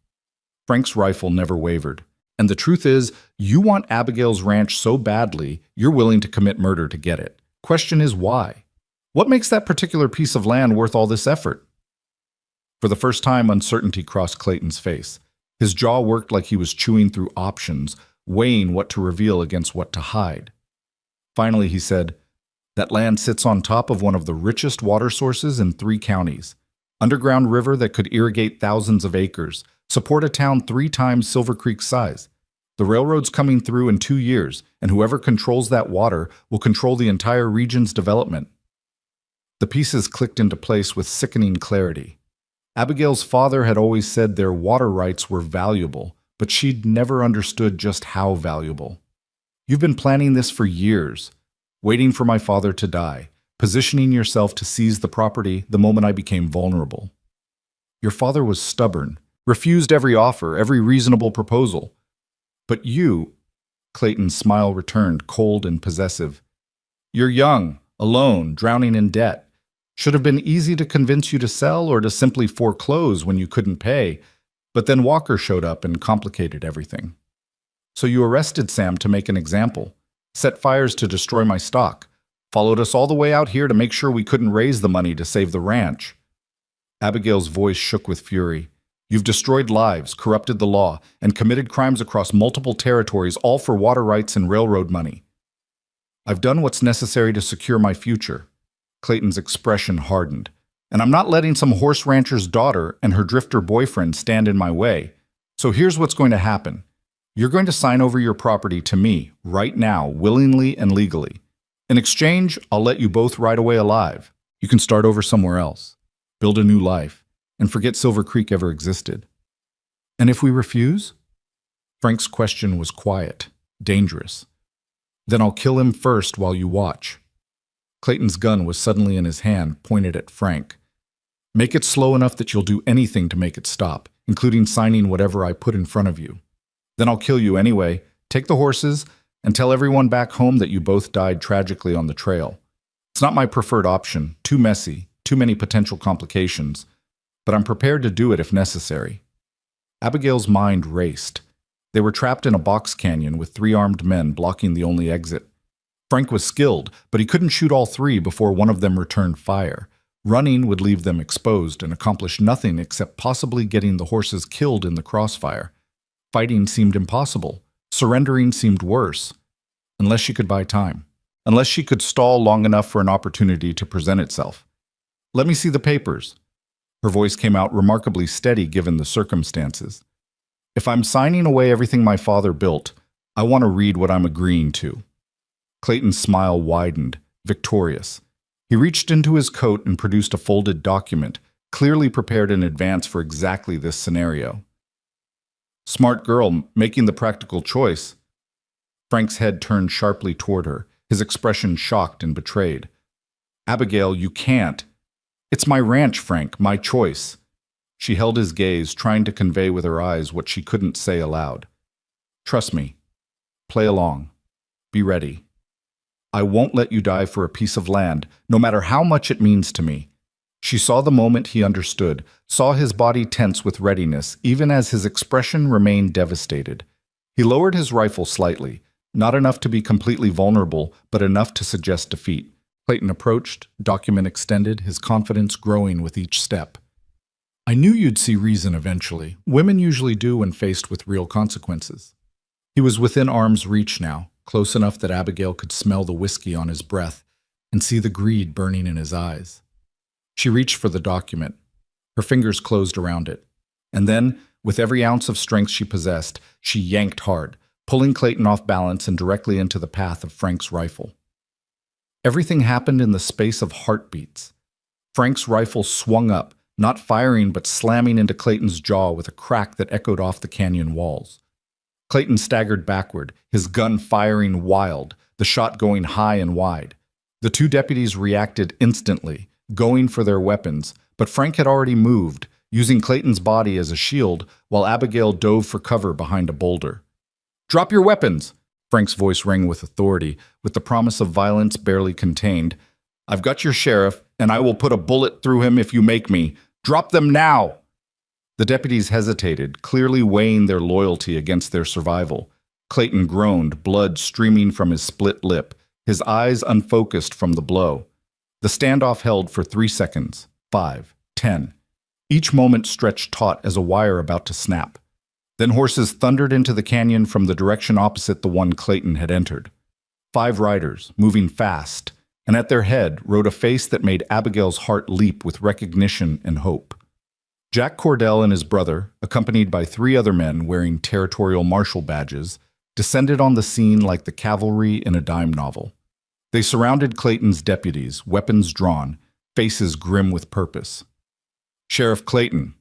Speaker 1: Frank's rifle never wavered. And the truth is, you want Abigail's ranch so badly, you're willing to commit murder to get it. Question is why? What makes that particular piece of land worth all this effort? For the first time, uncertainty crossed Clayton's face. His jaw worked like he was chewing through options, weighing what to reveal against what to hide. Finally, he said, "That land sits on top of one of the richest water sources in 3 counties. Underground river that could irrigate thousands of acres, support a town 3 times Silver Creek's size. The railroad's coming through in 2 years, and whoever controls that water will control the entire region's development." The pieces clicked into place with sickening clarity. Abigail's father had always said their water rights were valuable, but she'd never understood just how valuable. "You've been planning this for years, waiting for my father to die, positioning yourself to seize the property the moment I became vulnerable. Your father was stubborn, refused every offer, every reasonable proposal. But you," Clayton's smile returned, cold and possessive, "you're young, alone, drowning in debt. Should have been easy to convince you to sell or to simply foreclose when you couldn't pay, but then Walker showed up and complicated everything. So you arrested Sam to make an example, set fires to destroy my stock, followed us all the way out here to make sure we couldn't raise the money to save the ranch." Abigail's voice shook with fury. "You've destroyed lives, corrupted the law, and committed crimes across multiple territories, all for water rights and railroad money. I've done what's necessary to secure my future." Clayton's expression hardened. "And I'm not letting some horse rancher's daughter and her drifter boyfriend stand in my way. So here's what's going to happen. You're going to sign over your property to me, right now, willingly and legally. In exchange, I'll let you both ride away alive. You can start over somewhere else, build a new life, and forget Silver Creek ever existed." "And if we refuse?" Frank's question was quiet, dangerous. "Then I'll kill him first while you watch." Clayton's gun was suddenly in his hand, pointed at Frank. "Make it slow enough that you'll do anything to make it stop, including signing whatever I put in front of you. Then I'll kill you anyway, take the horses, and tell everyone back home that you both died tragically on the trail. It's not my preferred option, too messy, too many potential complications, but I'm prepared to do it if necessary." Abigail's mind raced. They were trapped in a box canyon with 3 armed men blocking the only exit. Frank was skilled, but he couldn't shoot all 3 before one of them returned fire. Running would leave them exposed and accomplish nothing except possibly getting the horses killed in the crossfire. Fighting seemed impossible. Surrendering seemed worse. Unless she could buy time. Unless she could stall long enough for an opportunity to present itself. "Let me see the papers." Her voice came out remarkably steady given the circumstances. "If I'm signing away everything my father built, I want to read what I'm agreeing to." Clayton's smile widened, victorious. He reached into his coat and produced a folded document, clearly prepared in advance for exactly this scenario. "Smart girl, making the practical choice. Frank's head turned sharply toward her, his expression shocked and betrayed. Abigail, you can't. It's my ranch, Frank, my choice. She held his gaze, trying to convey with her eyes what she couldn't say aloud. Trust me. Play along. Be ready. I won't let you die for a piece of land, no matter how much it means to me. She saw the moment he understood, saw his body tense with readiness, even as his expression remained devastated. He lowered his rifle slightly, not enough to be completely vulnerable, but enough to suggest defeat. Clayton approached, document extended, his confidence growing with each step. I knew you'd see reason eventually. Women usually do when faced with real consequences. He was within arm's reach now, close enough that Abigail could smell the whiskey on his breath and see the greed burning in his eyes. She reached for the document. Her fingers closed around it. And then, with every ounce of strength she possessed, she yanked hard, pulling Clayton off balance and directly into the path of Frank's rifle. Everything happened in the space of heartbeats. Frank's rifle swung up, not firing but slamming into Clayton's jaw with a crack that echoed off the canyon walls. Clayton staggered backward, his gun firing wild, the shot going high and wide. The two deputies reacted instantly, going for their weapons, but Frank had already moved, using Clayton's body as a shield while Abigail dove for cover behind a boulder. "Drop your weapons!" Frank's voice rang with authority, with the promise of violence barely contained. "I've got your sheriff, and I will put a bullet through him if you make me. Drop them now!" The deputies hesitated, clearly weighing their loyalty against their survival. Clayton groaned, blood streaming from his split lip, his eyes unfocused from the blow. The standoff held for 3 seconds, 5, 10. Each moment stretched taut as a wire about to snap. Then horses thundered into the canyon from the direction opposite the one Clayton had entered. 5 riders, moving fast, and at their head rode a face that made Abigail's heart leap with recognition and hope. Jack Cordell and his brother, accompanied by 3 other men wearing territorial marshal badges, descended on the scene like the cavalry in a dime novel. They surrounded Clayton's deputies, weapons drawn, faces grim with purpose. Sheriff Clayton.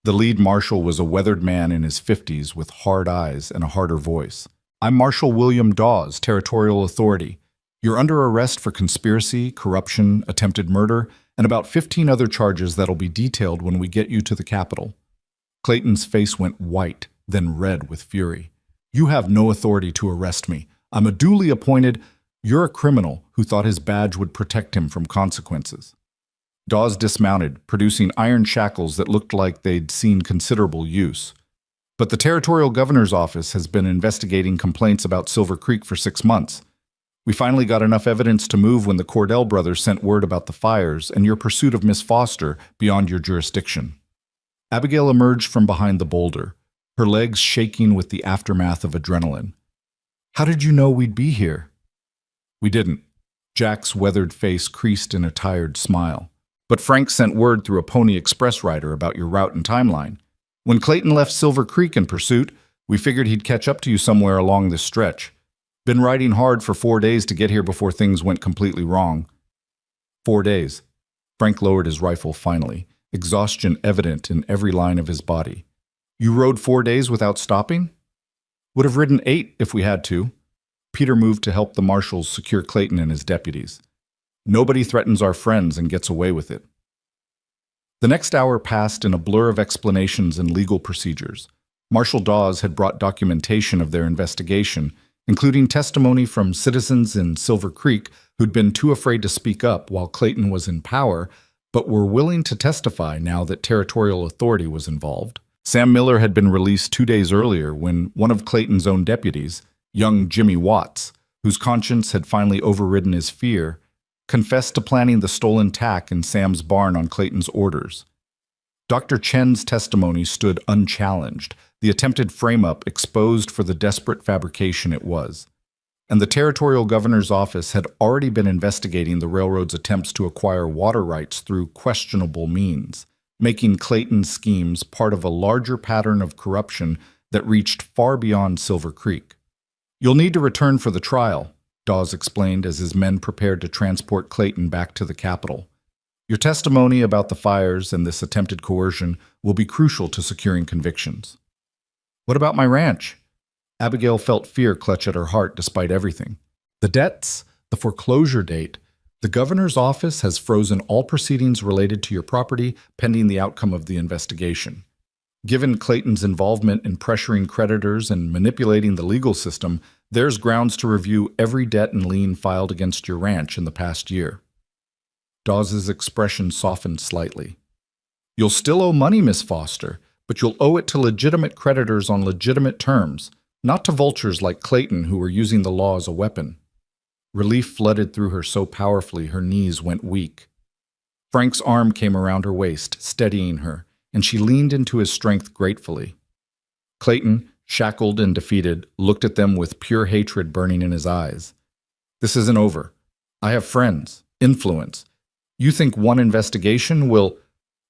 Speaker 1: The lead marshal was a weathered man in his 50s with hard eyes and a harder voice. "I'm Marshal William Dawes, Territorial Authority. You're under arrest for conspiracy, corruption, attempted murder, and about 15 other charges that'll be detailed when we get you to the Capitol." Clayton's face went white, then red with fury. "You have no authority to arrest me. I'm a duly appointed—" "You're a criminal who thought his badge would protect him from consequences." Dawes dismounted, producing iron shackles that looked like they'd seen considerable use. "But the Territorial Governor's Office has been investigating complaints about Silver Creek for 6 months. We finally got enough evidence to move when the Cordell brothers sent word about the fires and your pursuit of Miss Foster beyond your jurisdiction." Abigail emerged from behind the boulder, her legs shaking with the aftermath of adrenaline. "How did you know we'd be here?" "We didn't." Jack's weathered face creased in a tired smile. "But Frank sent word through a Pony Express rider about your route and timeline. When Clayton left Silver Creek in pursuit, we figured he'd catch up to you somewhere along this stretch. Been riding hard for 4 days to get here before things went completely wrong." 4 days. Frank lowered his rifle finally, exhaustion evident in every line of his body. "You rode 4 days without stopping?" "Would have ridden 8 if we had to." Peter moved to help the marshals secure Clayton and his deputies. "Nobody threatens our friends and gets away with it." The next hour passed in a blur of explanations and legal procedures. Marshal Dawes had brought documentation of their investigation, including testimony from citizens in Silver Creek who'd been too afraid to speak up while Clayton was in power, but were willing to testify now that territorial authority was involved. Sam Miller had been released 2 days earlier when one of Clayton's own deputies, young Jimmy Watts, whose conscience had finally overridden his fear, confessed to planning the stolen tack in Sam's barn on Clayton's orders. Dr. Chen's testimony stood unchallenged, the attempted frame-up exposed for the desperate fabrication it was. And the Territorial Governor's Office had already been investigating the railroad's attempts to acquire water rights through questionable means, making Clayton's schemes part of a larger pattern of corruption that reached far beyond Silver Creek. "You'll need to return for the trial," Dawes explained as his men prepared to transport Clayton back to the Capitol. "Your testimony about the fires and this attempted coercion will be crucial to securing convictions." "What about my ranch?" Abigail felt fear clutch at her heart despite everything. The debts, the foreclosure date, the governor's office has frozen all proceedings related to your property pending the outcome of the investigation. Given Clayton's involvement in pressuring creditors and manipulating the legal system, there's grounds to review every debt and lien filed against your ranch in the past year. Dawes's expression softened slightly. You'll still owe money, Miss Foster, but you'll owe it to legitimate creditors on legitimate terms, not to vultures like Clayton who were using the law as a weapon. Relief flooded through her so powerfully her knees went weak. Frank's arm came around her waist, steadying her, and she leaned into his strength gratefully. Clayton, shackled and defeated, looked at them with pure hatred burning in his eyes. This isn't over. I have friends, influence. You think one investigation will...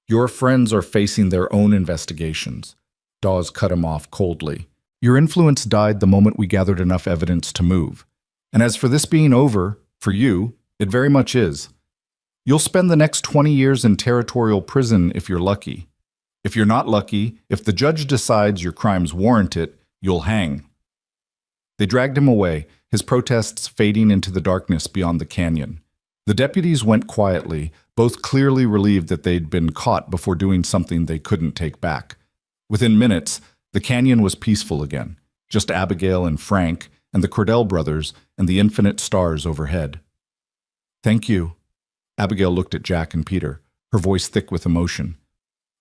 Speaker 1: Your friends are facing their own investigations. Dawes cut him off coldly. Your influence died the moment we gathered enough evidence to move. And as for this being over, for you, it very much is. You'll spend the next 20 years in territorial prison if you're lucky. If you're not lucky, if the judge decides your crimes warrant it, you'll hang. They dragged him away, his protests fading into the darkness beyond the canyon. The deputies went quietly, both clearly relieved that they'd been caught before doing something they couldn't take back. Within minutes, the canyon was peaceful again, just Abigail and Frank and the Cordell brothers and the infinite stars overhead. Thank you. Abigail looked at Jack and Peter, her voice thick with emotion.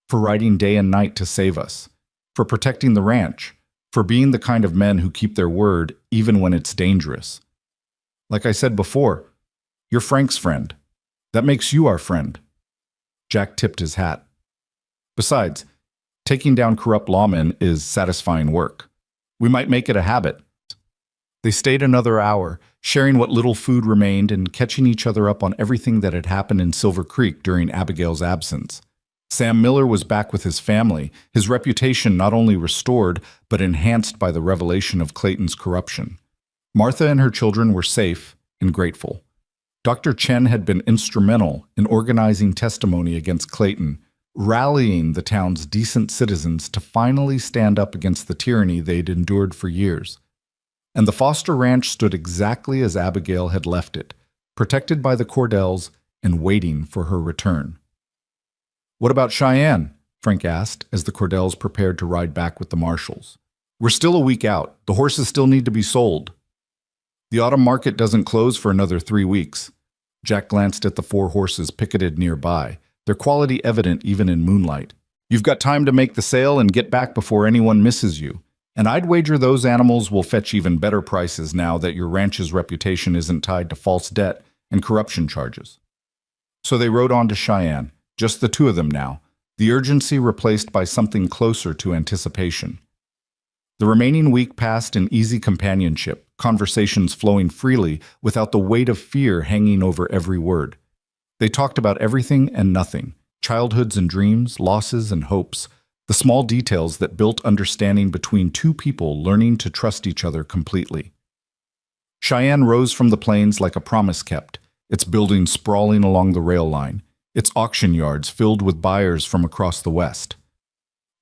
Speaker 1: For riding day and night to save us, for protecting the ranch, for being the kind of men who keep their word even when it's dangerous. Like I said before, you're Frank's friend. That makes you our friend. Jack tipped his hat. Besides, taking down corrupt lawmen is satisfying work. We might make it a habit. They stayed another hour, sharing what little food remained and catching each other up on everything that had happened in Silver Creek during Abigail's absence. Sam Miller was back with his family, his reputation not only restored, but enhanced by the revelation of Clayton's corruption. Martha and her children were safe and grateful. Dr. Chen had been instrumental in organizing testimony against Clayton, rallying the town's decent citizens to finally stand up against the tyranny they'd endured for years. And the Foster Ranch stood exactly as Abigail had left it, protected by the Cordells and waiting for her return. What about Cheyenne? Frank asked as the Cordells prepared to ride back with the marshals. We're still a week out. The horses still need to be sold. The autumn market doesn't close for another 3 weeks. Jack glanced at the 4 horses picketed nearby, their quality evident even in moonlight. You've got time to make the sale and get back before anyone misses you. And I'd wager those animals will fetch even better prices now that your ranch's reputation isn't tied to false debt and corruption charges. So they rode on to Cheyenne, just the 2 of them now, the urgency replaced by something closer to anticipation. The remaining week passed in easy companionship, conversations flowing freely without the weight of fear hanging over every word. They talked about everything and nothing, childhoods and dreams, losses and hopes, the small details that built understanding between 2 people learning to trust each other completely. Cheyenne rose from the plains like a promise kept, its buildings sprawling along the rail line, its auction yards filled with buyers from across the west.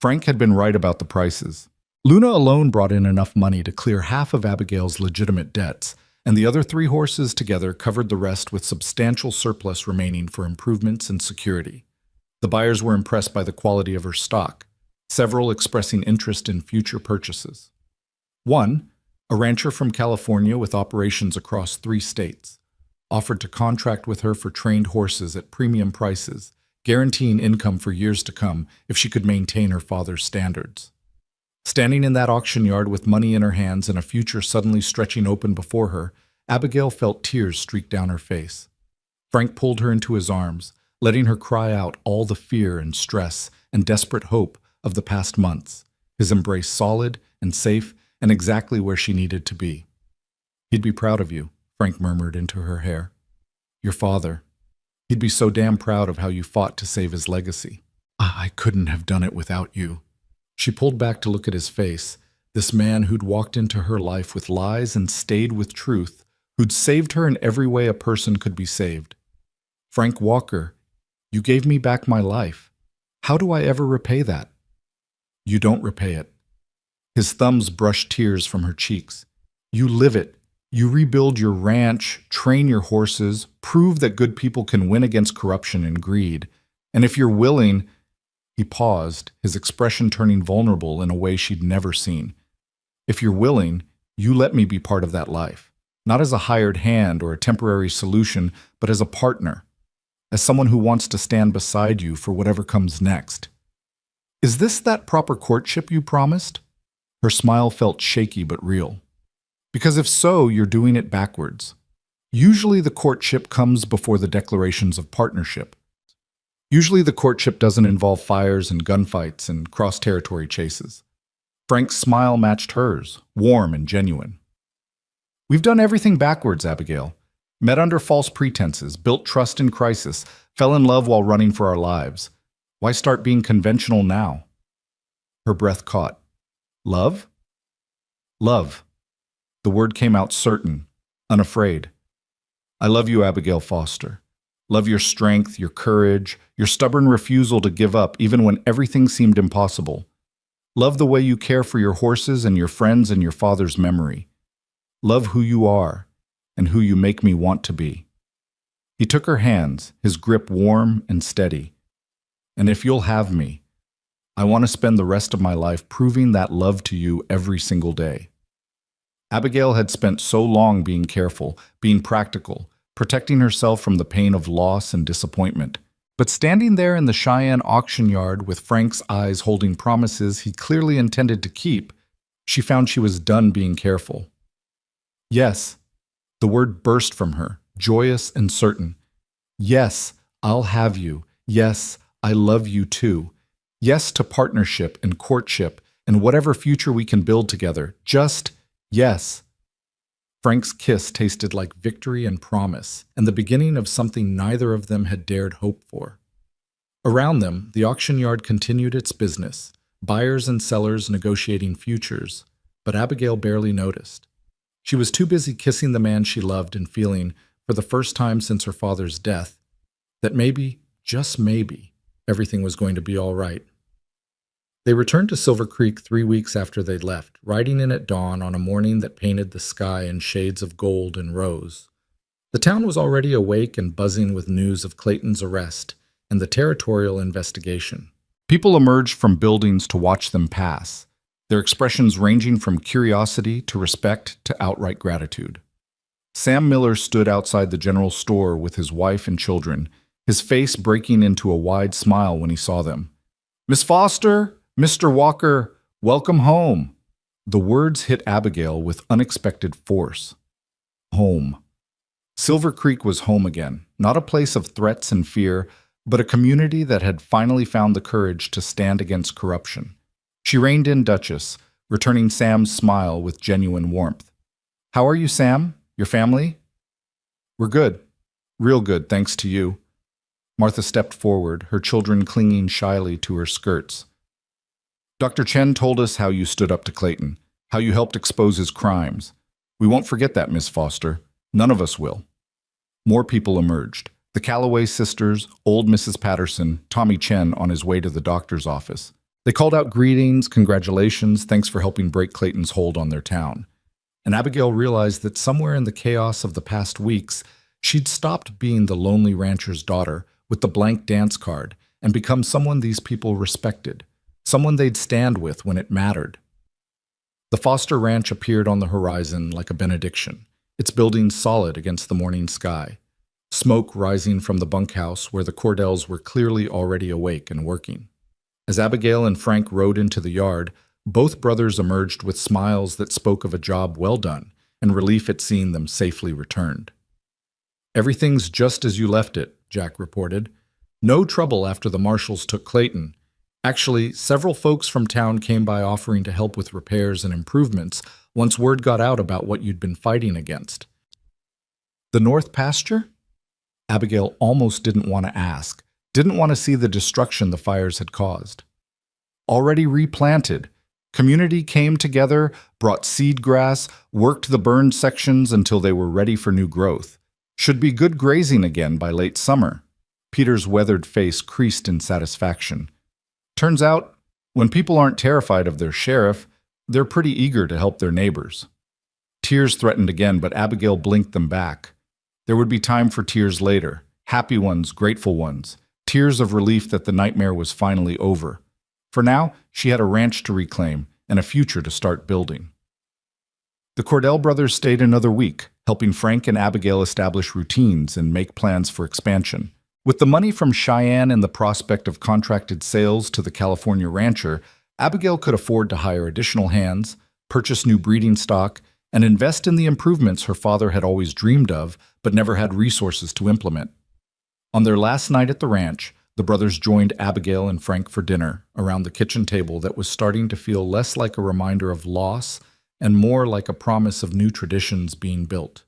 Speaker 1: Frank had been right about the prices. Luna alone brought in enough money to clear half of Abigail's legitimate debts, and the other 3 horses together covered the rest with substantial surplus remaining for improvements and security. The buyers were impressed by the quality of her stock, several expressing interest in future purchases. One, a rancher from California with operations across 3 states, offered to contract with her for trained horses at premium prices, guaranteeing income for years to come if she could maintain her father's standards. Standing in that auction yard with money in her hands and a future suddenly stretching open before her, Abigail felt tears streak down her face. Frank pulled her into his arms, letting her cry out all the fear and stress and desperate hope of the past months, his embrace solid and safe and exactly where she needed to be. He'd be proud of you, Frank murmured into her hair. Your father. He'd be so damn proud of how you fought to save his legacy. I couldn't have done it without you. She pulled back to look at his face, this man who'd walked into her life with lies and stayed with truth, who'd saved her in every way a person could be saved. Frank Walker, you gave me back my life. How do I ever repay that? You don't repay it. His thumbs brushed tears from her cheeks. You live it. You rebuild your ranch, train your horses, prove that good people can win against corruption and greed. And if you're willing, he paused, his expression turning vulnerable in a way she'd never seen. If you're willing, you let me be part of that life. Not as a hired hand or a temporary solution, but as a partner. As someone who wants to stand beside you for whatever comes next. Is this that proper courtship you promised? Her smile felt shaky but real. Because if so, you're doing it backwards. Usually the courtship comes before the declarations of partnership. Usually the courtship doesn't involve fires and gunfights and cross-territory chases. Frank's smile matched hers, warm and genuine. We've done everything backwards, Abigail. Met under false pretenses, built trust in crisis, fell in love while running for our lives. Why start being conventional now? Her breath caught. Love? Love. The word came out certain, unafraid. I love you, Abigail Foster. Love your strength, your courage, your stubborn refusal to give up even when everything seemed impossible. Love the way you care for your horses and your friends and your father's memory. Love who you are and who you make me want to be. He took her hands, his grip warm and steady. And if you'll have me, I want to spend the rest of my life proving that love to you every single day. Abigail had spent so long being careful, being practical, protecting herself from the pain of loss and disappointment. But standing there in the Cheyenne auction yard with Frank's eyes holding promises he clearly intended to keep, she found she was done being careful. Yes, the word burst from her, joyous and certain. Yes, I'll have you. Yes, I love you too. Yes to partnership and courtship and whatever future we can build together. Just yes. Frank's kiss tasted like victory and promise, and the beginning of something neither of them had dared hope for. Around them, the auction yard continued its business, buyers and sellers negotiating futures, but Abigail barely noticed. She was too busy kissing the man she loved and feeling, for the first time since her father's death, that maybe, just maybe, everything was going to be all right. They returned to Silver Creek 3 weeks after they'd left, riding in at dawn on a morning that painted the sky in shades of gold and rose. The town was already awake and buzzing with news of Clayton's arrest and the territorial investigation. People emerged from buildings to watch them pass, their expressions ranging from curiosity to respect to outright gratitude. Sam Miller stood outside the general store with his wife and children, his face breaking into a wide smile when he saw them. "Miss Foster! Mr. Walker, welcome home." The words hit Abigail with unexpected force. Home. Silver Creek was home again, not a place of threats and fear, but a community that had finally found the courage to stand against corruption. She reined in Duchess, returning Sam's smile with genuine warmth. "How are you, Sam? Your family?" "We're good. Real good, thanks to you." Martha stepped forward, her children clinging shyly to her skirts. "Dr. Chen told us how you stood up to Clayton, how you helped expose his crimes. We won't forget that, Miss Foster. None of us will." More people emerged. The Calloway sisters, old Mrs. Patterson, Tommy Chen on his way to the doctor's office. They called out greetings, congratulations, thanks for helping break Clayton's hold on their town. And Abigail realized that somewhere in the chaos of the past weeks, she'd stopped being the lonely rancher's daughter with the blank dance card and become someone these people respected. Someone they'd stand with when it mattered. The Foster Ranch appeared on the horizon like a benediction, its buildings solid against the morning sky, smoke rising from the bunkhouse where the Cordells were clearly already awake and working. As Abigail and Frank rode into the yard, both brothers emerged with smiles that spoke of a job well done and relief at seeing them safely returned. "Everything's just as you left it," Jack reported. "No trouble after the marshals took Clayton. Actually, several folks from town came by offering to help with repairs and improvements once word got out about what you'd been fighting against." "The North Pasture?" Abigail almost didn't want to ask, didn't want to see the destruction the fires had caused. "Already replanted. Community came together, brought seed grass, worked the burned sections until they were ready for new growth. Should be good grazing again by late summer." Peter's weathered face creased in satisfaction. "Turns out, when people aren't terrified of their sheriff, They're pretty eager to help their neighbors. Tears threatened again, but Abigail blinked them back. There would be time for tears later, happy ones, grateful ones, tears of relief that the nightmare was finally over. For now, she had a ranch to reclaim and a future to start building. The Cordell brothers stayed another week, helping Frank and Abigail establish routines and make plans for expansion. With the money from Cheyenne and the prospect of contracted sales to the California rancher, Abigail could afford to hire additional hands, purchase new breeding stock, and invest in the improvements her father had always dreamed of but never had resources to implement. On their last night at the ranch, the brothers joined Abigail and Frank for dinner around the kitchen table that was starting to feel less like a reminder of loss and more like a promise of new traditions being built.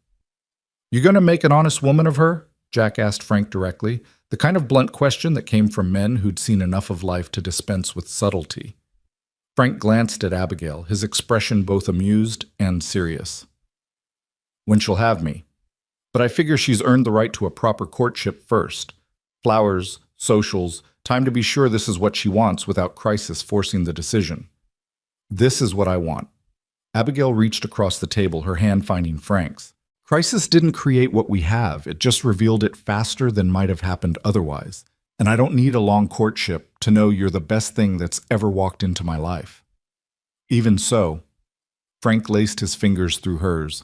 Speaker 1: "You going to make an honest woman of her?" Jack asked Frank directly, the kind of blunt question that came from men who'd seen enough of life to dispense with subtlety. Frank glanced at Abigail, his expression both amused and serious. "When she'll have me. But I figure she's earned the right to a proper courtship first. Flowers, socials, time to be sure this is what she wants without crisis forcing the decision. This is what I want." Abigail reached across the table, her hand finding Frank's. "Crisis didn't create what we have, it just revealed it faster than might have happened otherwise. And I don't need a long courtship to know you're the best thing that's ever walked into my life." "Even so," Frank laced his fingers through hers,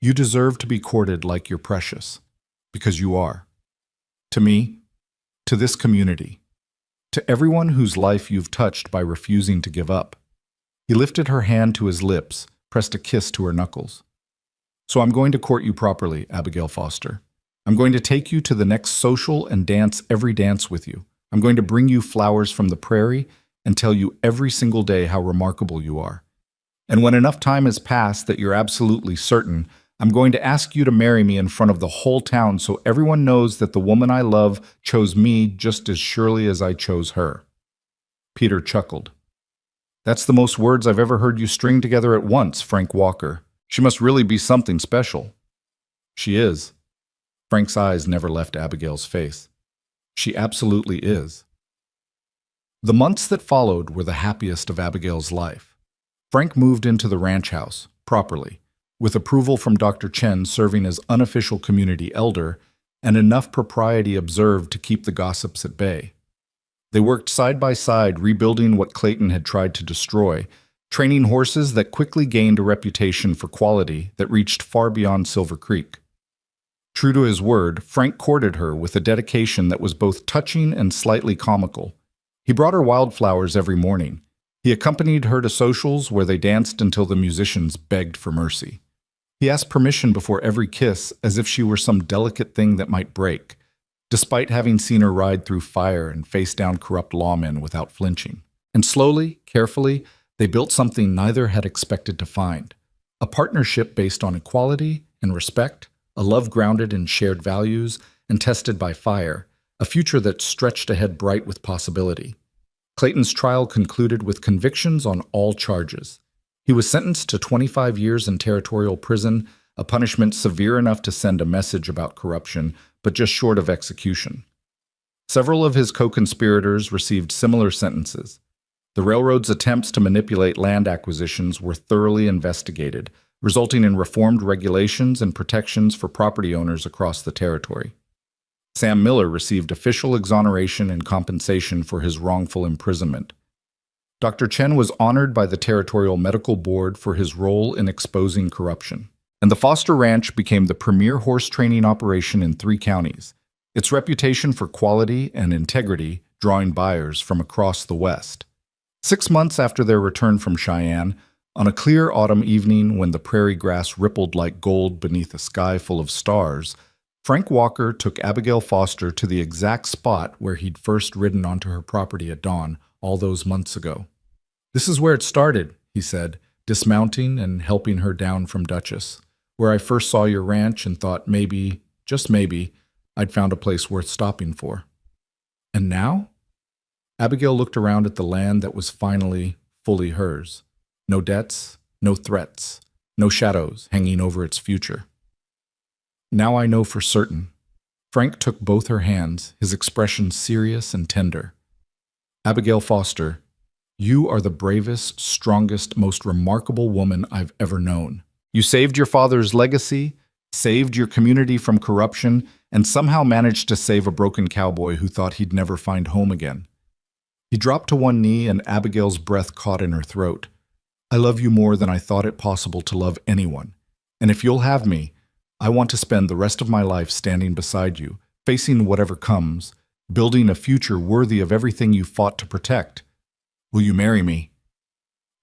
Speaker 1: "you deserve to be courted like you're precious. Because you are. To me, to this community, to everyone whose life you've touched by refusing to give up." He lifted her hand to his lips, pressed a kiss to her knuckles. "So I'm going to court you properly, Abigail Foster. I'm going to take you to the next social and dance every dance with you. I'm going to bring you flowers from the prairie and tell you every single day how remarkable you are. And when enough time has passed that you're absolutely certain, I'm going to ask you to marry me in front of the whole town so everyone knows that the woman I love chose me just as surely as I chose her." Peter chuckled. "That's the most words I've ever heard you string together at once, Frank Walker. She must really be something special." "She is." Frank's eyes never left Abigail's face. "She absolutely is." The months that followed were the happiest of Abigail's life. Frank moved into the ranch house, properly, with approval from Dr. Chen serving as unofficial community elder and enough propriety observed to keep the gossips at bay. They worked side by side, rebuilding what Clayton had tried to destroy, training horses that quickly gained a reputation for quality that reached far beyond Silver Creek. True to his word, Frank courted her with a dedication that was both touching and slightly comical. He brought her wildflowers every morning. He accompanied her to socials where they danced until the musicians begged for mercy. He asked permission before every kiss as if she were some delicate thing that might break, despite having seen her ride through fire and face down corrupt lawmen without flinching. And slowly, carefully, they built something neither had expected to find. A partnership based on equality and respect, a love grounded in shared values and tested by fire, a future that stretched ahead bright with possibility. Clayton's trial concluded with convictions on all charges. He was sentenced to 25 years in territorial prison, a punishment severe enough to send a message about corruption, but just short of execution. Several of his co-conspirators received similar sentences. The railroad's attempts to manipulate land acquisitions were thoroughly investigated, resulting in reformed regulations and protections for property owners across the territory. Sam Miller received official exoneration and compensation for his wrongful imprisonment. Dr. Chen was honored by the Territorial Medical Board for his role in exposing corruption. And the Foster Ranch became the premier horse training operation in 3 counties, its reputation for quality and integrity drawing buyers from across the West. 6 months after their return from Cheyenne, on a clear autumn evening when the prairie grass rippled like gold beneath a sky full of stars, Frank Walker took Abigail Foster to the exact spot where he'd first ridden onto her property at dawn all those months ago. "This is where it started," he said, dismounting and helping her down from Duchess, "where I first saw your ranch and thought maybe, just maybe, I'd found a place worth stopping for." "And now?" Abigail looked around at the land that was finally fully hers. No debts, no threats, no shadows hanging over its future. "Now I know for certain." Frank took both her hands, his expression serious and tender. "Abigail Foster, You are the bravest, strongest, most remarkable woman I've ever known. You saved your father's legacy, saved your community from corruption, and somehow managed to save a broken cowboy who thought he'd never find home again. He dropped to one knee, and Abigail's breath caught in her throat. I love you more than I thought it possible to love anyone. And if you'll have me, I want to spend the rest of my life standing beside you, facing whatever comes, building a future worthy of everything you fought to protect. Will you marry me?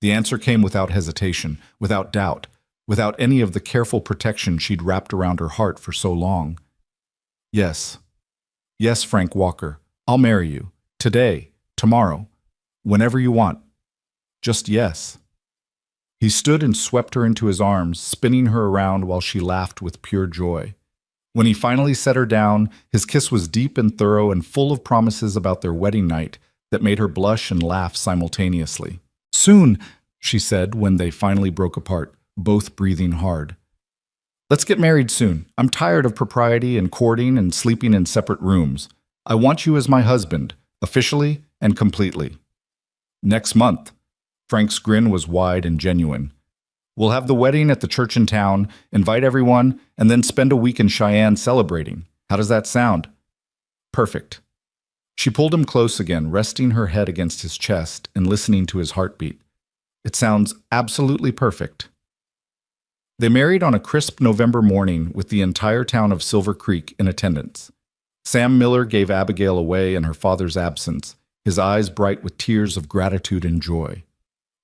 Speaker 1: The answer came without hesitation, without doubt, without any of the careful protection she'd wrapped around her heart for so long. Yes. Yes, Frank Walker, I'll marry you. Today, tomorrow, whenever you want. Just yes. He stood and swept her into his arms, spinning her around while she laughed with pure joy. When he finally set her down, his kiss was deep and thorough and full of promises about their wedding night that made her blush and laugh simultaneously. Soon, she said when they finally broke apart, both breathing hard. Let's get married soon. I'm tired of propriety and courting and sleeping in separate rooms. I want you as my husband, officially and completely. Next month. Frank's grin was wide and genuine. We'll have the wedding at the church in town, invite everyone, and then spend a week in Cheyenne celebrating. How does that sound? Perfect. She pulled him close again, resting her head against his chest and listening to his heartbeat. It sounds absolutely perfect. They married on a crisp November morning with the entire town of Silver Creek in attendance. Sam Miller gave Abigail away in her father's absence, his eyes bright with tears of gratitude and joy.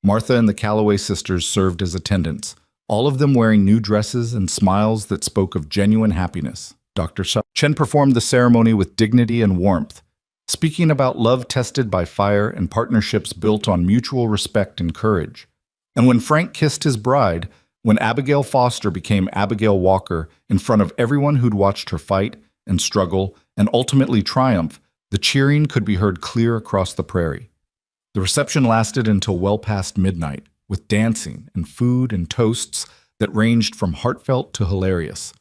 Speaker 1: Martha and the Calloway sisters served as attendants, all of them wearing new dresses and smiles that spoke of genuine happiness. Dr. Chen performed the ceremony with dignity and warmth, speaking about love tested by fire and partnerships built on mutual respect and courage. And when Frank kissed his bride, when Abigail Foster became Abigail Walker in front of everyone who'd watched her fight and struggle and ultimately triumph, the cheering could be heard clear across the prairie. The reception lasted until well past midnight, with dancing and food and toasts that ranged from heartfelt to hilarious.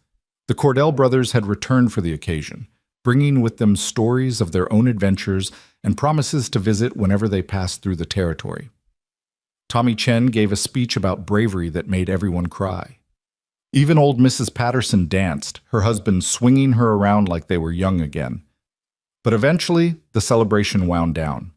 Speaker 1: The Cordell brothers had returned for the occasion, bringing with them stories of their own adventures and promises to visit whenever they passed through the territory. Tommy Chen gave a speech about bravery that made everyone cry. Even old Mrs. Patterson danced, her husband swinging her around like they were young again. But eventually, the celebration wound down.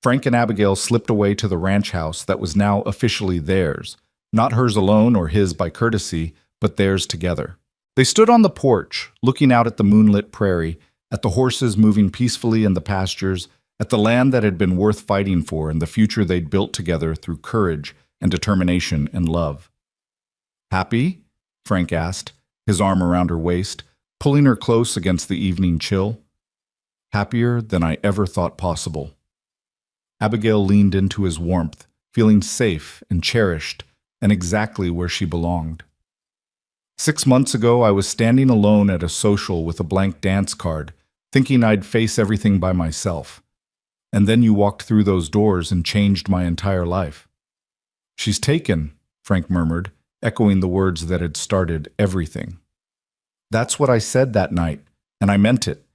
Speaker 1: Frank and Abigail slipped away to the ranch house that was now officially theirs, not hers alone or his by courtesy, but theirs together. They stood on the porch, looking out at the moonlit prairie, at the horses moving peacefully in the pastures, at the land that had been worth fighting for and the future they'd built together through courage and determination and love. Happy? Frank asked, his arm around her waist, pulling her close against the evening chill. Happier than I ever thought possible. Abigail leaned into his warmth, feeling safe and cherished, and exactly where she belonged. 6 months ago, I was standing alone at a social with a blank dance card, thinking I'd face everything by myself. And then you walked through those doors and changed my entire life. She's taken, Frank murmured, echoing the words that had started everything. That's what I said that night, and I meant it.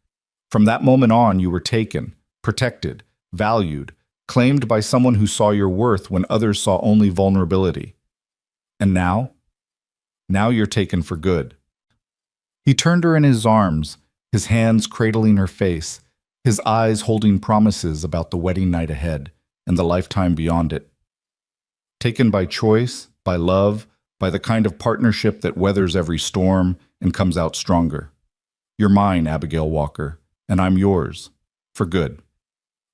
Speaker 1: From that moment on, you were taken, protected, valued, claimed by someone who saw your worth when others saw only vulnerability. And now? Now you're taken for good. He turned her in his arms, his hands cradling her face, his eyes holding promises about the wedding night ahead and the lifetime beyond it. Taken by choice, by love, by the kind of partnership that weathers every storm and comes out stronger. You're mine, Abigail Walker, and I'm yours, for good.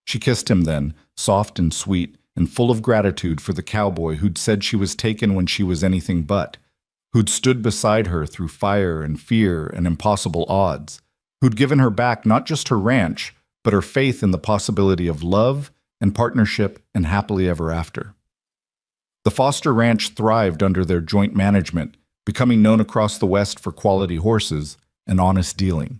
Speaker 1: She kissed him then, soft and sweet, and full of gratitude for the cowboy who'd said she was taken when she was anything but, who'd stood beside her through fire and fear and impossible odds, who'd given her back not just her ranch, but her faith in the possibility of love and partnership and happily ever after. The Foster Ranch thrived under their joint management, becoming known across the West for quality horses and honest dealing.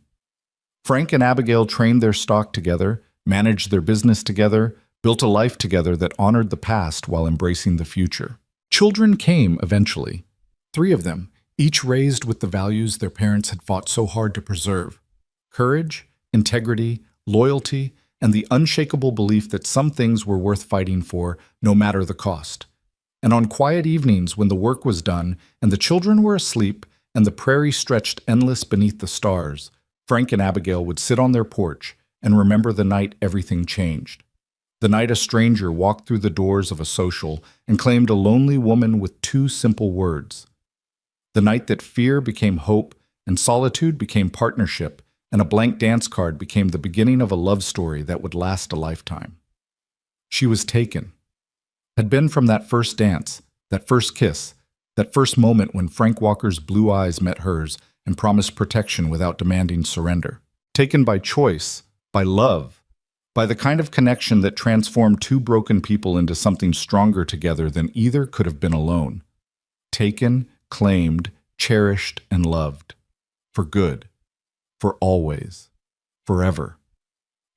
Speaker 1: Frank and Abigail trained their stock together, managed their business together, built a life together that honored the past while embracing the future. Children came eventually, 3 of them, each raised with the values their parents had fought so hard to preserve: courage, integrity, loyalty, and the unshakable belief that some things were worth fighting for, no matter the cost. And on quiet evenings when the work was done and the children were asleep and the prairie stretched endless beneath the stars, Frank and Abigail would sit on their porch and remember the night everything changed. The night a stranger walked through the doors of a social and claimed a lonely woman with two simple words. The night that fear became hope and solitude became partnership, and a blank dance card became the beginning of a love story that would last a lifetime. She was taken. Had been from that first dance, that first kiss, that first moment when Frank Walker's blue eyes met hers and promised protection without demanding surrender. Taken by choice, by love, by the kind of connection that transformed two broken people into something stronger together than either could have been alone. Taken, claimed, cherished, and loved. For good. For always. Forever.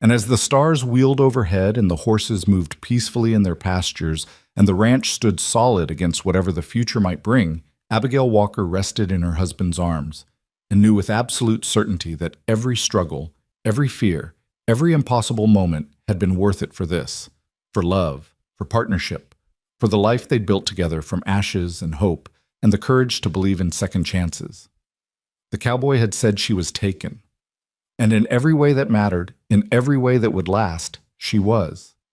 Speaker 1: And as the stars wheeled overhead and the horses moved peacefully in their pastures and the ranch stood solid against whatever the future might bring, Abigail Walker rested in her husband's arms and knew with absolute certainty that every struggle, every fear, every impossible moment had been worth it for this, for love, for partnership, for the life they'd built together from ashes and hope and the courage to believe in second chances. The cowboy had said she was taken. And in every way that mattered, in every way that would last, she was.